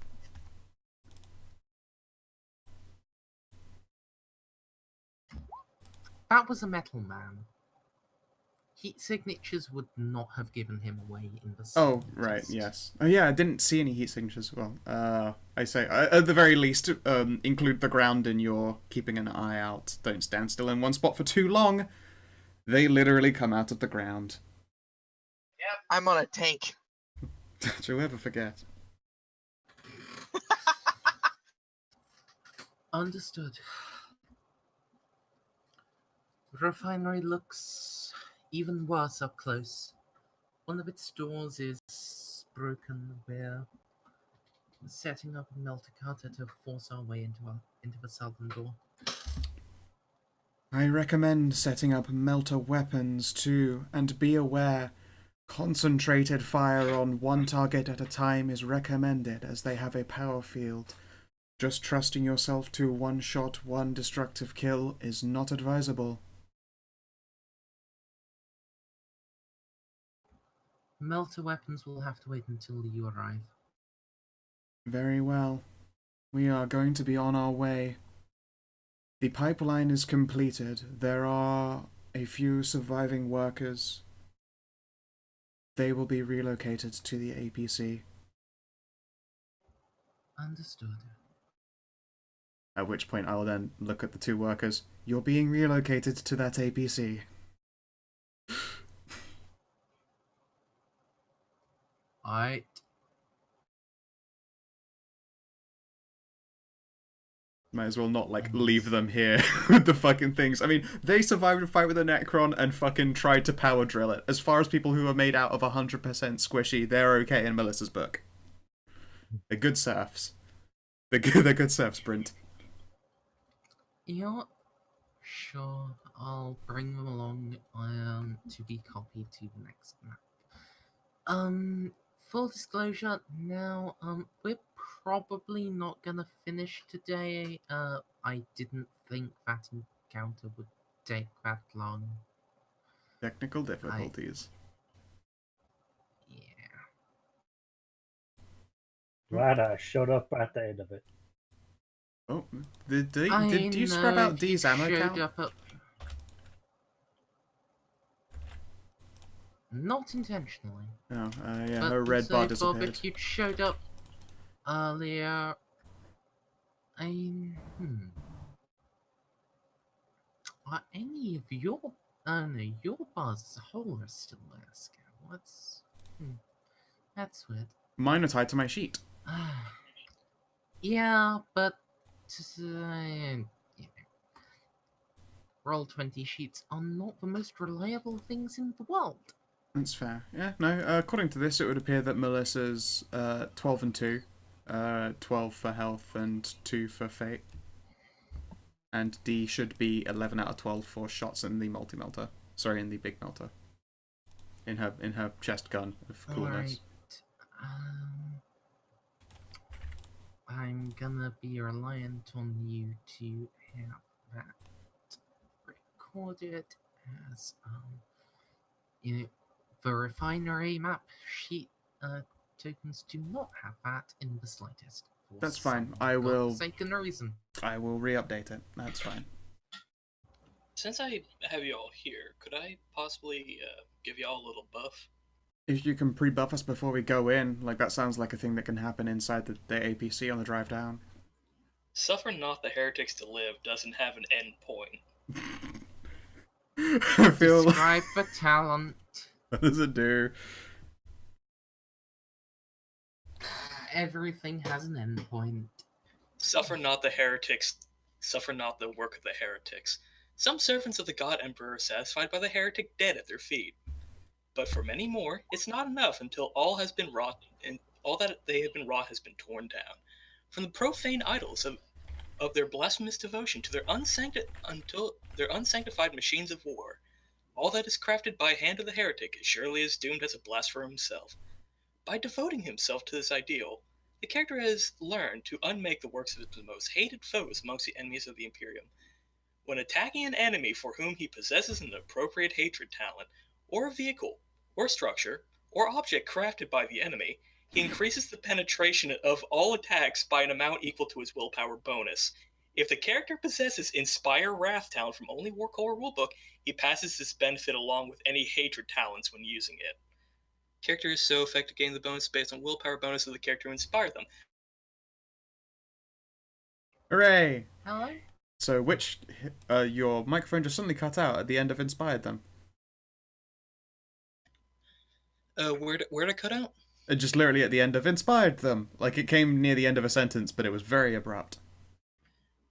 That was a metal man. Heat signatures would not have given him away in the Oh, slightest. right, yes. Oh, yeah, I didn't see any heat signatures. Well, I say, at the very least, include the ground in your keeping an eye out. Don't stand still in one spot for too long. They literally come out of the ground. Yep, I'm on a tank. Don't you ever forget. Understood. The refinery looks even worse up close. One of its doors is broken. We're setting up a melter cutter to force our way into the southern door. I recommend setting up melter weapons too, and be aware, concentrated fire on one target at a time is recommended as they have a power field. Just trusting yourself to one shot, one destructive kill is not advisable. Melter weapons will have to wait until you arrive. Very well. We are going to be on our way. The pipeline is completed. There are a few surviving workers. They will be relocated to the APC. Understood. At which point I will then look at the two workers. You're being relocated to that APC. Alright. Might as well not, like, leave them here with the fucking things. I mean, they survived a fight with a Necron and fucking tried to power drill it. As far as people who are made out of 100% squishy, they're okay in Melissa's book. They're good serfs. They're good serfs, Brint. Yeah, sure. I'll bring them along to be copied to the next map. Full disclosure, now, we're probably not gonna finish today. I didn't think that encounter would take that long. Technical difficulties. Yeah. Glad I showed up at the end of it. Oh, did you scrub out D's ammo count? Not intentionally. Oh, yeah, But her red bar also, Bob, disappeared. if you'd showed up earlier, are any of your, no, your bars as a whole are still there, Scout. What's, that's weird. Mine are tied to my sheet. Yeah, but, yeah. Roll20 sheets are not the most reliable things in the world. That's fair. Yeah, no, according to this, it would appear that Melissa's 12 and 2. 12 for health and 2 for fate. And D should be 11 out of 12 for shots in the multi-melter. Sorry, in the big melter. In her chest gun of coolness. Alright. I'm gonna be reliant on you to have that recorded as, the refinery map sheet tokens do not have that in the slightest. That's fine. I will. Forsaken reason. I will re-update it. That's fine. Since I have you all here, could I possibly give you all a little buff? If you can pre-buff us before we go in, like that sounds like a thing that can happen inside the APC on the drive down. Suffer not the heretics to live doesn't have an end point. I feel Describe the talent. What does it do? Everything has an end point. Suffer not the heretics, suffer not the work of the heretics. Some servants of the God Emperor are satisfied by the heretic dead at their feet. But for many more, it's not enough until all has been wrought, and all that they have been wrought has been torn down. From the profane idols of their blasphemous devotion to their unsanctified machines of war, all that is crafted by hand of the heretic is surely as doomed as a blasphemer himself. By devoting himself to this ideal, the character has learned to unmake the works of his most hated foes amongst the enemies of the Imperium. When attacking an enemy for whom he possesses an appropriate hatred talent, or a vehicle, or structure, or object crafted by the enemy, he increases the penetration of all attacks by an amount equal to his willpower bonus. If the character possesses Inspire Wrath talent from only Warcaller Rulebook, he passes this benefit along with any hatred talents when using it. Character is so effective gaining the bonus based on willpower bonus of the character who inspired them. Hooray! Hello? So which, your microphone just suddenly cut out at the end of Inspired them. Where'd I cut out? Just literally at the end of Inspired them. Like it came near the end of a sentence, but it was very abrupt.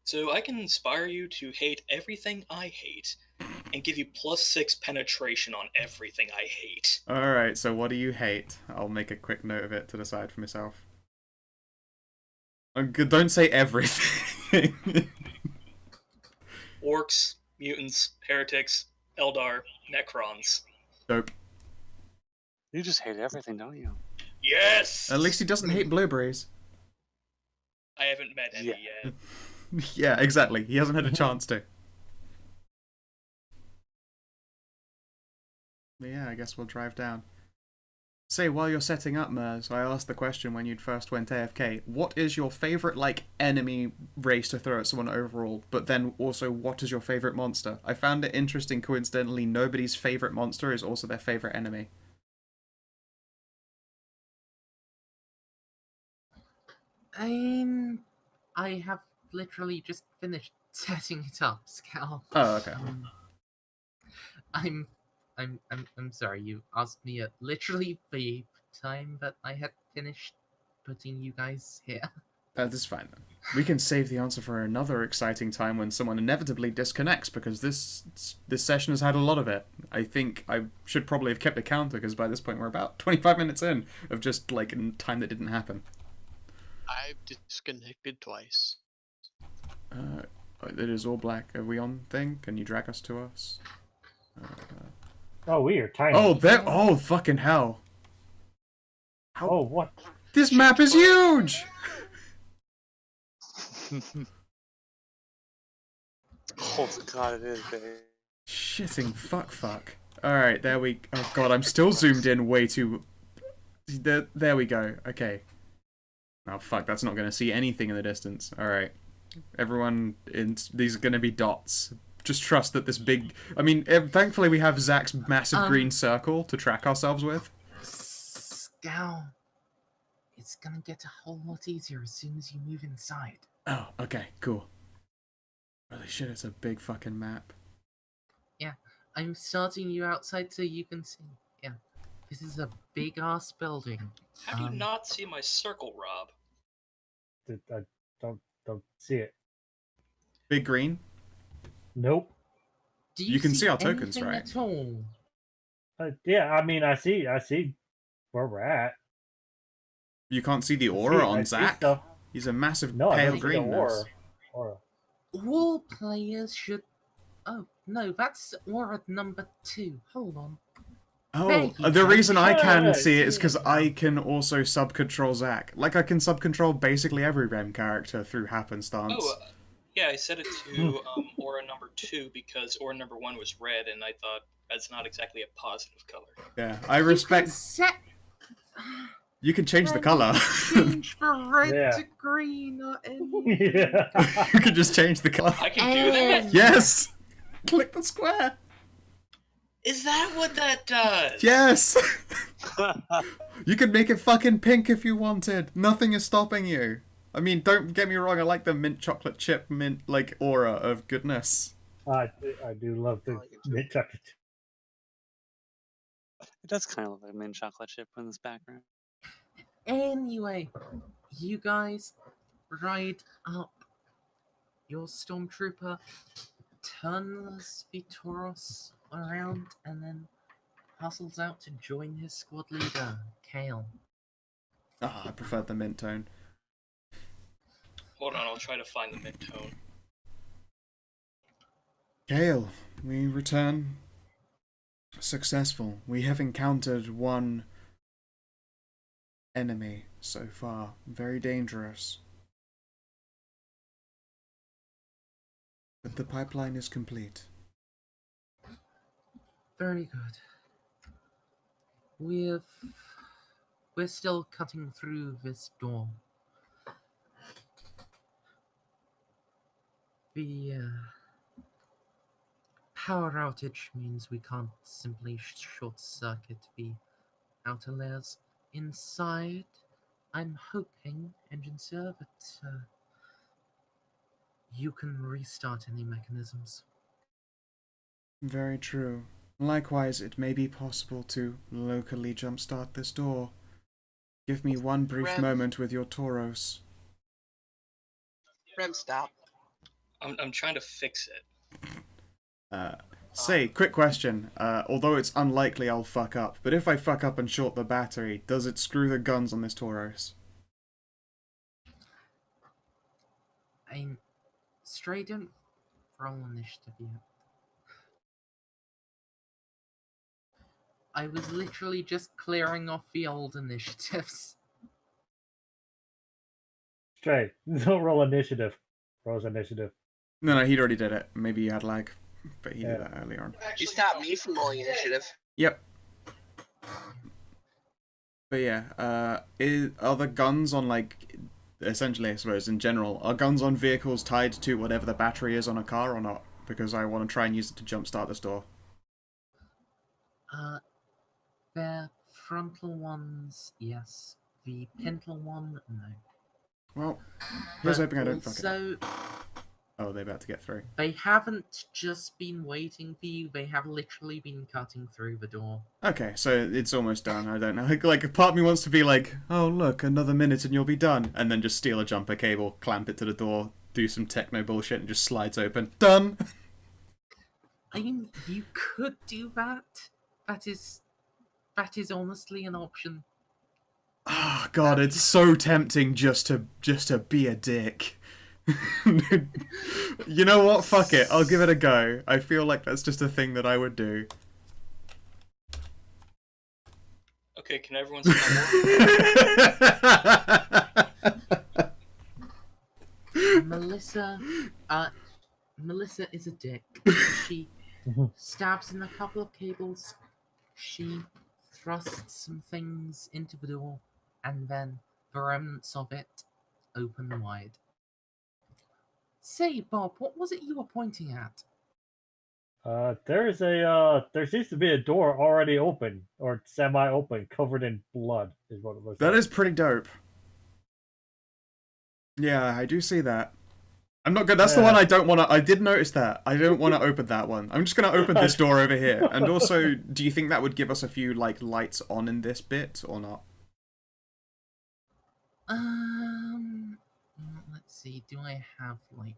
So I can inspire you to hate everything I hate, and give you +6 penetration on everything I hate. Alright, so what do you hate? I'll make a quick note of it to decide for myself. Don't say everything. Orcs, mutants, heretics, Eldar, Necrons. Dope. You just hate everything, don't you? Yes! At least he doesn't hate blueberries. I haven't met any yet. Yeah, exactly. He hasn't had a chance to. But yeah, I guess we'll drive down. Say, while you're setting up, Merz, I asked the question when you'd first went AFK, what is your favourite, like, enemy race to throw at someone overall, but then also, what is your favourite monster? I found it interesting, coincidentally, nobody's favourite monster is also their favourite enemy. I have literally just finished setting it up, Scal. Oh, okay. I'm sorry, you asked me at literally the time that I had finished putting you guys here. That is fine then. We can save the answer for another exciting time when someone inevitably disconnects, because this session has had a lot of it. I think I should probably have kept a counter, because by this point we're about 25 minutes in of just, like, time that didn't happen. I've disconnected twice. It is all black. Are we on thing? Can you drag us to us? Oh, we are tiny. Oh, there! Oh, fucking hell! Oh, what? This map is huge! Oh god, it is big. Shitting fuck. Alright, there we... Oh god, I'm still zoomed in way too... There we go. Okay. Oh fuck, that's not going to see anything in the distance. Alright. Everyone, these are going to be dots. Just trust that this big... I mean, thankfully we have Zach's massive green circle to track ourselves with. Scowl. It's gonna get a whole lot easier as soon as you move inside. Oh, okay, cool. Holy shit, it's a big fucking map. Yeah, I'm starting you outside so you can see. Yeah, this is a big-ass building. How do you not see my circle, Rob? I don't see it. Big green? Nope. Do You can see our tokens, anything right? At all? Yeah, I mean, I see where we're at. You can't see the I aura see- on I see Zach? stuff. He's a massive No, I pale don't see the greenness. aura. All players should... Oh, no, that's aura number 2. Hold on. There Oh, you the go. reason I can Yeah, see it is see because it I now. can also sub-control Zach. Like, I can sub-control basically every REM character through happenstance. Oh, yeah, I set it to aura number 2 because aura number 1 was red, and I thought that's not exactly a positive color. Yeah, I respect... You can change the color. Change from red Yeah. to green or anything. Yeah. You can just change the color. I can do that? Yes! Click the square. Is that what that does? Yes! You could make it fucking pink if you wanted. Nothing is stopping you. I mean, don't get me wrong, I like the mint chocolate chip mint, like, aura of goodness. I do love the mint chocolate. It does kind of look like mint chocolate chip in this background. Anyway, you guys ride up your stormtrooper, turn Vitoros around, and then hustles out to join his squad leader, Kale. Ah, I preferred the mint tone. Hold on, I'll try to find the mid tone. Kale, we return successful. We have encountered one enemy so far. Very dangerous. But the pipeline is complete. Very good. We're still cutting through this door. The power outage means we can't simply short circuit the outer layers. Inside, I'm hoping, Engine Sir, that you can restart any mechanisms. Very true. Likewise, it may be possible to locally jumpstart this door. Give me one brief Rem. moment with your Tauros. Rem, stop. I'm trying to fix it. Say, quick question. Although it's unlikely I'll fuck up, but if I fuck up and short the battery, does it screw the guns on this Tauros? I'm Stray, don't roll initiative yet. I was literally just clearing off the old initiatives. Stray, don't roll initiative. Rolls initiative. No, he'd already did it. Maybe you had lag, but he Yeah. did that earlier on. You stopped me from rolling initiative. Yep. But yeah, are the guns on, like, essentially, I suppose, in general, are guns on vehicles tied to whatever the battery is on a car or not? Because I want to try and use it to jumpstart this door. Their frontal ones, yes. The pintle one, no. Well, here's But hoping I don't fuck it. also, Oh, they're about to get through. they haven't just been waiting for you, they have literally been cutting through the door. Okay, so it's almost done. I don't know. Like, part of me wants to be like, oh, look, another minute and you'll be done. And then just steal a jumper cable, clamp it to the door, do some techno bullshit, and just slides open. Done! I mean, you could do that. That is honestly an option. Oh, God, it's so tempting just to be a dick. You know what? Fuck it. I'll give it a go. I feel like that's just a thing that I would do. Okay, can everyone see my Melissa, Melissa is a dick. She stabs in a couple of cables, she thrusts some things into the door, and then the remnants of it open wide. Say, Bob, what was it you were pointing at? There seems to be a door already open, or semi-open, covered in blood, is what it looks That like. is pretty dope. Yeah, I do see that. I'm not good. That's the Yeah. one I don't want to. I did notice that. I don't want to open that one. I'm just going to open this door over here. And also, do you think that would give us a few, like, lights on in this bit, or not? Let's see. Do I have, like...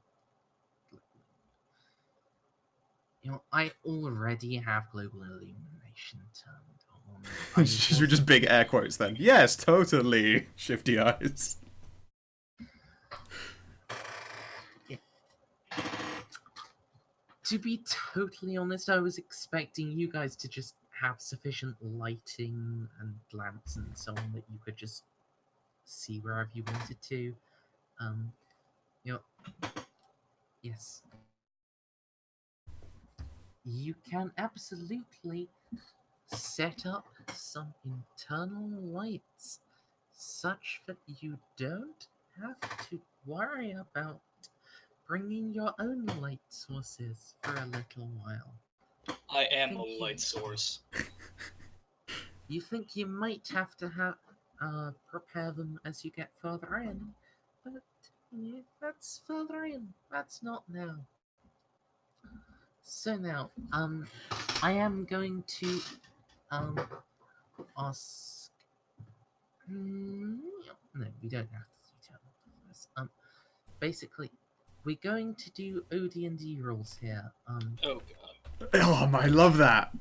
I already have global illumination turned on. These were just big air quotes then. Yes, totally. Shifty eyes. To be totally honest, I was expecting you guys to just have sufficient lighting and lamps and so on that you could just see wherever you wanted to. Yes. You can absolutely set up some internal lights such that you don't have to worry about bringing your own light sources for a little while. I am a light source. You think you might have to prepare them as you get further in, but that's further in. That's not now. So now, I am going to ask. No, we don't have to tell this. Basically, we're going to do OD&D rules here. Oh god. Oh, I love that.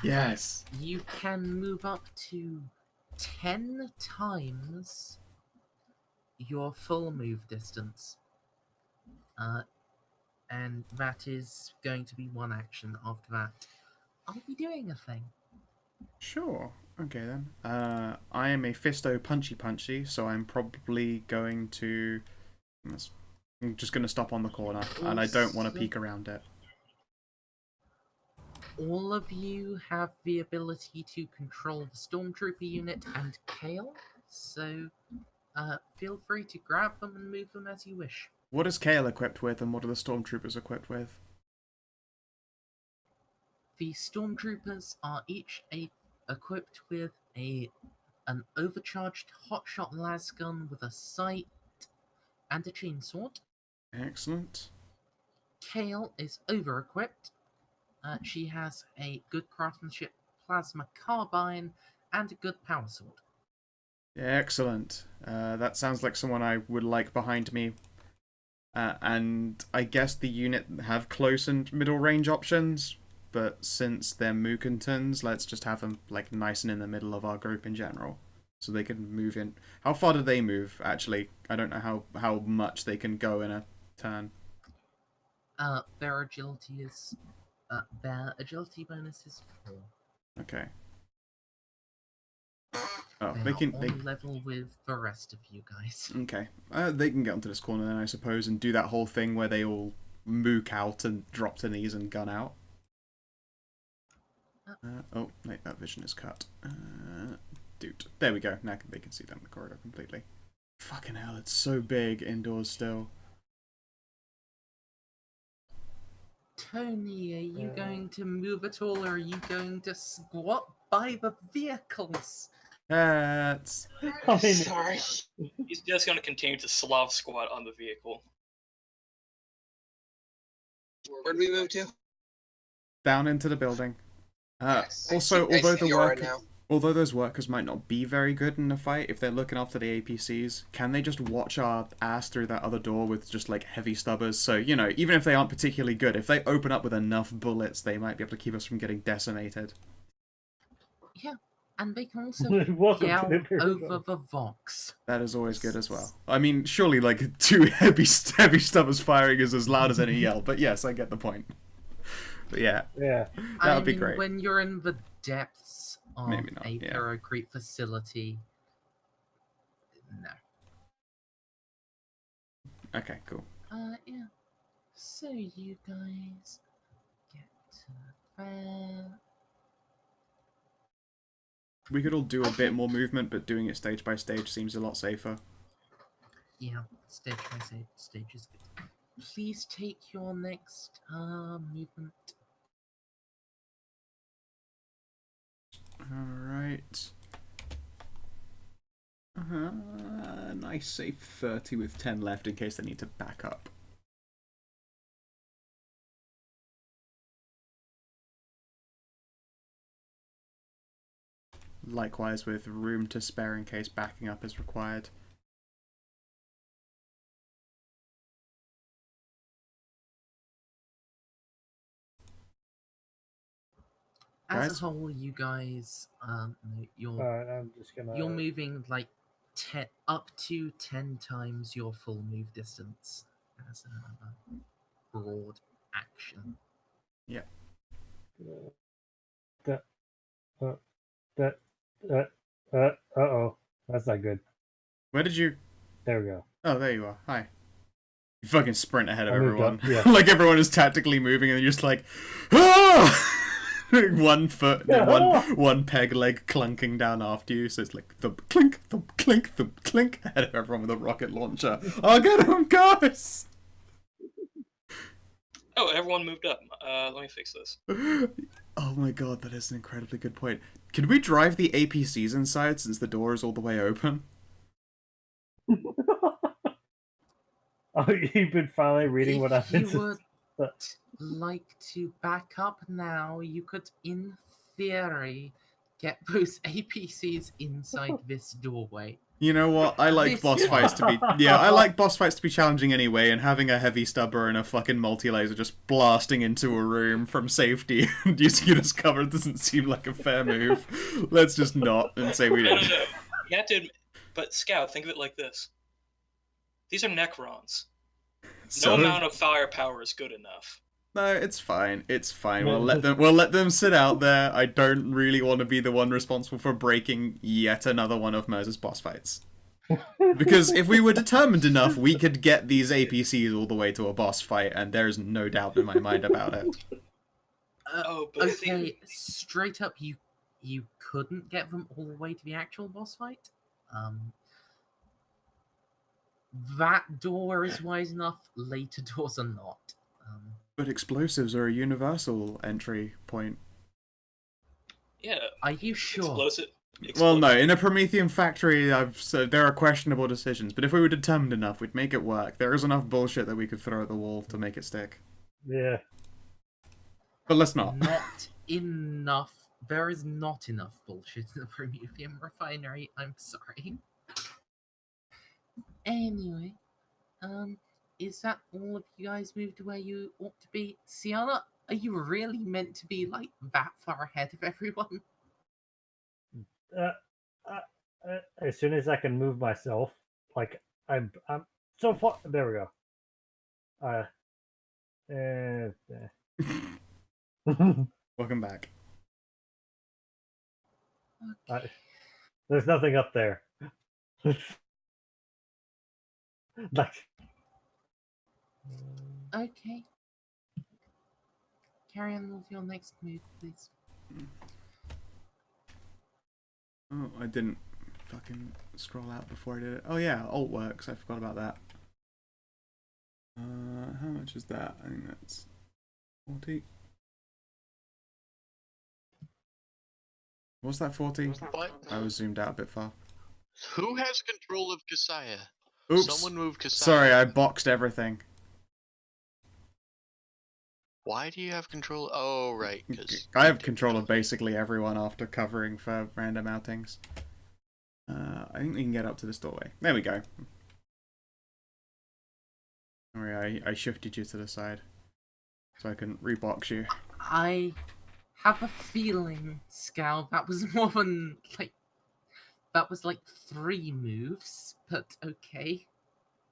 Yes. You can move up to 10 times your full move distance. And that is going to be one action. After that, I'll be doing a thing. Sure. Okay then. I am a Fisto punchy, so I'm probably going to... I'm just going to stop on the corner, and I don't want to peek around it. All of you have the ability to control the Stormtrooper unit and Kale, so feel free to grab them and move them as you wish. What is Kale equipped with, and what are the Stormtroopers equipped with? The Stormtroopers are each equipped with an overcharged hotshot lasgun with a sight and a chainsword. Excellent. Kale is over-equipped. She has a good craftsmanship plasma carbine and a good power sword. Excellent. That sounds like someone I would like behind me. And I guess the unit have close and middle range options, but since they're Mookantons, let's just have them like nice and in the middle of our group in general, so they can move in. How far do they move? Actually, I don't know how much they can go in a turn. Their agility bonus is 4. Okay. Oh, They they are can. on level with the rest of you guys. Okay. They can get onto this corner then, I suppose, and do that whole thing where they all mook out and drop to knees and gun out. Oh, wait, that vision is cut. Dude. There we go. Now they can see down the corridor completely. Fucking hell, it's so big indoors still. Tony, are you going to move at all, or are you going to squat by the vehicles? That's... I mean, Sorry. He's just going to continue to Slav squat on the vehicle. Where did we move to? down into the building. Yes. Also, I see the aura although those workers might not be very good in a fight, if they're looking after the APCs, can they just watch our ass through that other door with just, like, heavy stubbers? So, you know, even if they aren't particularly good, if they open up with enough bullets, they might be able to keep us from getting decimated. Yeah, and they can also Welcome yell to the over the Vox. That is always good as well. I mean, surely, like, two heavy stubbers firing is as loud as any yell, but yes, I get the point. But yeah, Yeah. that would be great. When you're in the depths of Maybe not, a yeah. ferrocrete facility. No. Okay, cool. Yeah. So you guys get there. We could all do a bit more movement, but doing it stage by stage seems a lot safer. Yeah, stage by stage is good. Please take your next movement. Alright. Nice safe 30 with 10 left in case they need to back up. Likewise with room to spare in case backing up is required. As Guys? a whole, you guys, you're I'm just gonna. you're moving like up to 10 times your full move distance as a broad action. Yeah. Uh-oh. That's not good. Where did you... There we go. Oh, there you are. Hi. You fucking sprint ahead of I moved everyone. up, yeah. Like everyone is tactically moving and you're just like... Ah! One foot, one peg leg clunking down after you, so it's like thump clink, thump clink, ahead of everyone with a rocket launcher. I'll get him, guys! Oh, everyone moved up. Let me fix this. Oh my god, that is an incredibly good point. Can we drive the APCs inside since the door is all the way open? Oh, you've been finally reading what I've been If you would like to back up now, you could, in theory, get those APCs inside this doorway. You know what? I like boss fights to be... Yeah, I like boss fights to be challenging anyway, and having a heavy stubber and a fucking multi-laser just blasting into a room from safety and using it as cover doesn't seem like a fair move. Let's just not and say we No. didn't. You have to admit, but Scout, think of it like this. These are Necrons. So- No amount of firepower is good enough. No, it's fine. It's fine. We'll let them sit out there. I don't really want to be the one responsible for breaking yet another one of Merze's boss fights. Because if we were determined enough, we could get these APCs all the way to a boss fight, and there's no doubt in my mind about it. But Okay, straight up, you couldn't get them all the way to the actual boss fight. That door is wise enough. Later doors are not. But explosives are a universal entry point. Yeah. Are you sure? Well, no. In a Promethean factory, I've said there are questionable decisions. But if we were determined enough, we'd make it work. There is enough bullshit that we could throw at the wall to make it stick. Yeah. But let's not. Not enough. There is not enough bullshit in the Promethean refinery. I'm sorry. Anyway, is that all of you guys moved to where you ought to be? Sienna, are you really meant to be like that far ahead of everyone? As soon as I can move myself, like I'm so far. There we go. Welcome back. There's nothing up there. Like. Okay. Carry on with your next move, please. Oh, I didn't fucking scroll out before I did it. Oh yeah, alt works. I forgot about that. How much is that? I think that's 40. Was that 40? What? I was zoomed out a bit far. Who has control of Kasaya? Oops. Someone moved Kasaya. Sorry, I boxed everything. Why do you have control? Oh, right. Cause I have control of basically everyone after covering for random outings. I think we can get up to this doorway. There we go. Sorry, I shifted you to the side so I can rebox you. I have a feeling, Scal, that was more than like that was like 3 moves, but okay.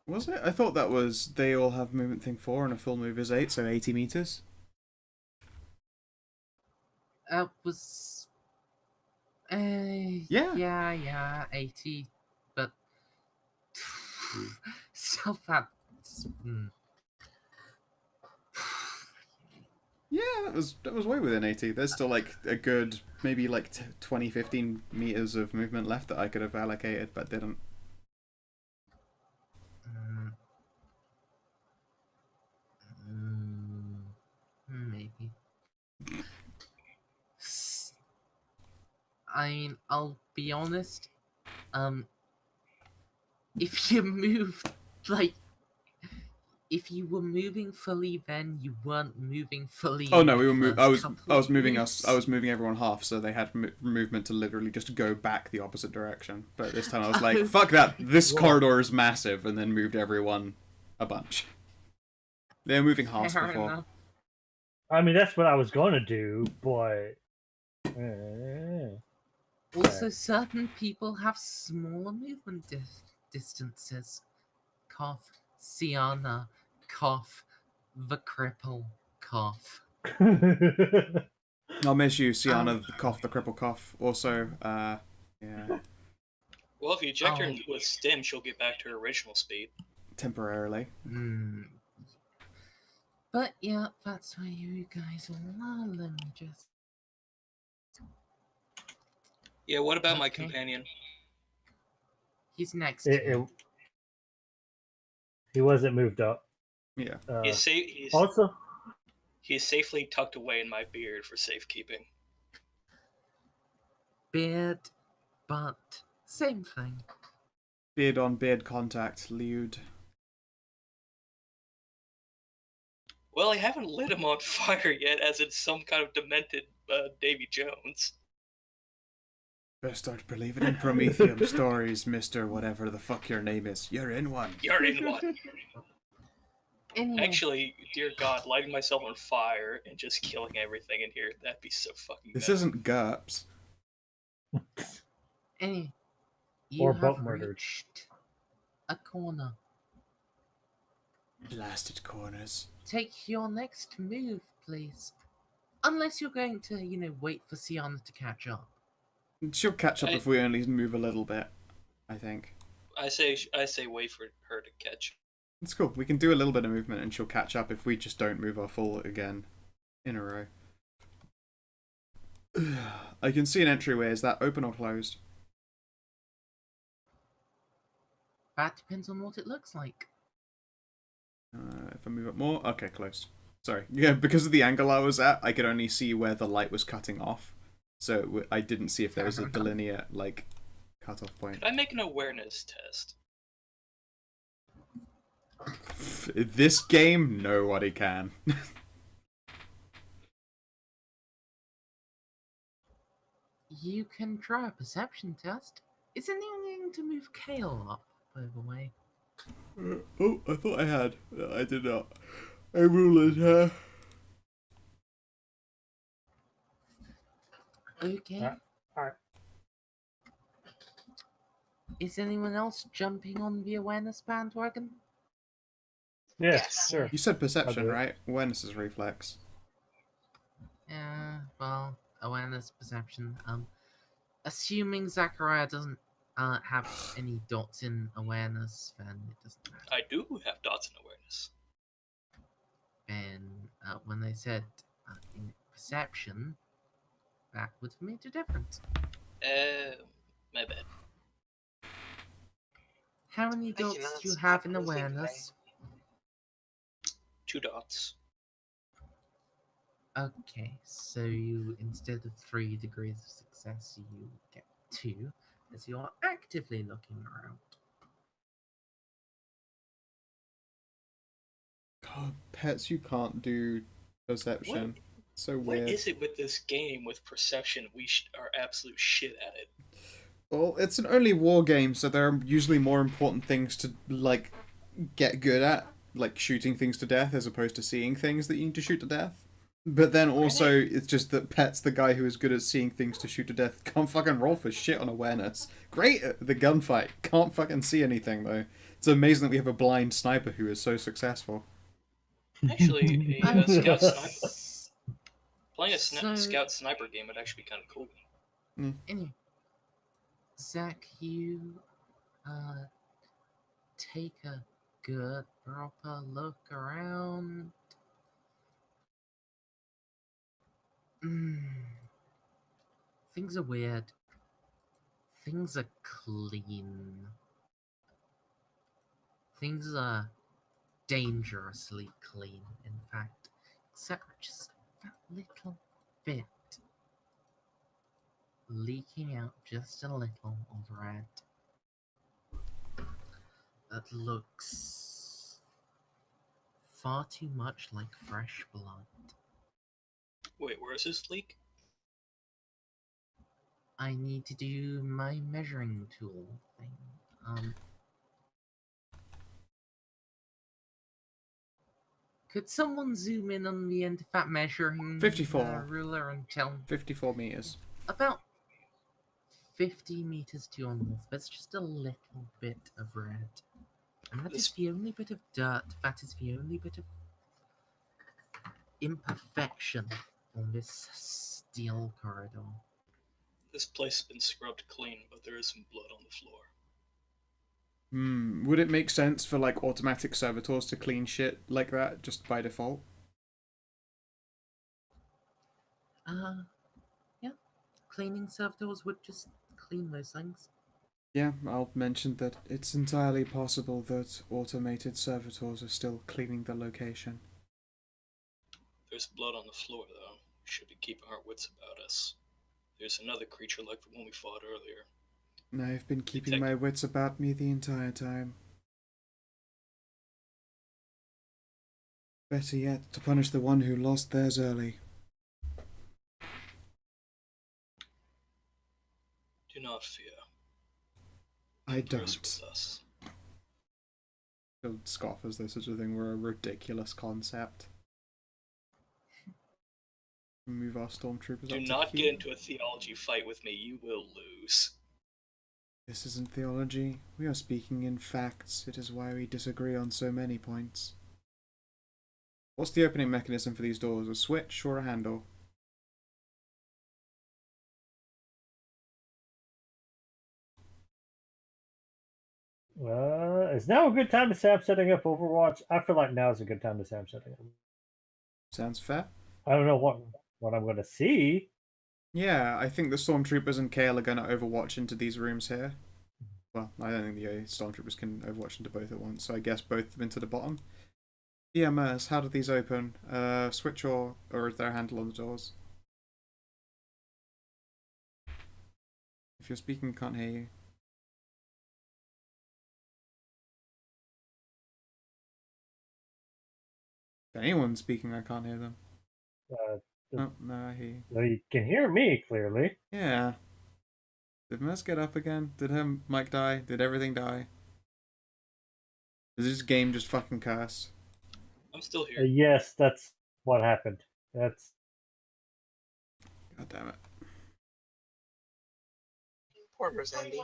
Was it? I thought that was they all have movement thing 4 and a full move is 8, so 80 meters. That was Yeah, 80, but still that's Yeah, that was way within 80. There's still like a good maybe like 20, 15 meters of movement left that I could have allocated, but didn't. Maybe. I mean, I'll be honest. If you moved like, if you were moving fully, then you weren't moving fully. Oh in no, we the were. first I was couple moving moves. I was moving everyone half, so they had movement to literally just go back the opposite direction. But this time I was like, Oh. fuck that. This Whoa. corridor is massive, and then moved everyone a bunch. They were moving halves Fair before. enough. I mean, that's what I was going to do, but. Also, certain people have smaller movement distances. Cough, Sienna, cough, the cripple, cough. I'll miss you, Sienna, the cough, the cripple cough. Also, yeah. Well, if you eject her Oh. with stim, she'll get back to her original speed. Temporarily. But yeah, that's where you guys are. Let me just. Yeah, what about my Okay. companion? He's next to you. He wasn't moved up. Yeah. Also, He's safely tucked away in my beard for safekeeping. Beard, but same thing. Beard on beard contact, lewd. Well, I haven't lit him on fire yet, as it's some kind of demented Davy Jones. Best start believing in Prometheum stories, Mr. Whatever the fuck your name is. You're in one. You're in one. Anyway, Actually, dear God, lighting myself on fire and just killing everything in here, that'd be so fucking This meta. isn't GURPS. anyway, Or you boat have murdered. reached a corner. Blasted corners. Take your next move, please. Unless you're going to, wait for Sienna to catch up. She'll catch up if we only move a little bit, I think. I say wait for her to catch. It's cool. We can do a little bit of movement and she'll catch up if we just don't move our full again in a row. I can see an entryway. Is that open or closed? That depends on what it looks like. If I move up more... Okay, closed. Sorry. Yeah, because of the angle I was at, I could only see where the light was cutting off. So I didn't see if there was a delineate, cut-off point. Could I make an awareness test? This game, nobody can. You can try a perception test. Is anyone going to move Kale up, by the way? Oh, I thought I had. I did not. I ruled her. Okay. Alright. Is anyone else jumping on the awareness bandwagon? yes, sure. You said perception, I'll do it. right? Awareness is reflex. Yeah, well, awareness, perception. Assuming Zachariah doesn't have any dots in awareness, then it doesn't matter. I do have dots in awareness. And when they said in perception, that would have made a difference. My bad. How many Thank you, dots do you Nance. have in Happy birthday, awareness? 2 dots. Okay, so you, instead of 3 degrees of success, you get 2, as you are actively looking around. God, pets, you can't do perception. So What weird. is it with this game with perception? We are absolute shit at it. Well, it's an only war game, so there are usually more important things to, get good at, like shooting things to death as opposed to seeing things that you need to shoot to death. But then also, it's just that Pet's the guy who is good at seeing things to shoot to death. Can't fucking roll for shit on awareness. Great at the gunfight. Can't fucking see anything, though. It's amazing that we have a blind sniper who is so successful. Actually, a scout sniper. Playing a So- scout sniper game would actually be kind of cool. Anyway, Zach, you take a good, proper look around. Things are weird. Things are clean. Things are dangerously clean, in fact, except just that little bit leaking out just a little of red that looks far too much like fresh blood. Wait, where's this leak? I need to do my measuring tool thing. Could someone zoom in on the end of that measuring 54. ruler and tell me? 54 meters. About 50 meters to your north, there's just a little bit of red. And that is the only bit of dirt, that is the only bit of imperfection on this steel corridor. This place has been scrubbed clean, but there is some blood on the floor. Would it make sense for like automatic servitors to clean shit like that just by default? Yeah. Cleaning servitors would just clean those things. Yeah, I'll mention that it's entirely possible that automated servitors are still cleaning the location. There's blood on the floor, though. We should be keeping our wits about us. There's another creature like the one we fought earlier. I've been keeping my wits about me the entire time. Better yet, to punish the one who lost theirs early. Do not fear. I There is don't. with us. Don't scoff as though such a thing were a ridiculous concept. Move our stormtroopers Do up not to get here. into a theology fight with me. You will lose. This isn't theology. We are speaking in facts. It is why we disagree on so many points. What's the opening mechanism for these doors? A switch or a handle? Is now a good time to start setting up Overwatch? I feel like now is a good time to start setting up. Sounds fair. I don't know what I'm going to see. Yeah, I think the stormtroopers and Kale are going to overwatch into these rooms here. Well, I don't think the stormtroopers can overwatch into both at once, so I guess both of them into the bottom. EMS, how do these open? Switch or is there a handle on the doors? If you're speaking, can't hear you. If anyone's speaking, I can't hear them. Oh, no, I hear you. Well, you can hear me clearly. Yeah. Did Merz get up again? Did her mic die? Did everything die? Is this game just fucking cursed? I'm still here. Yes, that's what happened. That's. God damn it. Poor Merzendi.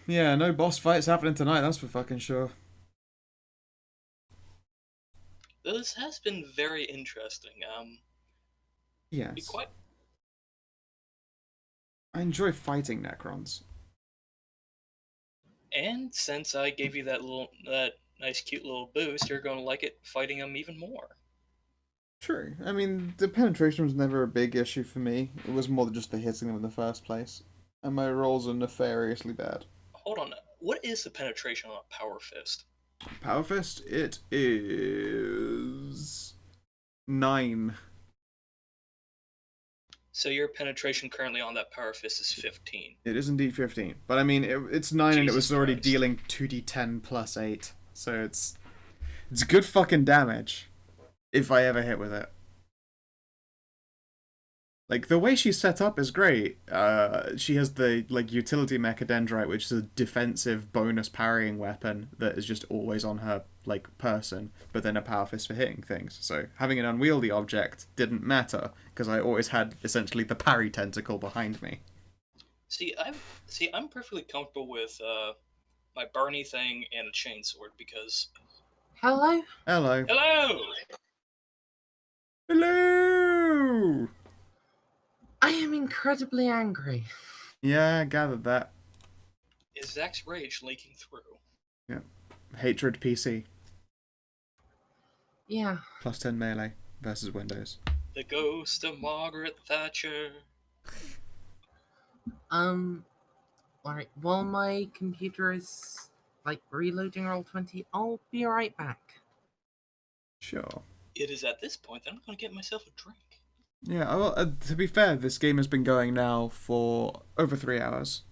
Yeah, no boss fights happening tonight, that's for fucking sure. This has been very interesting. Yes. Be quite. I enjoy fighting Necrons. And since I gave you that nice, cute little boost, you're going to like it fighting them even more. True. I mean, the penetration was never a big issue for me. It was more just the hitting them in the first place. And my rolls are nefariously bad. Hold on. What is the penetration on a Power Fist? Power Fist? It is 9. So your penetration currently on that Power Fist is 15. It is indeed 15. But I mean, it's 9 and it was Jesus already Christ. dealing 2d10 plus 8. So it's good fucking damage. If I ever hit with it. Like, the way she's set up is great. She has the, like, utility mecha dendrite, which is a defensive bonus parrying weapon that is just always on her, like, person, but then a power fist for hitting things. So having an unwieldy object didn't matter, because I always had, essentially, the parry tentacle behind me. I'm perfectly comfortable with my Barney thing and a chainsword because. Hello? Hello. Hello! Hello! I am incredibly angry. Yeah, I gathered that. Is Zach's rage leaking through? Yeah. Hatred PC. Yeah. Plus 10 melee versus Windows. The ghost of Margaret Thatcher. Alright, while my computer is, like, reloading Roll20, I'll be right back. Sure. It is at this point that I'm going to get myself a drink. Yeah, well, to be fair, this game has been going now for over 3 hours.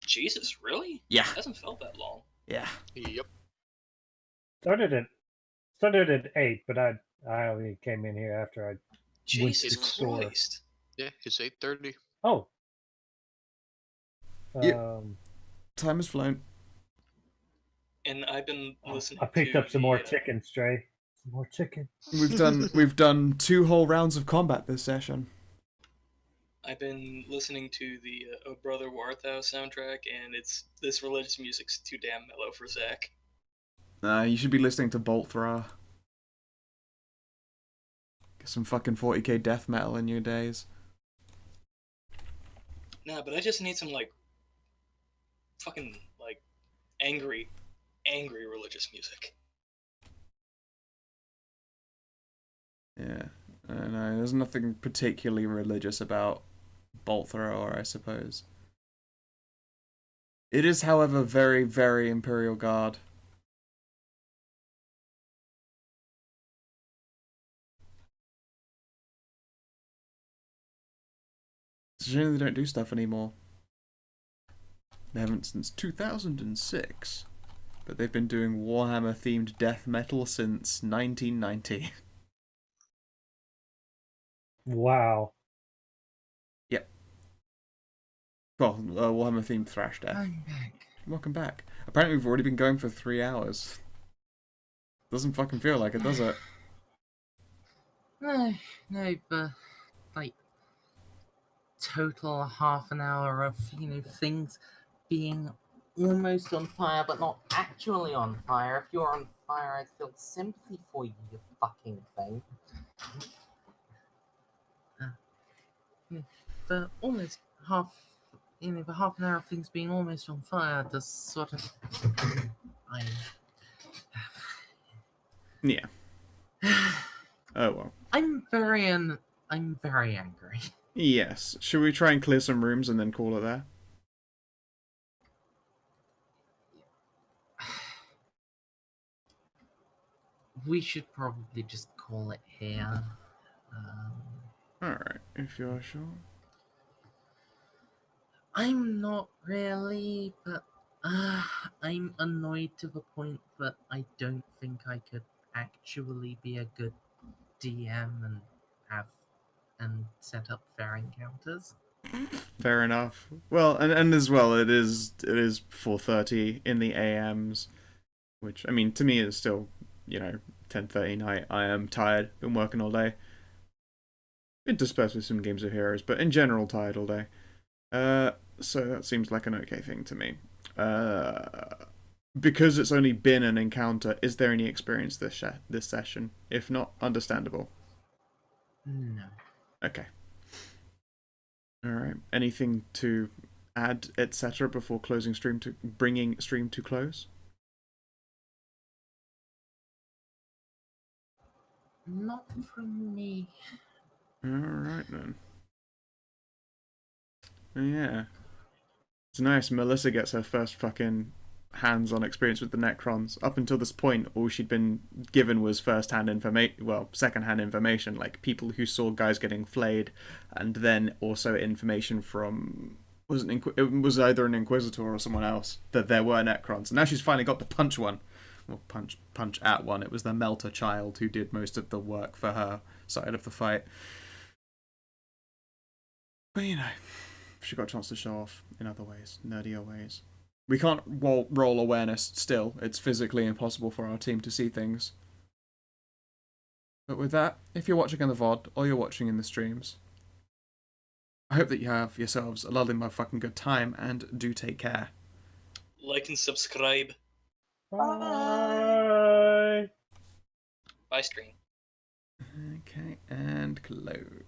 Jesus, really? Yeah. It hasn't felt that long. Yeah. Yep. Started at 8, but I only came in here after I went to Jesus the store. Christ. Yeah, it's 8:30. Oh. Yep. Time has flown. And I've been listening I picked to up some more chicken, Stray. Some more chicken. We've done 2 whole rounds of combat this session. I've been listening to the Oh Brother Warthau soundtrack, and this religious music's too damn mellow for Zach. You should be listening to Bolt Thrower. Get some fucking 40k death metal in your days. Nah, but I just need some, like, fucking, like, angry religious music. Yeah, I know. There's nothing particularly religious about Bolt Thrower, I suppose. It is, however, very, very Imperial Guard. It's a shame they don't do stuff anymore. They haven't since 2006. But they've been doing Warhammer-themed death metal since 1990. Wow. Yep. Well, Warhammer-themed thrash death. I'm back. Welcome back. Apparently we've already been going for 3 hours. Doesn't fucking feel like it, does it? No, but, like, total half an hour of, things being almost on fire, but not actually on fire. If you're on fire, I feel sympathy for you, you fucking thing. But almost half, for half an hour of things being almost on fire, does sort of, Yeah. Oh well. I'm very angry. Yes. Should we try and clear some rooms and then call it there? We should probably just call it here. Alright, if you're sure. I'm not really, but I'm annoyed to the point that I don't think I could actually be a good DM and set up fair encounters. Fair enough. Well, and as well, it is 4:30 in the AMs, which, I mean, to me is still, 10:30 night. I am tired. Been working all day. Interspersed with some games of heroes, but in general, tired all day. So that seems like an okay thing to me. Because it's only been an encounter, is there any experience this session? If not, understandable. No. Okay. Alright. Anything to add, etc., before bringing stream to close? Not from me. Alright then. Yeah. It's nice. Melissa gets her first fucking hands-on experience with the Necrons. Up until this point, all she'd been given was first-hand information, well, second-hand information, like people who saw guys getting flayed, and then also information from it was either an Inquisitor or someone else that there were Necrons. And now she's finally got to punch one. Well, punch at one. It was the Melter child who did most of the work for her side of the fight. But she got a chance to show off in other ways, nerdier ways. We can't roll awareness still. It's physically impossible for our team to see things. But with that, if you're watching on the VOD or you're watching in the streams, I hope that you have yourselves a lovely motherfucking good time, and do take care. Like and subscribe. Bye. Bye, stream. Okay, and close.